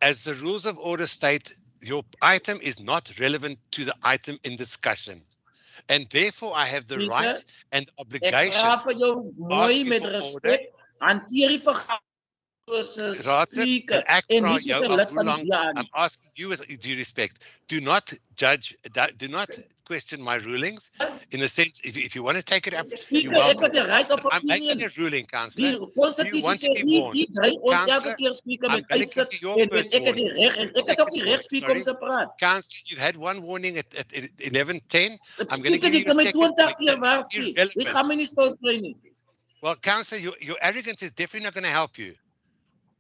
As the rules of order state, your item is not relevant to the item in discussion. And therefore, I have the Speaker, right and obligation. Ek vra vir jou mooi met respek, hanteer die vergadering. Speaker, I'm asking you with due respect, do not judge, do not question my rulings in the sense, if you want to take it up, Speaker, I'm making a ruling, Councillor. You want to be warned. Councillor, I'm going to give you your first warning. Councillor, you had one warning at 11:10. I'm going to give you a second. Well, Councillor, your arrogance is definitely not going to help you.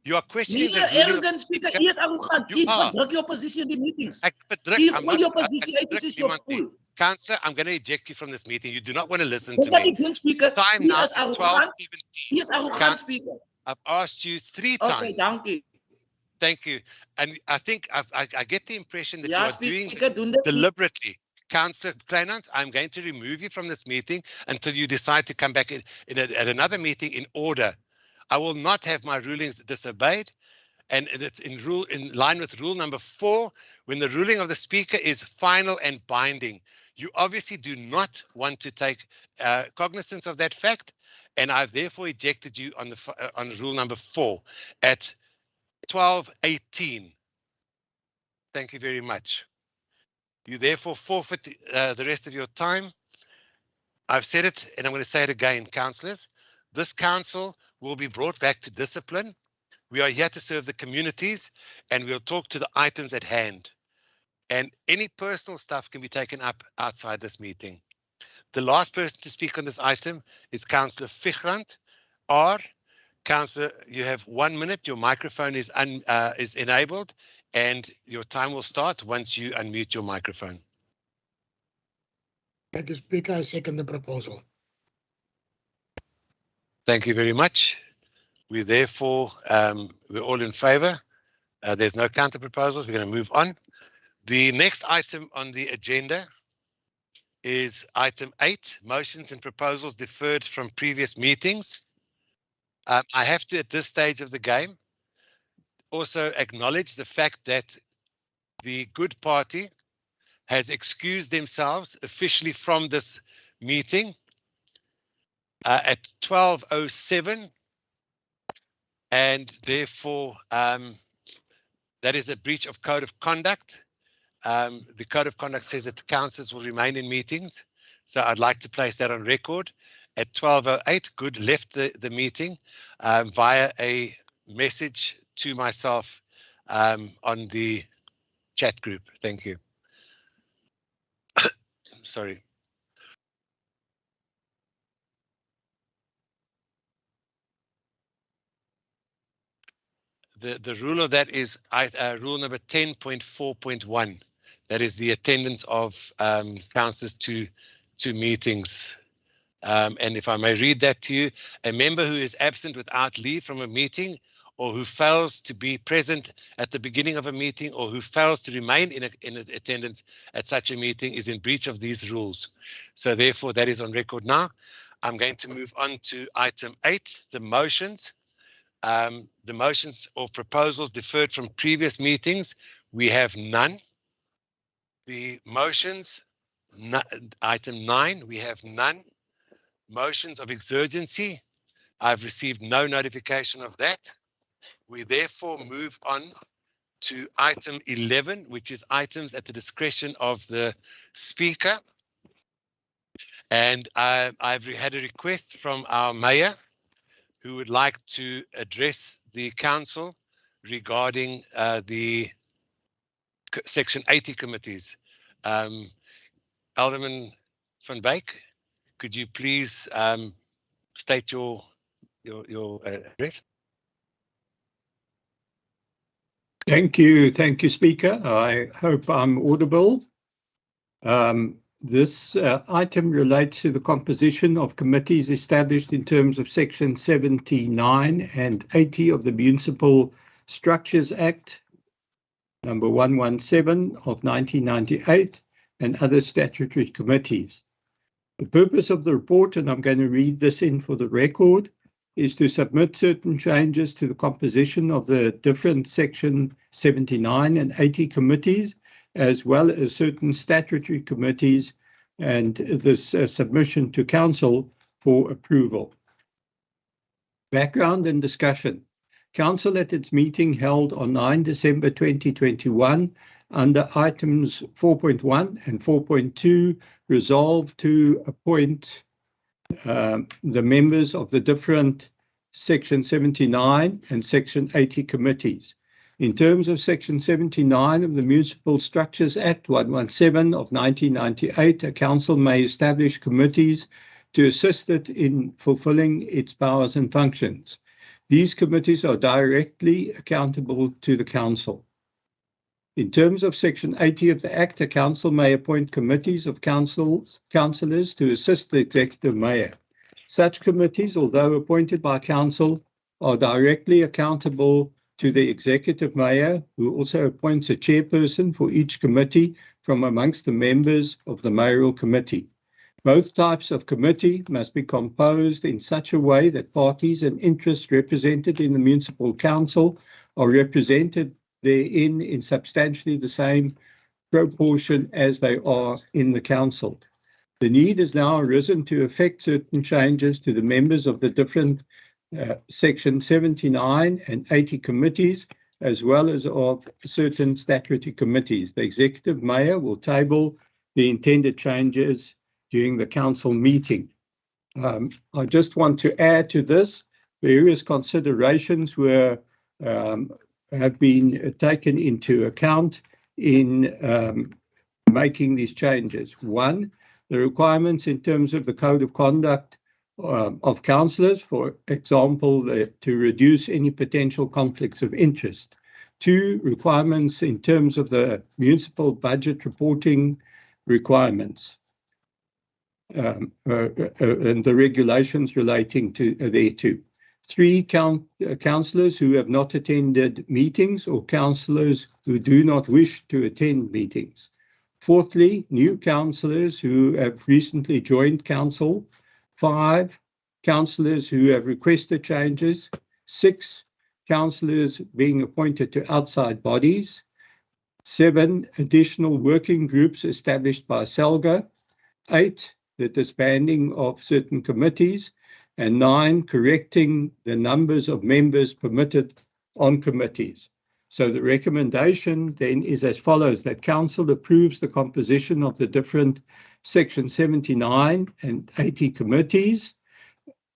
You are questioning the arrogant, Speaker. He is arrogant. He verdruk your position in the meetings. Councillor, I'm going to eject you from this meeting. You do not want to listen to me. Time now is 12:17. He is arrogant, Speaker. I've asked you 3 times. Okay, thank you. Thank you. And I think I get the impression that you are doing this deliberately. Councillor Kleinhans, I'm going to remove you from this meeting until you decide to come back at another meeting in order. I will not have my rulings disobeyed, and it's in line with rule number 4. When the ruling of the Speaker is final and binding, you obviously do not want to take cognizance of that fact, and I've therefore ejected you on rule number 4 at 12:18. Thank you very much. You therefore forfeit the rest of your time. I've said it, and I'm going to say it again, councillors. This council will be brought back to discipline. We are here to serve the communities, and we'll talk to the items at hand. And any personal stuff can be taken up outside this meeting. The last person to speak on this item is Councillor Figrant. Councillor, you have 1 minute. Your microphone is enabled, and your time will start once you unmute your microphone. Thank you, Speaker. I second the proposal. Thank you very much. We therefore, we're all in favour. There's no counter proposals. We're going to move on. The next item on the agenda is item 8, motions and proposals deferred from previous meetings. I have to, at this stage of the game, also acknowledge the fact that the Good Party has excused themselves officially from this meeting at 12:07, and therefore that is a breach of code of conduct. The code of conduct says that the councillors will remain in meetings, so I'd like to place that on record. At 12:08, Good left the meeting via a message to myself on the chat group. Thank you. Sorry. The rule of that is rule number 10.4.1. That is the attendance of councillors to meetings. And if I may read that to you, a member who is absent without leave from a meeting, or who fails to be present at the beginning of a meeting, or who fails to remain in attendance at such a meeting, is in breach of these rules. So therefore, that is on record now. I'm going to move on to item 8, the motions. The motions or proposals deferred from previous meetings, we have none. The motions, item 9, we have none. Motions of exurgency, I've received no notification of that. We therefore move on to item 11, which is items at the discretion of the speaker. And I've had a request from our mayor who would like to address the council regarding the Section 80 committees. Alderman van Beek, could you please state your address? Thank you, Speaker. I hope I'm audible. This item relates to the composition of committees established in terms of Section 79 and 80 of the Municipal Structures Act, number 117 of 1998, and other statutory committees. The purpose of the report, and I'm going to read this in for the record, is to submit certain changes to the composition of the different Section 79 and 80 committees, as well as certain statutory committees, and this submission to Council for approval. Background and discussion. Council at its meeting held on 9 December 2021 under items 4.1 and 4.2 resolved to appoint the members of the different Section 79 and Section 80 committees. In terms of Section 79 of the Municipal Structures Act 117 of 1998, a council may establish committees to assist it in fulfilling its powers and functions. These committees are directly accountable to the council. In terms of Section 80 of the Act, a council may appoint committees of councillors to assist the executive mayor. Such committees, although appointed by council, are directly accountable to the executive mayor, who also appoints a chairperson for each committee from amongst the members of the mayoral committee. Both types of committee must be composed in such a way that parties and interests represented in the municipal council are represented therein in substantially the same proportion as they are in the council. The need has now arisen to effect certain changes to the members of the different Section 79 and 80 committees, as well as of certain statutory committees. The executive mayor will table the intended changes during the council meeting. I just want to add to this, various considerations have been taken into account in making these changes. One, the requirements in terms of the code of conduct of councillors, for example, to reduce any potential conflicts of interest. Two, requirements in terms of the municipal budget reporting requirements and the regulations relating to thereto. Three, councillors who have not attended meetings or councillors who do not wish to attend meetings. Fourthly, new councillors who have recently joined council. 5, councillors who have requested changes. 6, councillors being appointed to outside bodies. 7, additional working groups established by SELGA. 8, the disbanding of certain committees. And 9, correcting the numbers of members permitted on committees. So the recommendation then is as follows, that council approves the composition of the different Section 79 and 80 committees,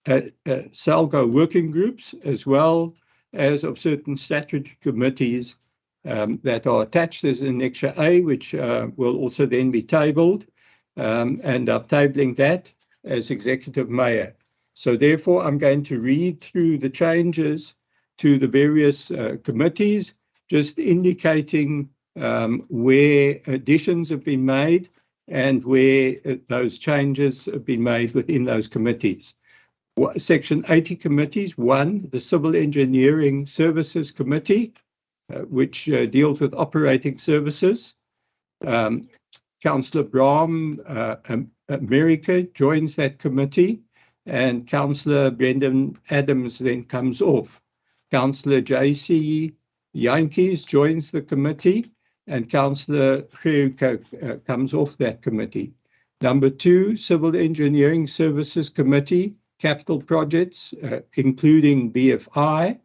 SELGA working groups, as well as of certain statutory committees that are attached as Annexure A, which will also then be tabled, and I'm tabling that as executive mayor. So therefore, I'm going to read through the changes to the various committees, just indicating where additions have been made and where those changes have been made within those committees. Section 80 committees. 1, the Civil Engineering Services Committee, which deals with operating services. Councillor Brahm America joins that committee, and Councillor Brendan Adams then comes off. Councillor J.C. Yankees joins the committee, and Councillor Kruger comes off that committee. Number 2, Civil Engineering Services Committee, Capital Projects, including BFI.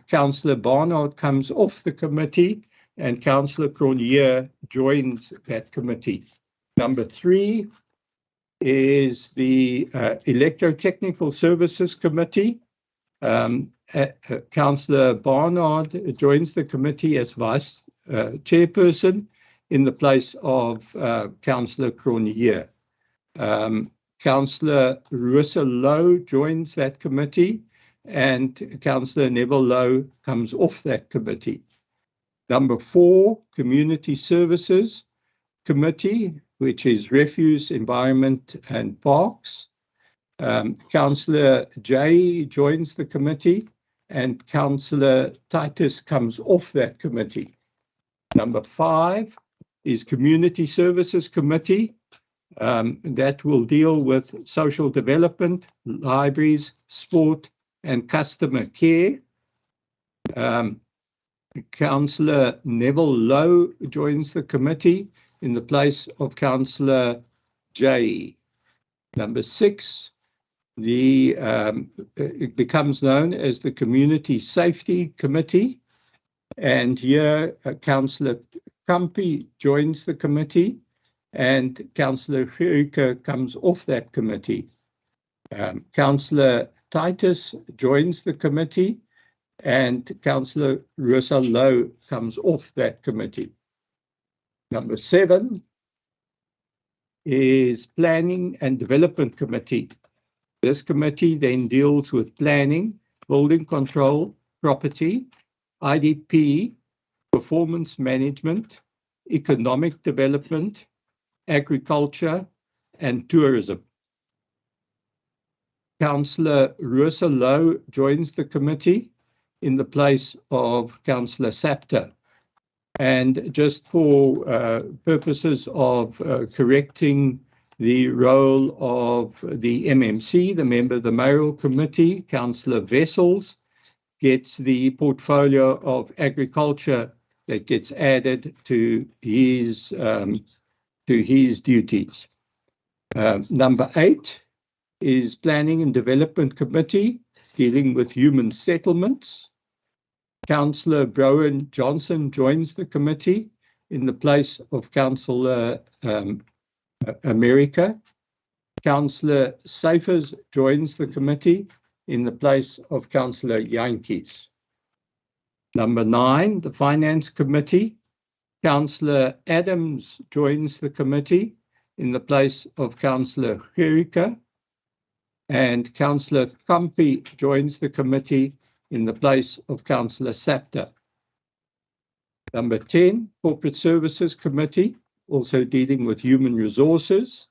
Councillor Barnard comes off the committee, and Councillor Cronje joins that committee. Number 3 is the Electrotechnical Services Committee. Councillor Barnard joins the committee as Vice Chairperson in the place of Councillor Cronje. Councillor Rosa Lowe joins that committee, and Councillor Neville Lowe comes off that committee. Number 4, Community Services Committee, which is Refuse, Environment and Parks. Councillor Jay joins the committee, and Councillor Titus comes off that committee. Number 5 is Community Services Committee. That will deal with social development, libraries, sport, and customer care. Councillor Neville Lowe joins the committee in the place of Councillor Jay. Number 6, it becomes known as the Community Safety Committee, and here Councillor Kampi joins the committee, and Councillor Kruger comes off that committee. Councillor Titus joins the committee, and Councillor Rosa Lowe comes off that committee. Number 7 is Planning and Development Committee. This committee then deals with planning, building control, property, IDP, performance management, economic development, agriculture, and tourism. Councillor Rosa Lowe joins the committee in the place of Councillor Sapter. And just for purposes of correcting the role of the MMC, the member of the Mayoral Committee, Councillor Wessels, gets the portfolio of agriculture that gets added to his duties. Number 8 is Planning and Development Committee, dealing with human settlements. Councillor Browan Johnson joins the committee in the place of Councillor America. Councillor Seifers joins the committee in the place of Councillor Yankees. Number 9, the Finance Committee. Councillor Adams joins the committee in the place of Councillor Kruger, and Councillor Kampi joins the committee in the place of Councillor Sapter. Number 10, Corporate Services Committee, also dealing with human resources.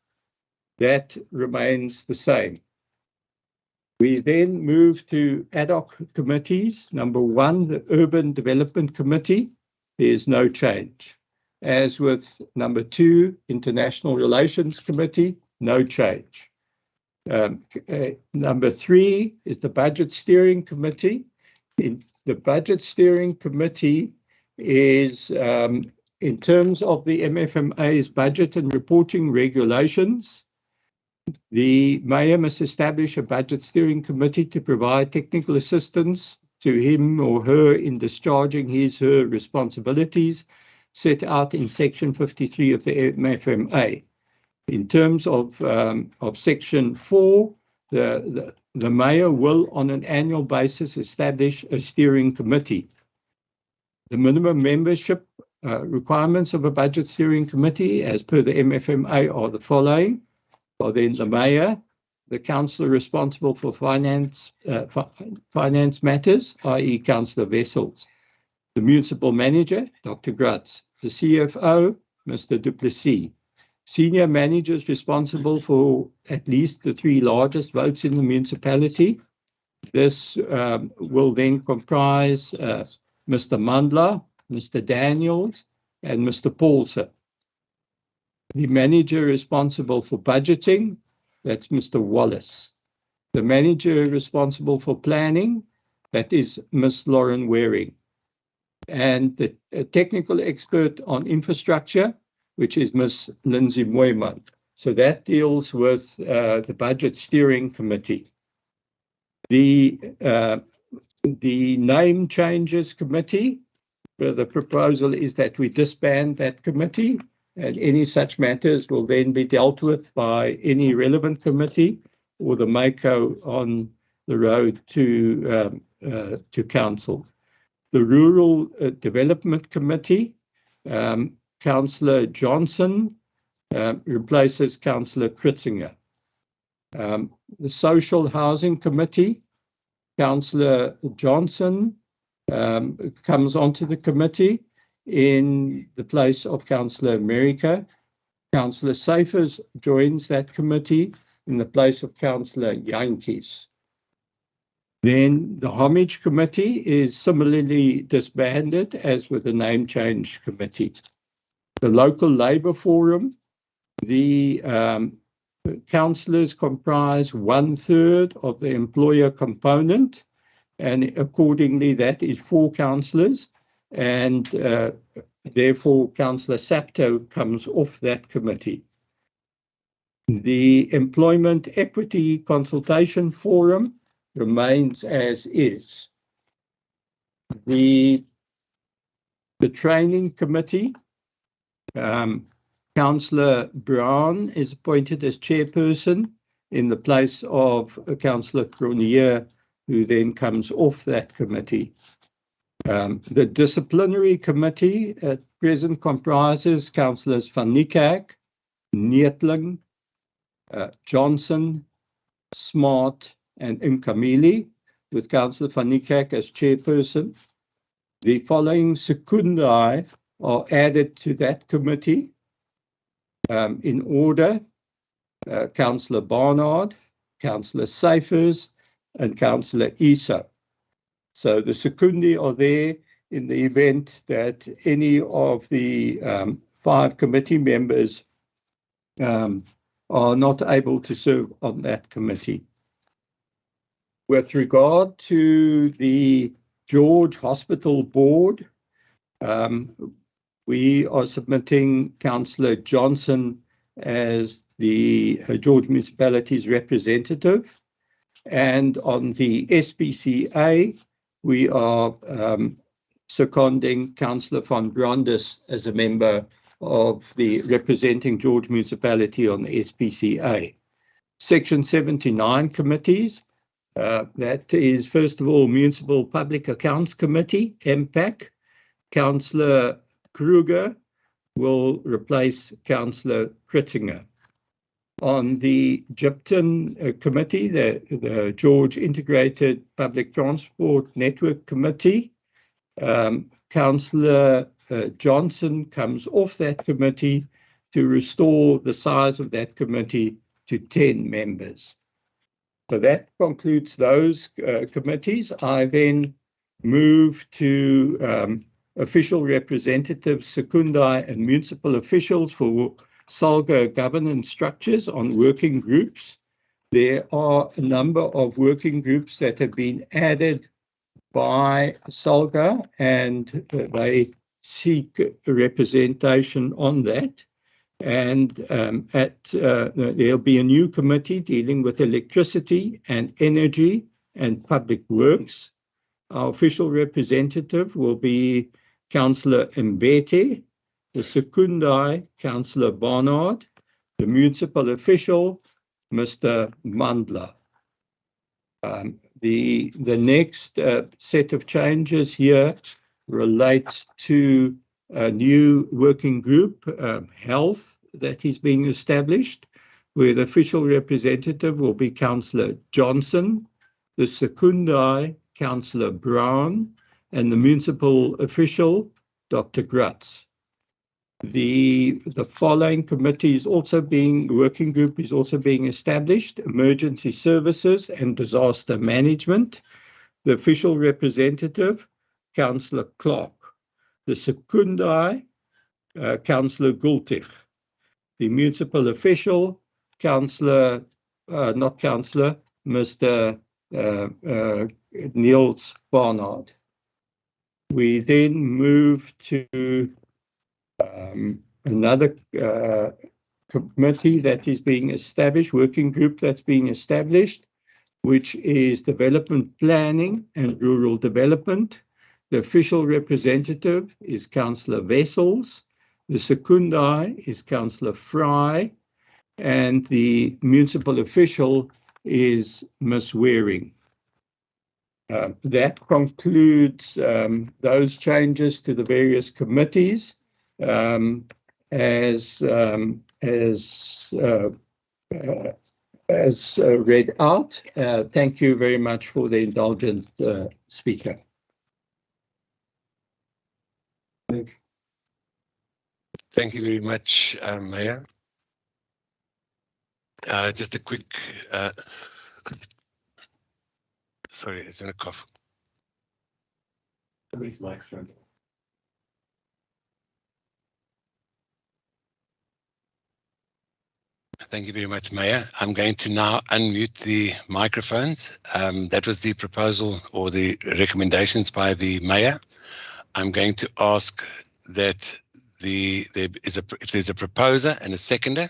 That remains the same. We then move to ad hoc committees. Number 1, the Urban Development Committee. There's no change. As with number 2, International Relations Committee, no change. Number 3 is the Budget Steering Committee. The Budget Steering Committee is, in terms of the MFMA's budget and reporting regulations, the Mayor must establish a Budget Steering Committee to provide technical assistance to him or her in discharging his/her responsibilities set out in Section 53 of the MFMA. In terms of Section 4, the Mayor will, on an annual basis, establish a steering committee. The minimum membership requirements of a Budget Steering Committee, as per the MFMA, are the following. Well, then the Mayor, the Councillor responsible for finance matters, i.e. Councillor Wessels, the Municipal Manager, Dr. Grutz, the CFO, Mr. Duplessis, senior managers responsible for at least the 3 largest votes in the municipality. This will then comprise Mr. Mandla, Mr. Daniels, and Mr. Paulson. The manager responsible for budgeting, that's Mr. Wallace. The manager responsible for planning, that is Ms. Lauren Waring. and the technical expert on infrastructure, which is Ms. Lindsay Moyman. So that deals with the Budget Steering Committee. The Name Changes Committee, the proposal is that we disband that committee, and any such matters will then be dealt with by any relevant committee or the MACO on the road to council. The Rural Development Committee, Councillor Johnson replaces Councillor Kritzinger. The Social Housing Committee, Councillor Johnson comes onto the committee in the place of Councillor America. Councillor Safers joins that committee in the place of Councillor Yankees. Then the Homage Committee is similarly disbanded as with the Name Change Committee. The Local Labour Forum, the councillors comprise 1/3 of the employer component, and accordingly that is 4 councillors, and therefore Councillor Sapto comes off that committee. The Employment Equity Consultation Forum remains as is. The Training Committee, Councillor Brown is appointed as chairperson in the place of Councillor Cronje, who then comes off that committee. The Disciplinary Committee at present comprises Councillors Van Niekerk, Neetling, Johnson, Smart, and Nkamili, with Councillor Van Niekerk as chairperson. The following secundae are added to that committee in order: Councillor Barnard, Councillor Safers, and Councillor Isa. So the secundae are there in the event that any of the 5 committee members are not able to serve on that committee. With regard to the George Hospital Board, we are submitting Councillor Johnson as the George Municipality's representative. And on the SPCA, we are seconding Councillor van Brandis as a member of the representing George Municipality on the SPCA. Section 79 committees, that is first of all Municipal Public Accounts Committee, MPAC. Councillor Kruger will replace Councillor Kritzinger. On the GIPTON committee, the George Integrated Public Transport Network Committee, Councillor Johnson comes off that committee to restore the size of that committee to 10 members. So that concludes those committees. I then move to official representatives, secundae, and municipal officials for SALGA governance structures on working groups. There are a number of working groups that have been added by SALGA, and they seek representation on that. And there'll be a new committee dealing with electricity and energy and public works. Our official representative will be Councillor Mbete, the secundae, Councillor Barnard, the municipal official, Mr. Mandla. The next set of changes here relate to a new working group, health, that is being established, where the official representative will be Councillor Johnson, the secundae, Councillor Brown, and the municipal official, Dr. Gratz. The following committee is also working group is also being established: emergency services and disaster management. The official representative, Councillor Clark. The secundae, Councillor Gultig. The municipal official, Councillor, not Councillor, Mr. Niels Barnard. We then move to another committee that is being established, working group that's being established, which is development planning and rural development. The official representative is Councillor Wessels. The secondai is Councillor Fry. And the municipal official is Ms. Waring. That concludes those changes to the various committees as read out. Thank you very much for the indulgence, Speaker. Thanks. Thank you very much, Mayor. Just a quick, sorry, it's in a cough. Somebody's mic's turned. Thank you very much, Mayor. I'm going to now unmute the microphones. That was the proposal or the recommendations by the Mayor. I'm going to ask that if there's a proposer and a seconder.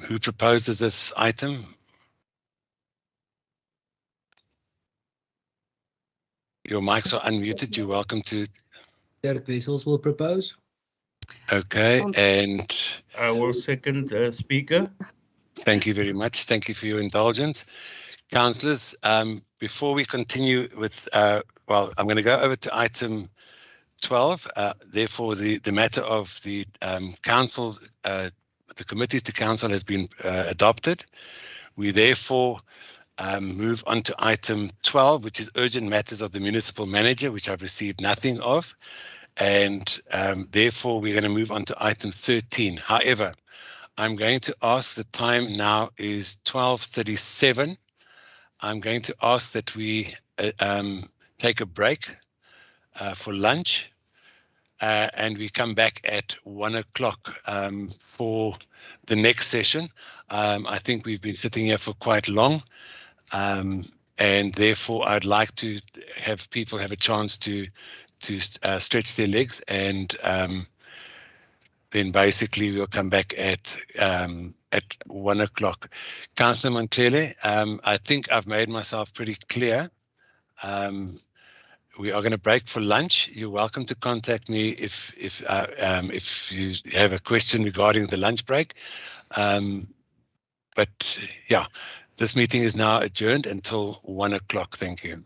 Who proposes this item? Your mics are unmuted. You're welcome to. Derek Wessels will propose. Okay, and I will second the speaker. Thank you very much. Thank you for your indulgence. Councillors, before we continue with, well, I'm going to go over to item 12. Therefore, the matter of the council, the committees to council has been adopted. We therefore move on to item 12, which is urgent matters of the municipal manager, which I've received nothing of. And therefore, we're going to move on to item 13. However, I'm going to ask, the time now is 12:37. I'm going to ask that we take a break for lunch and we come back at 1 o'clock for the next session. I think we've been sitting here for quite long. And therefore, I'd like to have people have a chance to stretch their legs, and then basically we'll come back at 1 o'clock. Councillor Montele, I think I've made myself pretty clear. We are going to break for lunch. You're welcome to contact me if you have a question regarding the lunch break. But yeah, this meeting is now adjourned until 1 o'clock. Thank you.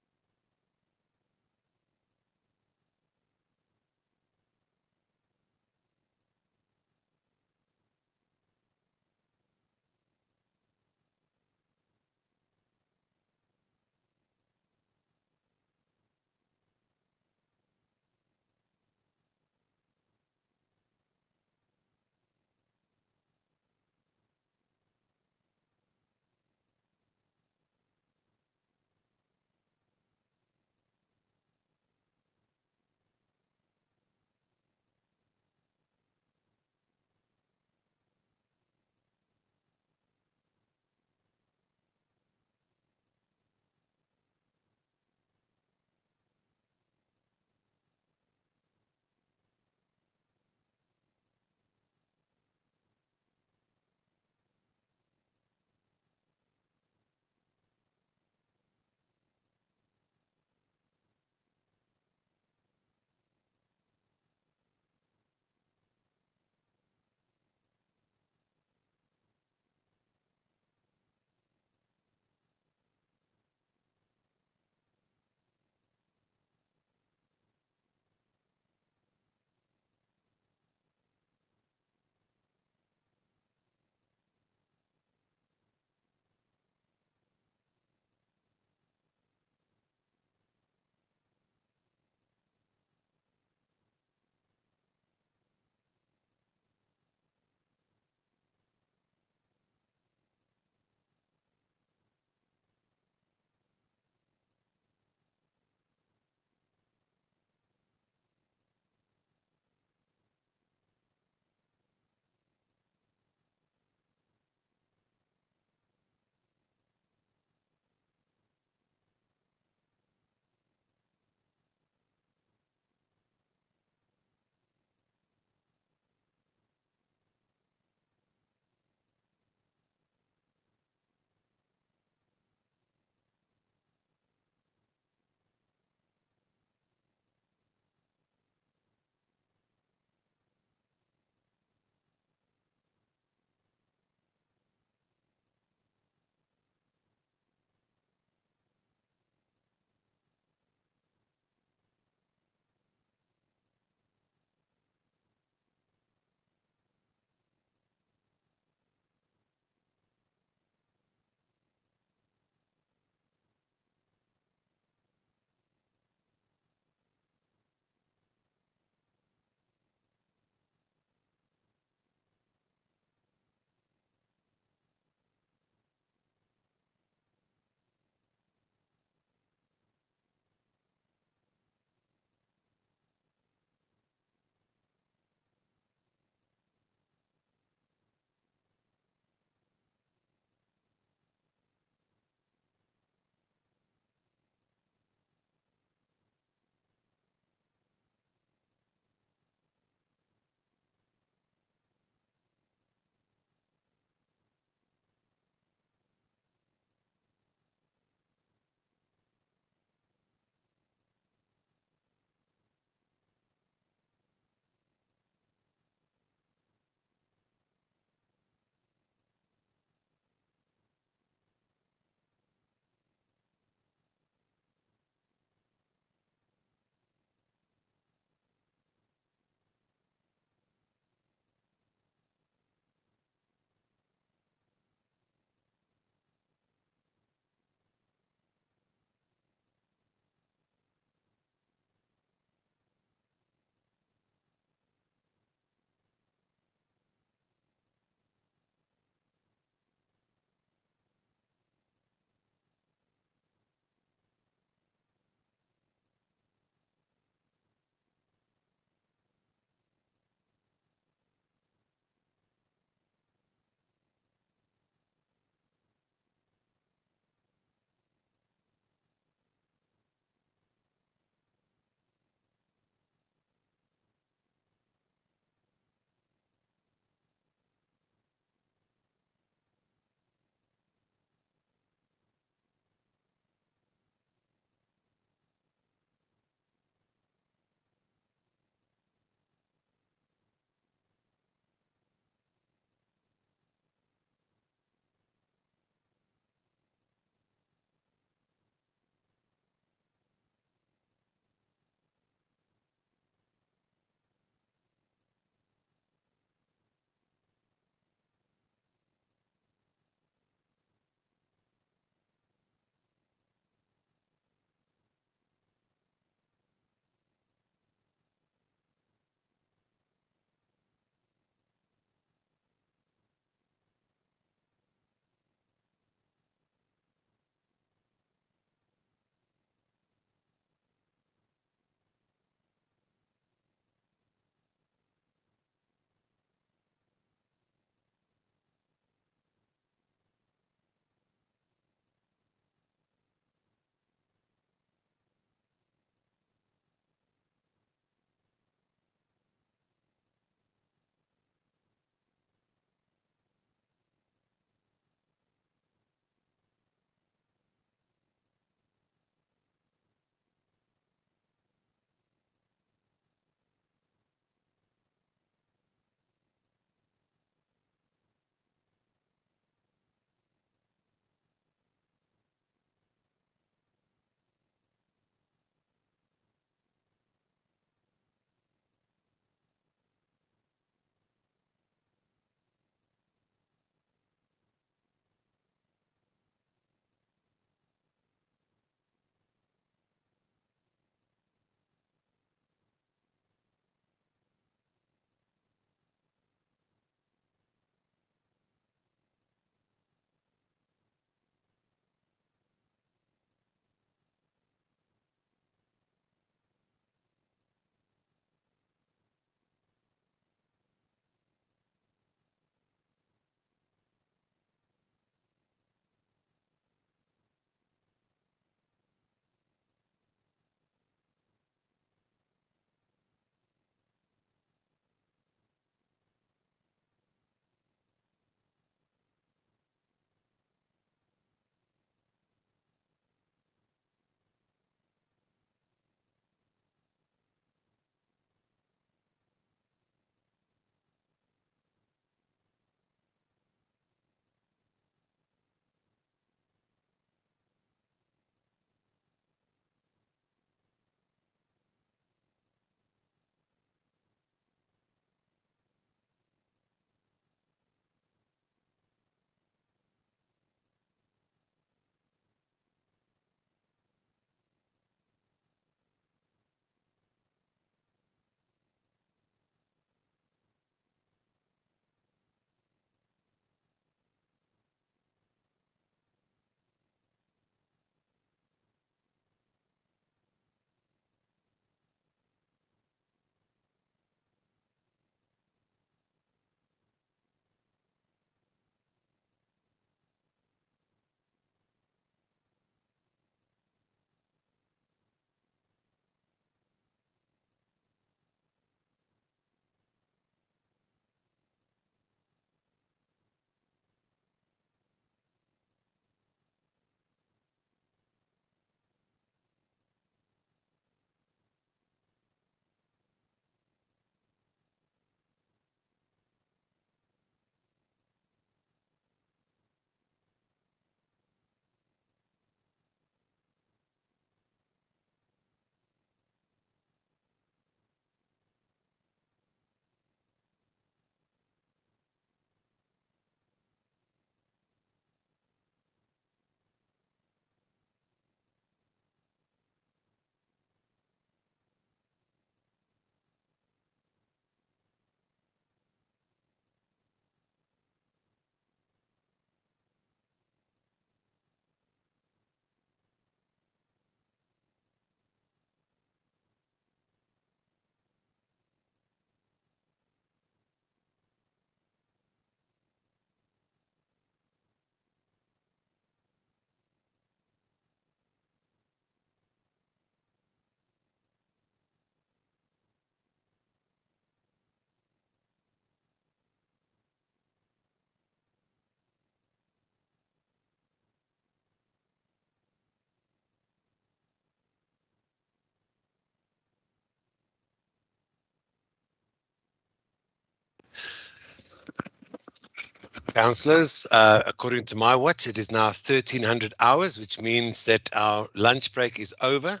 Councillors, according to my watch, it is now 1300 hours, which means that our lunch break is over.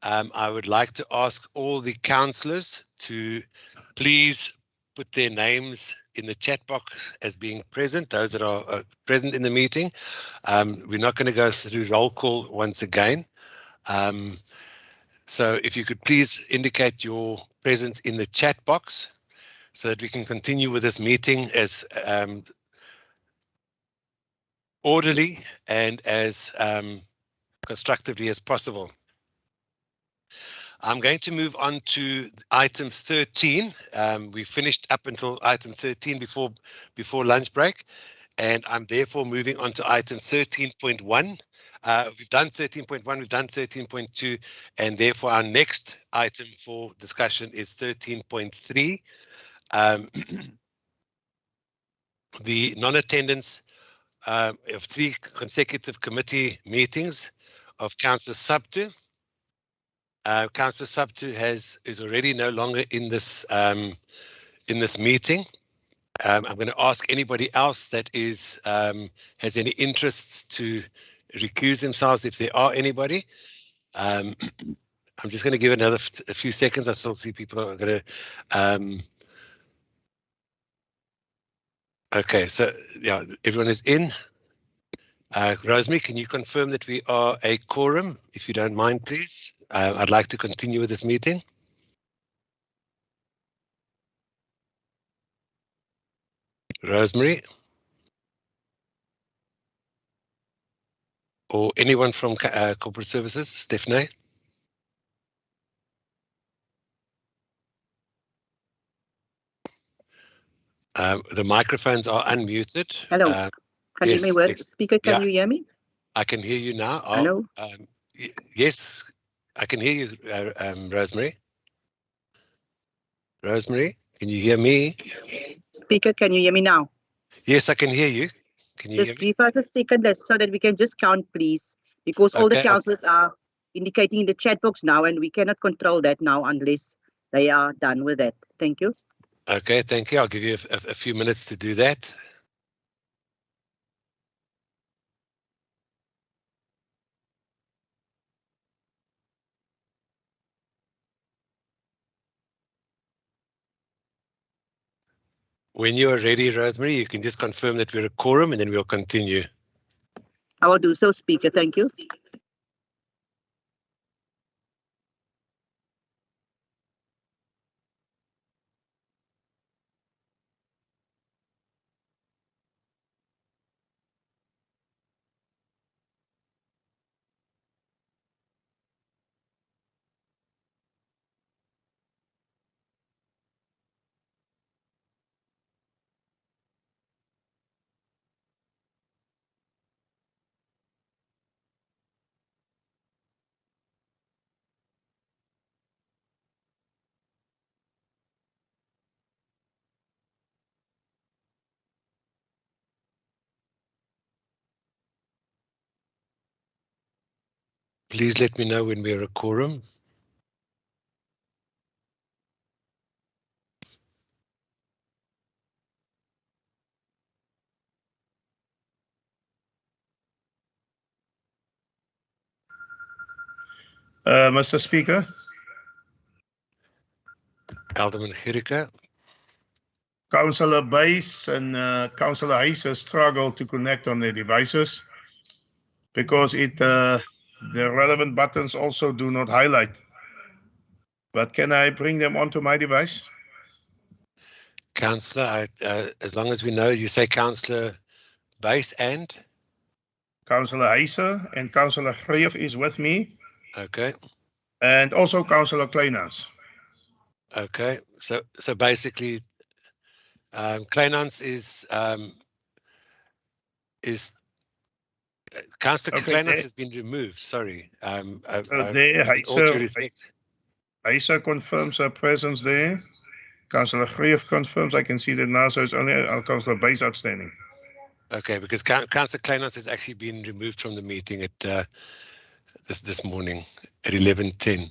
I would like to ask all the councillors to please put their names in the chat box as being present, those that are present in the meeting. We're not going to go through roll call once again. So if you could please indicate your presence in the chat box so that we can continue with this meeting as orderly and as constructively as possible. I'm going to move on to item 13. We finished up until item 13 before lunch break, and I'm therefore moving on to item 13.1. We've done 13.1, we've done 13.2, and therefore our next item for discussion is 13.3. The non-attendance of 3 consecutive committee meetings of Councillor Subtu. Councillor Subtu is already no longer in this meeting. I'm going to ask anybody else that has any interests to recuse themselves if there are anybody. I'm just going to give a few seconds. I still see people are going to. Okay, so yeah, everyone is in. Rosemary, can you confirm that we are a quorum, if you don't mind, please? I'd like to continue with this meeting. Rosemary? Or anyone from Corporate Services? Stephanie? The microphones are unmuted. Hello. Can you hear me well? Yes. Speaker, can you hear me? I can hear you now. Hello. Yes, I can hear you, Rosemary. Rosemary, can you hear me? Speaker, can you hear me now? Yes, I can hear you. Can you Just hear me? give us a second so that we can just count, please, because all the Okay, councillors are indicating in the chat box now, and we cannot control that now unless they are done with that. Thank you. Okay, thank you. I'll give you a few minutes to do that. When you are ready, Rosemary, you can just confirm that we're a quorum and then we'll continue. I will do so, Speaker. Thank you. Please let me know when we're a quorum. Mr. Speaker. Alderman Gericke. Councillor Buys and Councillor Heiser struggle to connect on their devices because the relevant buttons also do not highlight. But can I bring them onto my device? Councillor, as long as we know, you say Councillor Buys and? Councillor Heiser and Councillor Greef is with me. Okay. And also Councillor Kleinans. Okay, so basically, Kleinans is Councillor Kleinans has been removed. Sorry. There, Heiser confirms her presence there. Councillor Greef confirms. I can see that now, so it's only Councillor Buys outstanding. Okay, because Councillor Kleinans has actually been removed from the meeting at this morning at 11:10.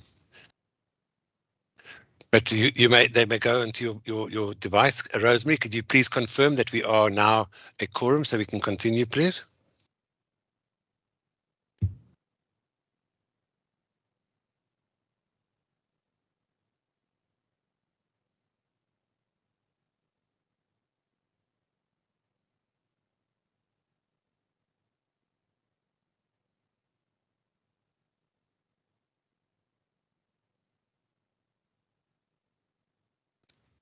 But they may go into your device. Rosemary, could you please confirm that we are now a quorum so we can continue, please?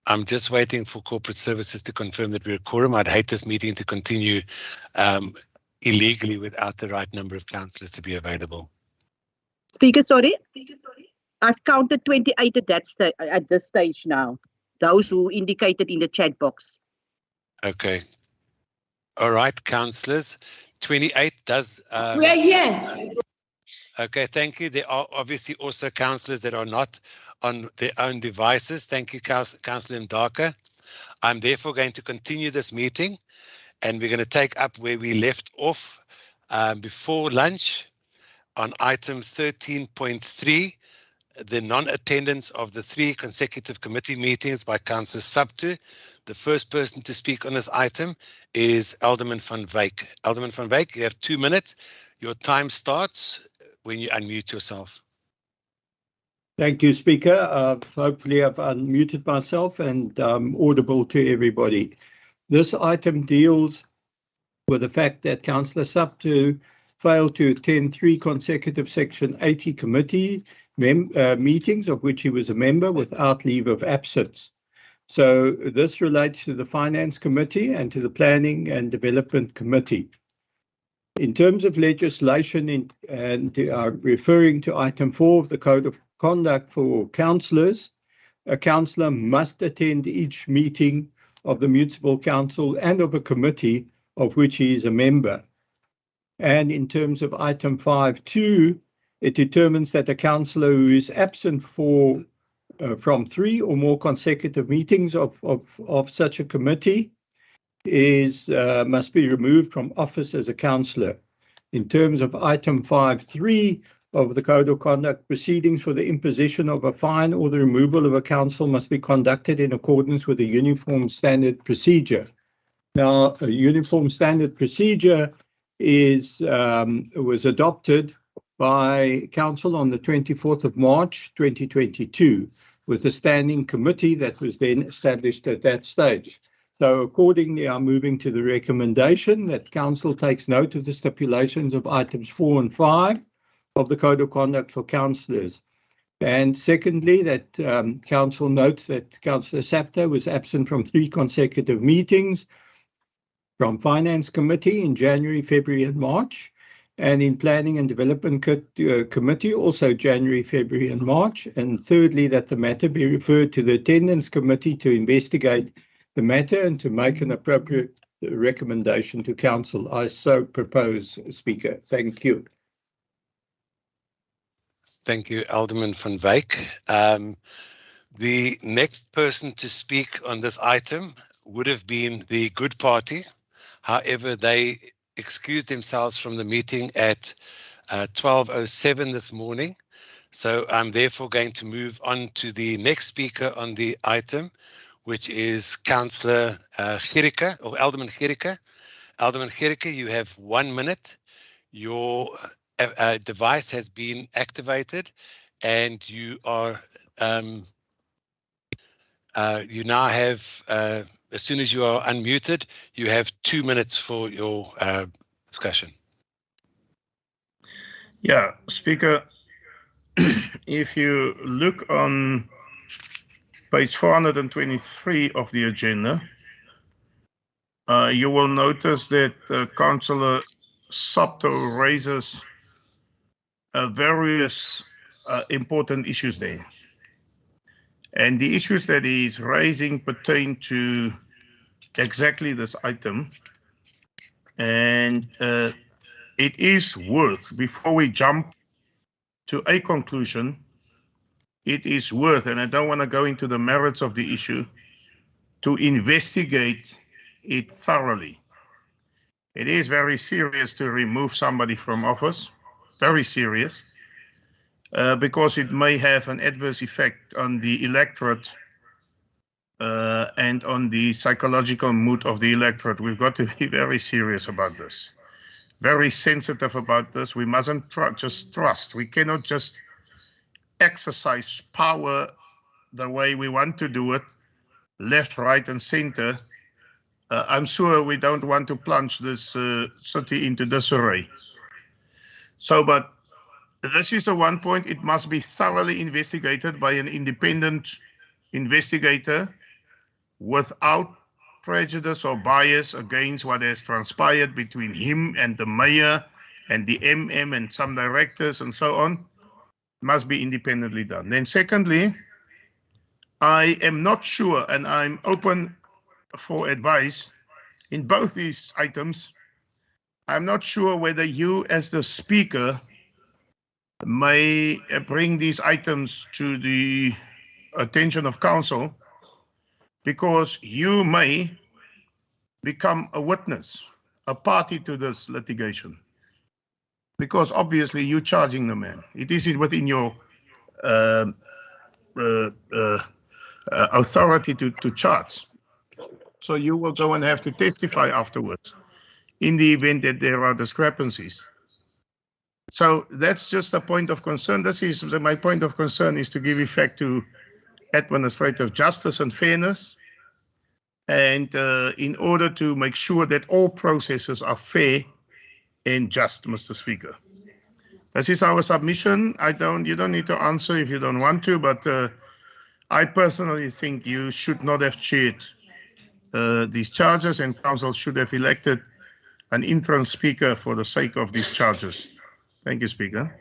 I'm just waiting for corporate services to confirm that we're a quorum. I'd hate this meeting to continue illegally without the right number of councillors to be available. Speaker, sorry. I've counted 28 at this stage now. Those who indicated in the chat box. Okay. All right, councillors. 28 does. We are here. Okay, thank you. There are obviously also councillors that are not on their own devices. Thank you, Councillor Ndaka. I'm therefore going to continue this meeting, and we're going to take up where we left off before lunch on item 13.3, the non-attendance of the 3 consecutive committee meetings by Councillor Subtu. The first person to speak on this item is Alderman van Wyk. Alderman van Wyk, you have 2 minutes. Your time starts when you unmute yourself. Thank you, Speaker. Hopefully I've unmuted myself and audible to everybody. This item deals with the fact that Councillor Subtu failed to attend 3 consecutive Section 80 committee meetings, of which he was a member, without leave of absence. So this relates to the Finance Committee and to the Planning and Development Committee. In terms of legislation, and referring to item 4 of the Code of Conduct for councillors, a councillor must attend each meeting of the Municipal Council and of a committee of which he is a member. And in terms of item 5.2, it determines that a councillor who is absent from 3 or more consecutive meetings of such a committee must be removed from office as a councillor. In terms of item 5.3 of the Code of Conduct, proceedings for the imposition of a fine or the removal of a council must be conducted in accordance with a uniform standard procedure. Now, a uniform standard procedure was adopted by Council on the 24th of March 2022 with a standing committee that was then established at that stage. So accordingly, I'm moving to the recommendation that Council takes note of the stipulations of items 4 and 5 of the Code of Conduct for councillors. And secondly, that Council notes that Councillor Subtu was absent from 3 consecutive meetings from Finance Committee in January, February and March, and in Planning and Development Committee also January, February and March. And thirdly, that the matter be referred to the Attendance Committee to investigate the matter and to make an appropriate recommendation to Council. I so propose, Speaker. Thank you. Thank you, Alderman van Wyk. The next person to speak on this item would have been the Good Party. However, they excused themselves from the meeting at 12:07 this morning. So I'm therefore going to move on to the next speaker on the item, which is Councillor Gericke, or Alderman Gericke. Alderman Gericke, you have 1 minute. Your device has been activated, and you are you now have, as soon as you are unmuted, you have 2 minutes for your discussion. Yeah, Speaker, if you look on page 423 of the agenda, you will notice that Councillor Subtu raises various important issues there. And the issues that he is raising pertain to exactly this item. And it is worth, before we jump to a conclusion, it is worth, and I don't want to go into the merits of the issue, to investigate it thoroughly. It is very serious to remove somebody from office, very serious. because it may have an adverse effect on the electorate and on the psychological mood of the electorate. We've got to be very serious about this, very sensitive about this. We mustn't just trust. We cannot just exercise power the way we want to do it, left, right, and center. I'm sure we don't want to plunge this city into disarray. So, but this is the one point. It must be thoroughly investigated by an independent investigator without prejudice or bias against what has transpired between him and the mayor and the MM and some directors and so on. Must be independently done. Then secondly, I am not sure, and I'm open for advice in both these items. I'm not sure whether you as the speaker may bring these items to the attention of council, because you may become a witness, a party to this litigation, because obviously you're charging the man. It is within your authority to charge. So you will go and have to testify afterwards in the event that there are discrepancies. So that's just a point of concern. This is my point of concern, is to give effect to administrative justice and fairness, and in order to make sure that all processes are fair and just, Mr. Speaker. This is our submission. You don't need to answer if you don't want to, but I personally think you should not have chaired these charges, and council should have elected an interim speaker for the sake of these charges. Thank you, Speaker.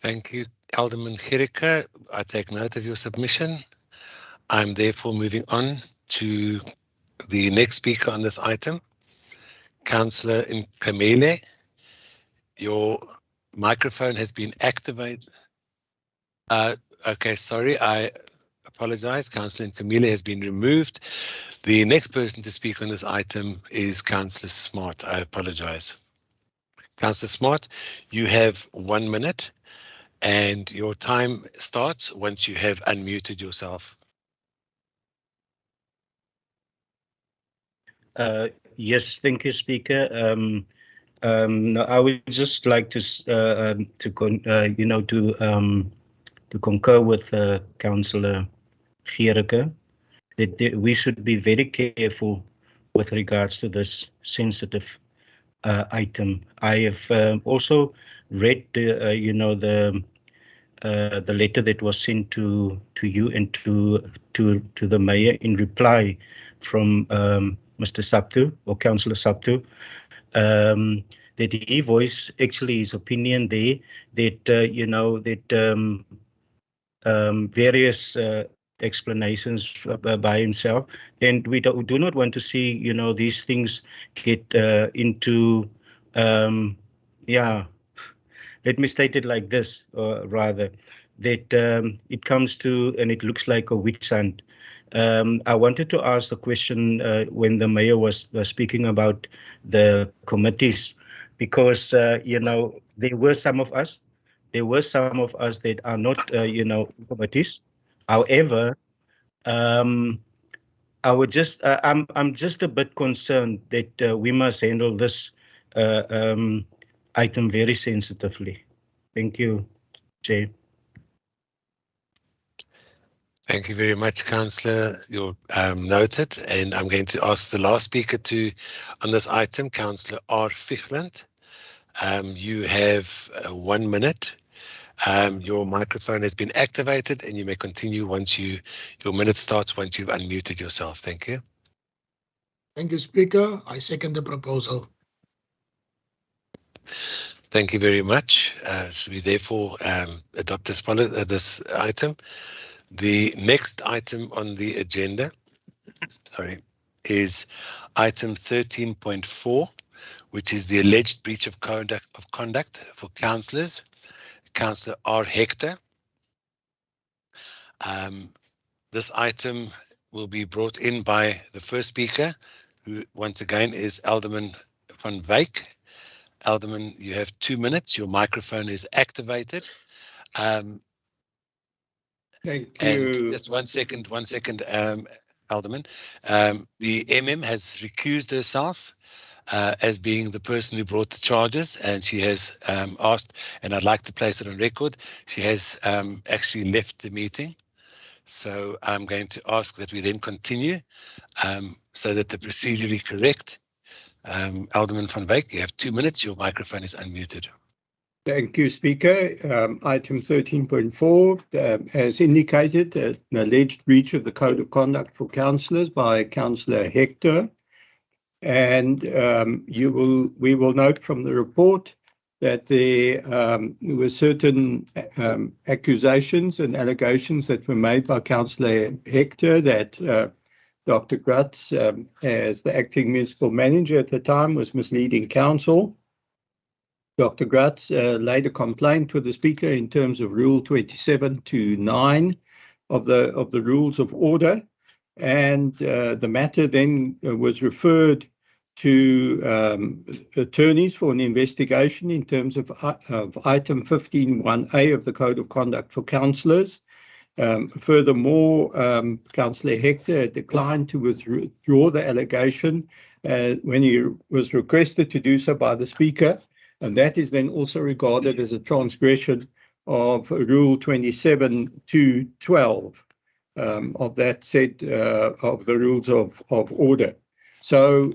Thank you, Alderman Gericke. I take note of your submission. I'm therefore moving on to the next speaker on this item, Councillor Nkamele. Your microphone has been activated. Okay, sorry, I apologize. Councillor Nkamele has been removed. The next person to speak on this item is Councillor Smart. I apologize. Councillor Smart, you have 1 minute, and your time starts once you have unmuted yourself. Yes, thank you, Speaker. I would just like to concur with Councillor Gericke that we should be very careful with regards to this sensitive item. I have also read the letter that was sent to you and to the mayor in reply from Mr. Sabtu, or Councillor Sabtu, that he voiced actually his opinion there that various explanations by himself, and we do not want to see these things get into let me state it like this, or rather that it comes to, and it looks like a witch hunt. I wanted to ask the question when the mayor was speaking about the committees, because there were some of us that are not committees. However, I would just I'm just a bit concerned that we must handle this item very sensitively. Thank you, Chair. Thank you very much, Councillor. You're noted, and I'm going to ask the last speaker on this item, Councillor R. Fichland. You have 1 minute. Your microphone has been activated, and you may continue once your minute starts once you've unmuted yourself. Thank you. Thank you, Speaker. I second the proposal. Thank you very much. So we therefore adopt this item. The next item on the agenda, is item 13.4, which is the alleged breach of conduct for councillors. Councillor R. Hector. This item will be brought in by the first speaker, who once again is Alderman van Wyk. Alderman, you have 2 minutes. Your microphone is activated. Thank And you. just 1 second, Alderman. The MM has recused herself as being the person who brought the charges, and she has asked, and I'd like to place it on record, she has actually left the meeting. So I'm going to ask that we then continue so that the procedure is correct. Alderman van Wyk, you have 2 minutes. Your microphone is unmuted. Thank you, Speaker. Item 13.4, as indicated, an alleged breach of the Code of Conduct for Councillors by Councillor Hector. And we will note from the report that there were certain accusations and allegations that were made by Councillor Hector that Dr. Grutz, as the acting municipal manager at the time, was misleading council. Dr. Grutz laid a complaint with the Speaker in terms of Rule 27-9 of the Rules of Order, and the matter then was referred to attorneys for an investigation in terms of item 15.1a of the Code of Conduct for Councillors. Furthermore, Councillor Hector declined to withdraw the allegation when he was requested to do so by the Speaker, and that is then also regarded as a transgression of Rule 27-12 of that set of the Rules of Order. So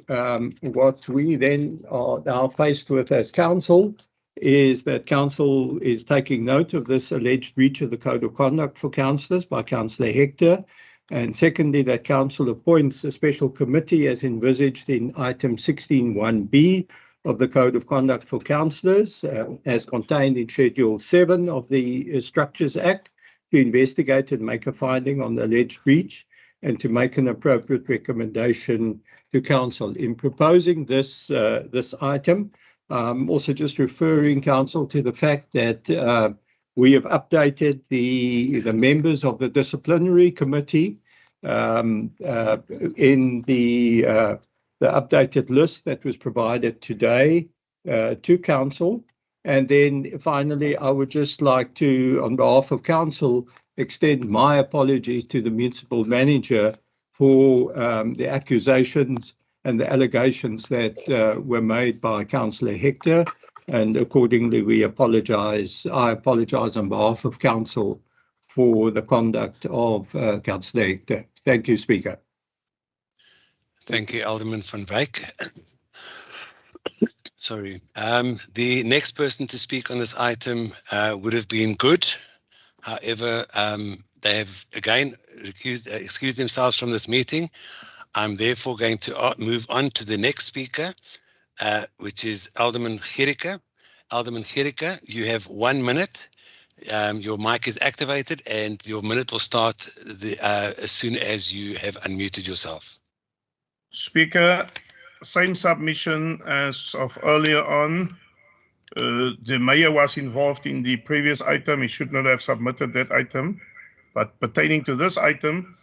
what we then are now faced with as council is that council is taking note of this alleged breach of the Code of Conduct for Councillors by Councillor Hector, and secondly, that council appoints a special committee as envisaged in item 16.1b of the Code of Conduct for Councillors, as contained in Schedule 7 of the Structures Act, to investigate and make a finding on the alleged breach and to make an appropriate recommendation to council. In proposing this item, also just referring council to the fact that we have updated the members of the Disciplinary Committee in the updated list that was provided today to council. And then finally, I would just like to, on behalf of council, extend my apologies to the municipal manager for the accusations and the allegations that were made by Councillor Hector, and accordingly we apologise. I apologise on behalf of council for the conduct of Councillor Hector. Thank you, Speaker. Thank you, Alderman van Wyk. Sorry. The next person to speak on this item would have been Good. However, they have again excused themselves from this meeting. I'm therefore going to move on to the next speaker, which is Alderman Gericke. Alderman Gericke, you have 1 minute. Your mic is activated and your minute will start as soon as you have unmuted yourself. Speaker, same submission as of earlier on. The mayor was involved in the previous item. He should not have submitted that item. But pertaining to this item,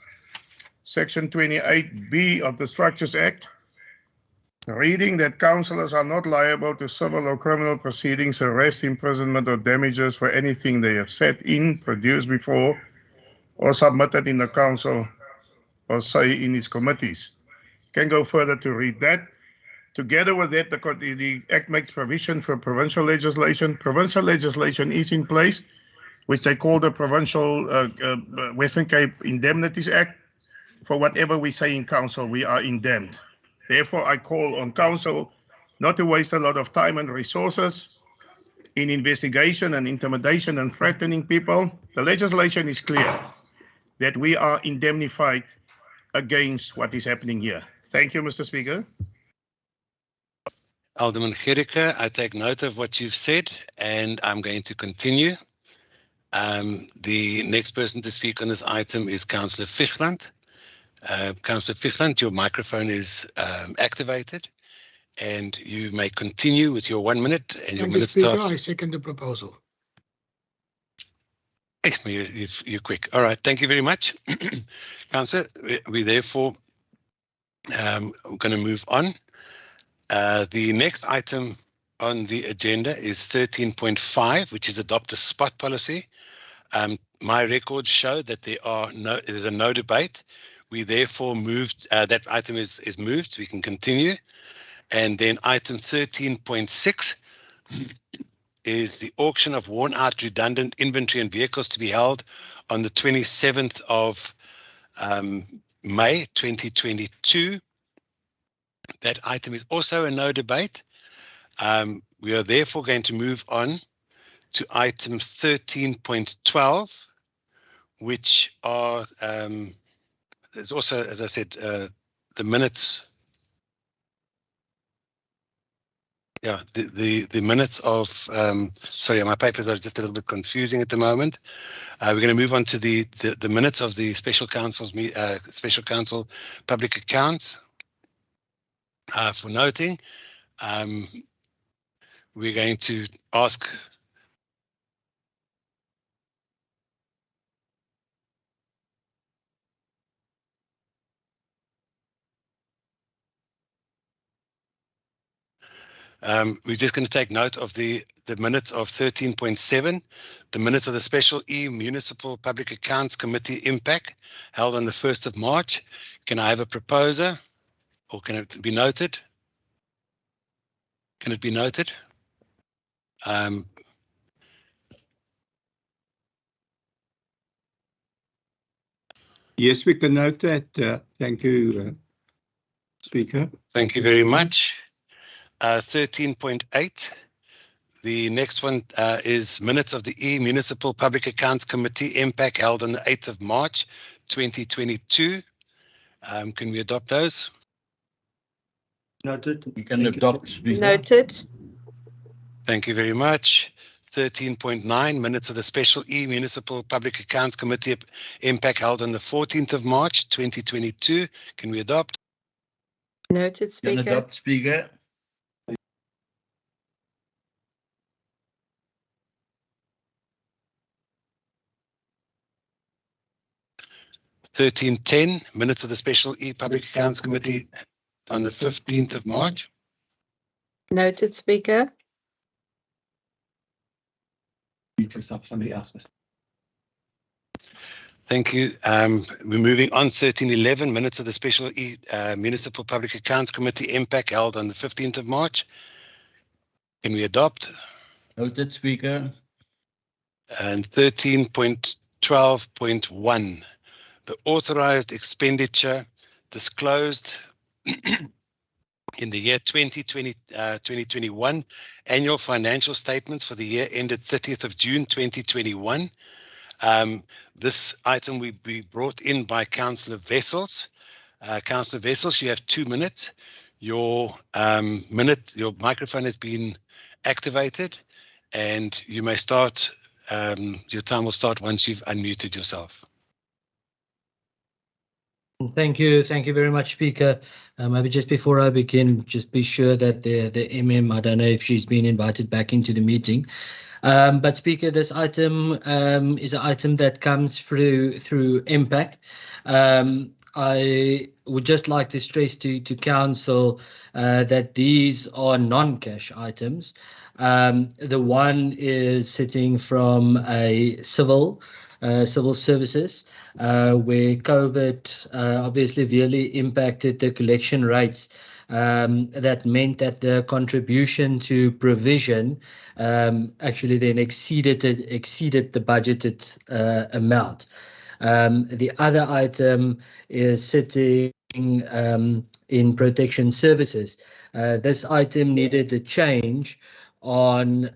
Section 28B of the Structures Act, reading that councillors are not liable to civil or criminal proceedings, arrest, imprisonment, or damages for anything they have said in, produced before, or submitted in the council, or say in its committees. Can go further to read that. Together with that, the Act makes provision for provincial legislation. Provincial legislation is in place, which they call the Provincial Western Cape Indemnities Act. For whatever we say in council, we are indemned. Therefore, I call on council not to waste a lot of time and resources in investigation and intimidation and threatening people. The legislation is clear that we are indemnified against what is happening here. Thank you, Mr. Speaker. Alderman Gericke, I take note of what you've said, and I'm going to continue. The next person to speak on this item is Councillor Fichland. Councillor Fichland, your microphone is activated, and you may continue with your 1 minute, and your minute starts. I second the proposal. You're quick. All right, thank you very much. Councillor, we therefore going to move on. The next item on the agenda is 13.5, which is adopt a spot policy. My records show that there's a no debate. We therefore moved, that item is moved, so we can continue. And then item 13.6 is the auction of worn out redundant inventory and vehicles to be held on the 27th of May 2022. That item is also a no debate. We are therefore going to move on to item 13.12, which are, there's also, as I said, the minutes. Yeah, the minutes of, sorry, my papers are just a little bit confusing at the moment. We're going to move on to the minutes of the Special Council's Special Council Public Accounts. For noting, we're going to ask we're just going to take note of the minutes of 13.7, the minutes of the Special Municipal Public Accounts Committee Impact held on the 1st of March. Can I have a proposer, or can it be noted? Can it be noted? Yes, we can note that. Thank you, Speaker. Thank you very much. 13.8. The next one is minutes of the Municipal Public Accounts Committee impact held on the 8th of March 2022. Can we adopt those? Noted. We can adopt, Speaker. Noted. Thank you very much. 13.9, minutes of the Special Municipal Public Accounts Committee impact held on the 14th of March 2022. Can we adopt? Noted, Speaker. Can adopt, Speaker. 13.10, minutes of the Special Public Accounts Committee on the 15th of March. Noted, Speaker. Somebody else. Thank you. We're moving on. 13.11, minutes of the Special Municipal Public Accounts Committee impact held on the 15th of March. Can we adopt? Noted, Speaker. And 13.12.1, the authorized expenditure disclosed in the year 2021 annual financial statements for the year ended 30th of June 2021. This item will be brought in by Councillor Wessels. Councillor Wessels, you have 2 minutes. Your microphone has been activated, and you may start. Your time will start once you've unmuted yourself. Thank you very much, Speaker. Maybe just before I begin, just be sure that the MM, I don't know if she's been invited back into the meeting. But Speaker, this item is an item that comes through impact. I would just like to stress to Council that these are non-cash items. The one is sitting from a civil services, where COVID obviously really impacted the collection rates. That meant that the contribution to provision actually then exceeded the budgeted amount. The other item is sitting in protection services. This item needed a change on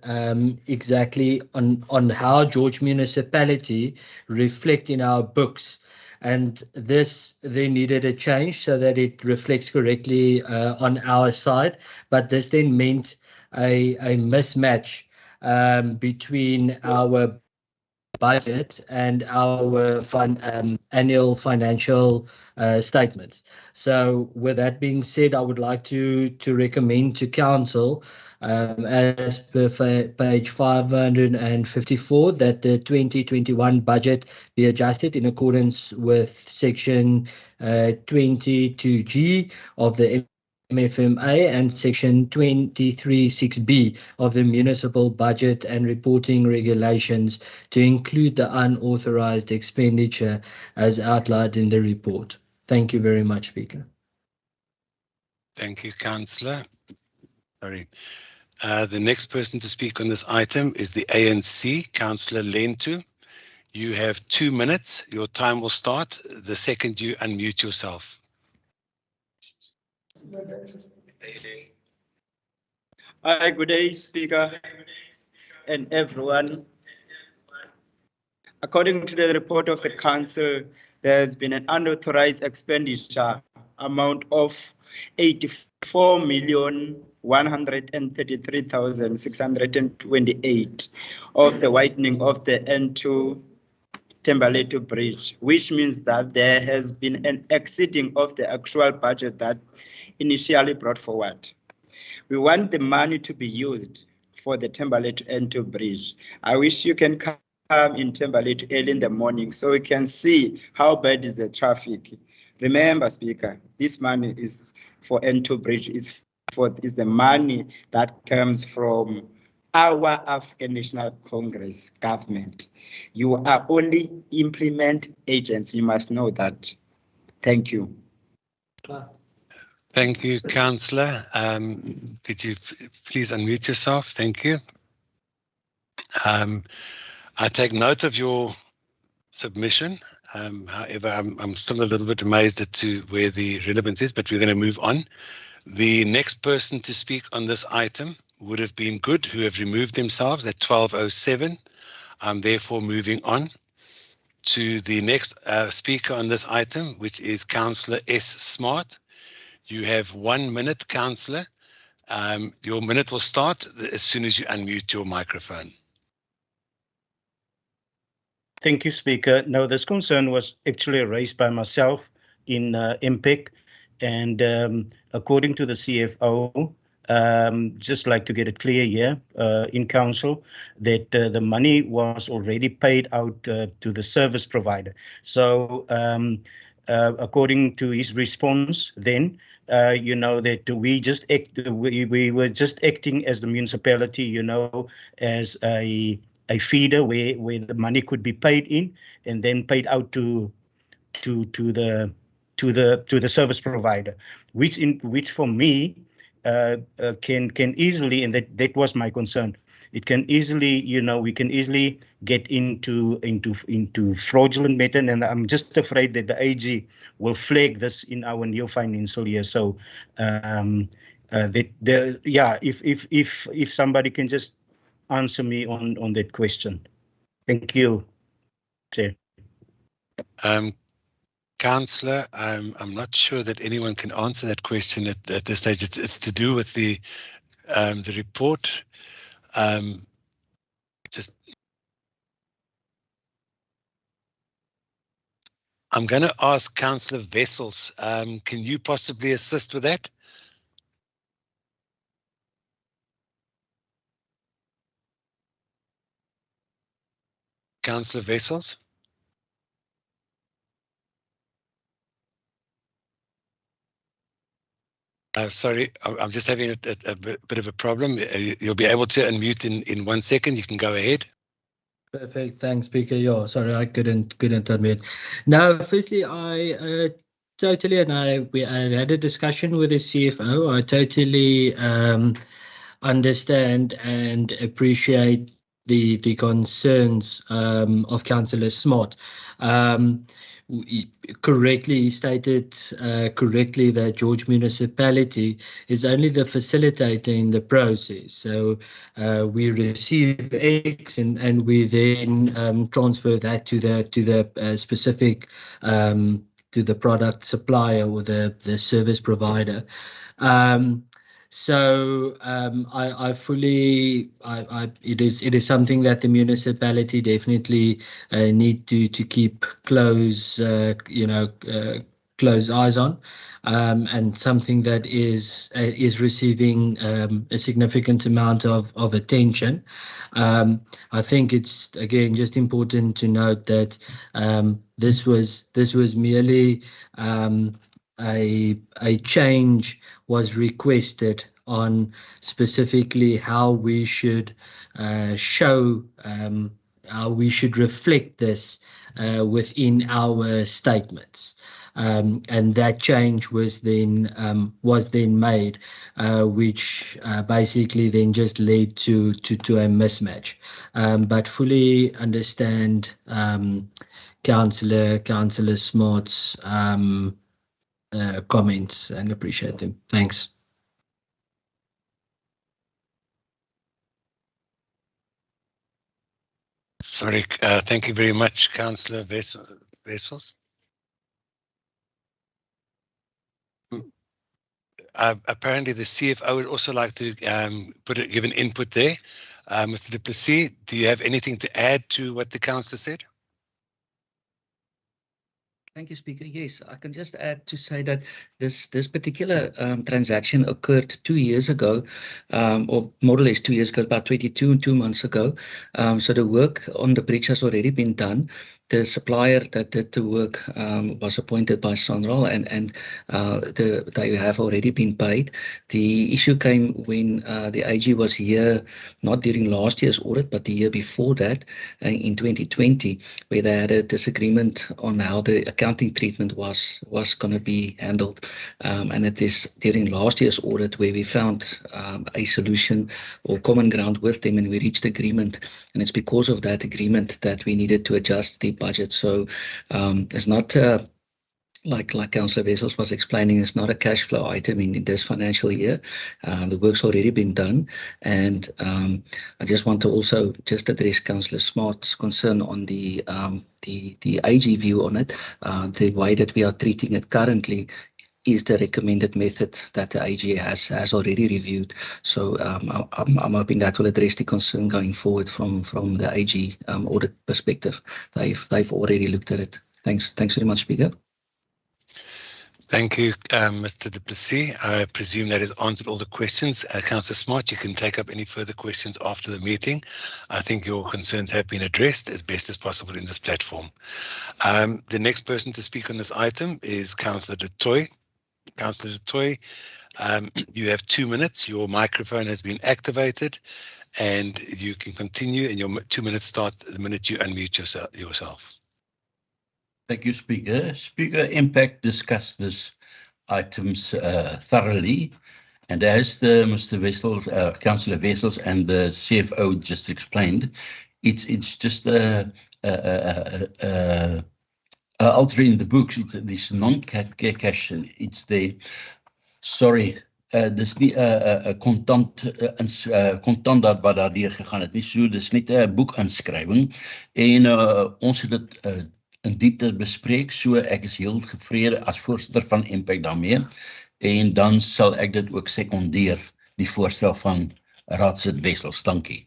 exactly on how George Municipality reflect in our books, and this they needed a change so that it reflects correctly on our side, but this then meant a mismatch between our budget and our annual financial statements. So with that being said, I would like to recommend to Council, as per page 554, that the 2021 budget be adjusted in accordance with section 22G of the MFMA and Section 23(6)(b) of the Municipal Budget and Reporting Regulations to include the unauthorized expenditure as outlined in the report. Thank you very much, Speaker. Thank you, Councillor. Sorry. The next person to speak on this item is the ANC, Councillor Lentu. You have 2 minutes. Your time will start the second you unmute yourself. Hi, good day, Speaker and everyone. According to the report of the Council, there has been an unauthorized expenditure amount of 84,133,628 of the widening of the N2 Thembalethu Bridge, which means that there has been an exceeding of the actual budget that initially brought forward. We want the money to be used for the Thembalethu N2 Bridge. I wish you can come in Thembalethu early in the morning so we can see how bad is the traffic. Remember, Speaker, this money is for N2 Bridge. Is the money that comes from our African National Congress government. You are only implement agents. You must know that. Thank you. Thank you, Councillor. Could you please unmute yourself? Thank you. I take note of your submission. However, I'm still a little bit amazed as to where the relevance is, but we're going to move on. The next person to speak on this item would have been Good, who have removed themselves at 12:07. I'm therefore moving on to the next speaker on this item, which is Councillor S. Smart. You have 1 minute, Councillor. Your minute will start as soon as you unmute your microphone. Thank you, Speaker. No, this concern was actually raised by myself in MPEC, and according to the CFO, just like to get it clear here in council that the money was already paid out to the service provider. So according to his response then, you know, that we were just acting as the municipality, you know, as a feeder where the money could be paid in and then paid out to the service provider, which for me can easily, and that was my concern. It can easily, you know, we can easily get into fraudulent method, and I'm just afraid that the AG will flag this in our new financial year. So if somebody can just answer me on that question. Thank you, Chair. Councillor, I'm not sure that anyone can answer that question at this stage. It's to do with the report. I'm going to ask Councillor Wessels. Can you possibly assist with that? Councillor Wessels? Sorry, I'm just having a bit of a problem. You'll be able to unmute in 1 second. You can go ahead. Perfect. Thanks, Speaker. Yeah, sorry, I couldn't unmute. Now, firstly, I totally, and I had a discussion with the CFO. I totally understand and appreciate the concerns of Councillor Smart. Correctly stated correctly that George Municipality is only the facilitator in the process. So we receive X and we then transfer that to the specific to the product supplier or the service provider. So I fully, it is something that the municipality definitely need to keep close, close eyes on, and something that is receiving a significant amount of attention. I think it's again just important to note that this was merely a change was requested on specifically how we should show, how we should reflect this within our statements. And that change was then made, which basically then just led to a mismatch. But fully understand Councillor Smart's comments and appreciate them. Thanks. Sorry, thank you very much, Councillor Wessels. Apparently, the CFO would also like to give an input there. Mr. Du Plessis, do you have anything to add to what the councillor said? Thank you, Speaker. Yes, I can just add to say that this particular transaction occurred 2 years ago, or more or less 2 years ago, about 2 months ago. So the work on the bridge has already been done. The supplier that did the work was appointed by Sanral, and they have already been paid. The issue came when the AG was here, not during last year's audit, but the year before that, in 2020, where they had a disagreement on how the accounting treatment was going to be handled. And it is during last year's audit where we found a solution or common ground with them, and we reached agreement. And it's because of that agreement that we needed to adjust the budget. So it's not like Councillor Wessels was explaining, it's not a cash flow item in this financial year. The work's already been done, and I just want to also just address Councillor Smart's concern on the AG view on it. The way that we are treating it currently is the recommended method that the AG has already reviewed. So I'm hoping that will address the concern going forward from the AG audit perspective. They've already looked at it. Thanks very much, Speaker. Thank you, Mr. Du Plessis. I presume that has answered all the questions. Councillor Smart, you can take up any further questions after the meeting. I think your concerns have been addressed as best as possible in this platform. The next person to speak on this item is Councillor Du Toit. Councillor Du Toit, you have 2 minutes. Your microphone has been activated, and you can continue, and your 2 minutes start the minute you unmute yourself. Thank you, Speaker. Speaker, Impact discussed this items thoroughly, and as Mr. Wessels, Councillor Wessels, and the CFO just explained, it's just altering the books. It's this non-cash. It's the dis nie 'n kontant dat wat daardeur gegaan het nie. So dis net 'n boekinskrywing, en ons het dit in diepte bespreek. So ek is heel tevrede as voorsitter van Impact daarmee, en dan sal ek dit ook sekondeer, die voorstel van Raadslid Wessels. Dankie.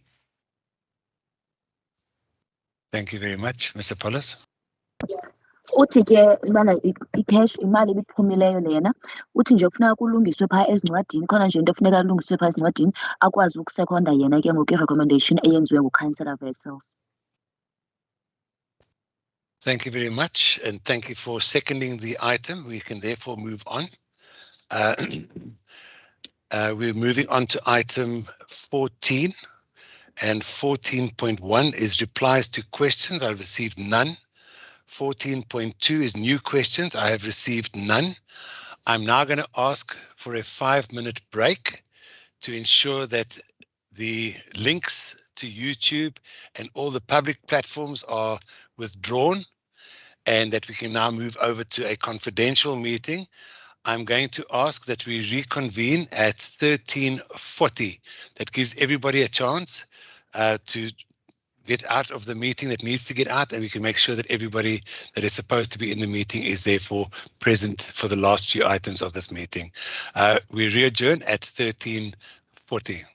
Thank you very much, Mr. Paulus. Uthi ke bana i-cash imali ebiphumileyo lena, uthi nje kufuneka kulungiswe phaa ezincwadini, khona nje into efuneka kulungiswe phaa ezincwadini, akwazi ukusekonda yena ke ngoku i-recommendation eyenziwe nguCouncillor Wessels. Thank you very much, and thank you for seconding the item. We can therefore move on. We're moving on to item 14, and 14.1 is replies to questions. I received none. 14.2 is new questions. I have received none. I'm now going to ask for a 5-minute break to ensure that the links to YouTube and all the public platforms are withdrawn, and that we can now move over to a confidential meeting. I'm going to ask that we reconvene at 13:40. That gives everybody a chance to get out of the meeting that needs to get out, and we can make sure that everybody that is supposed to be in the meeting is therefore present for the last few items of this meeting. We re-adjourn at 13:40.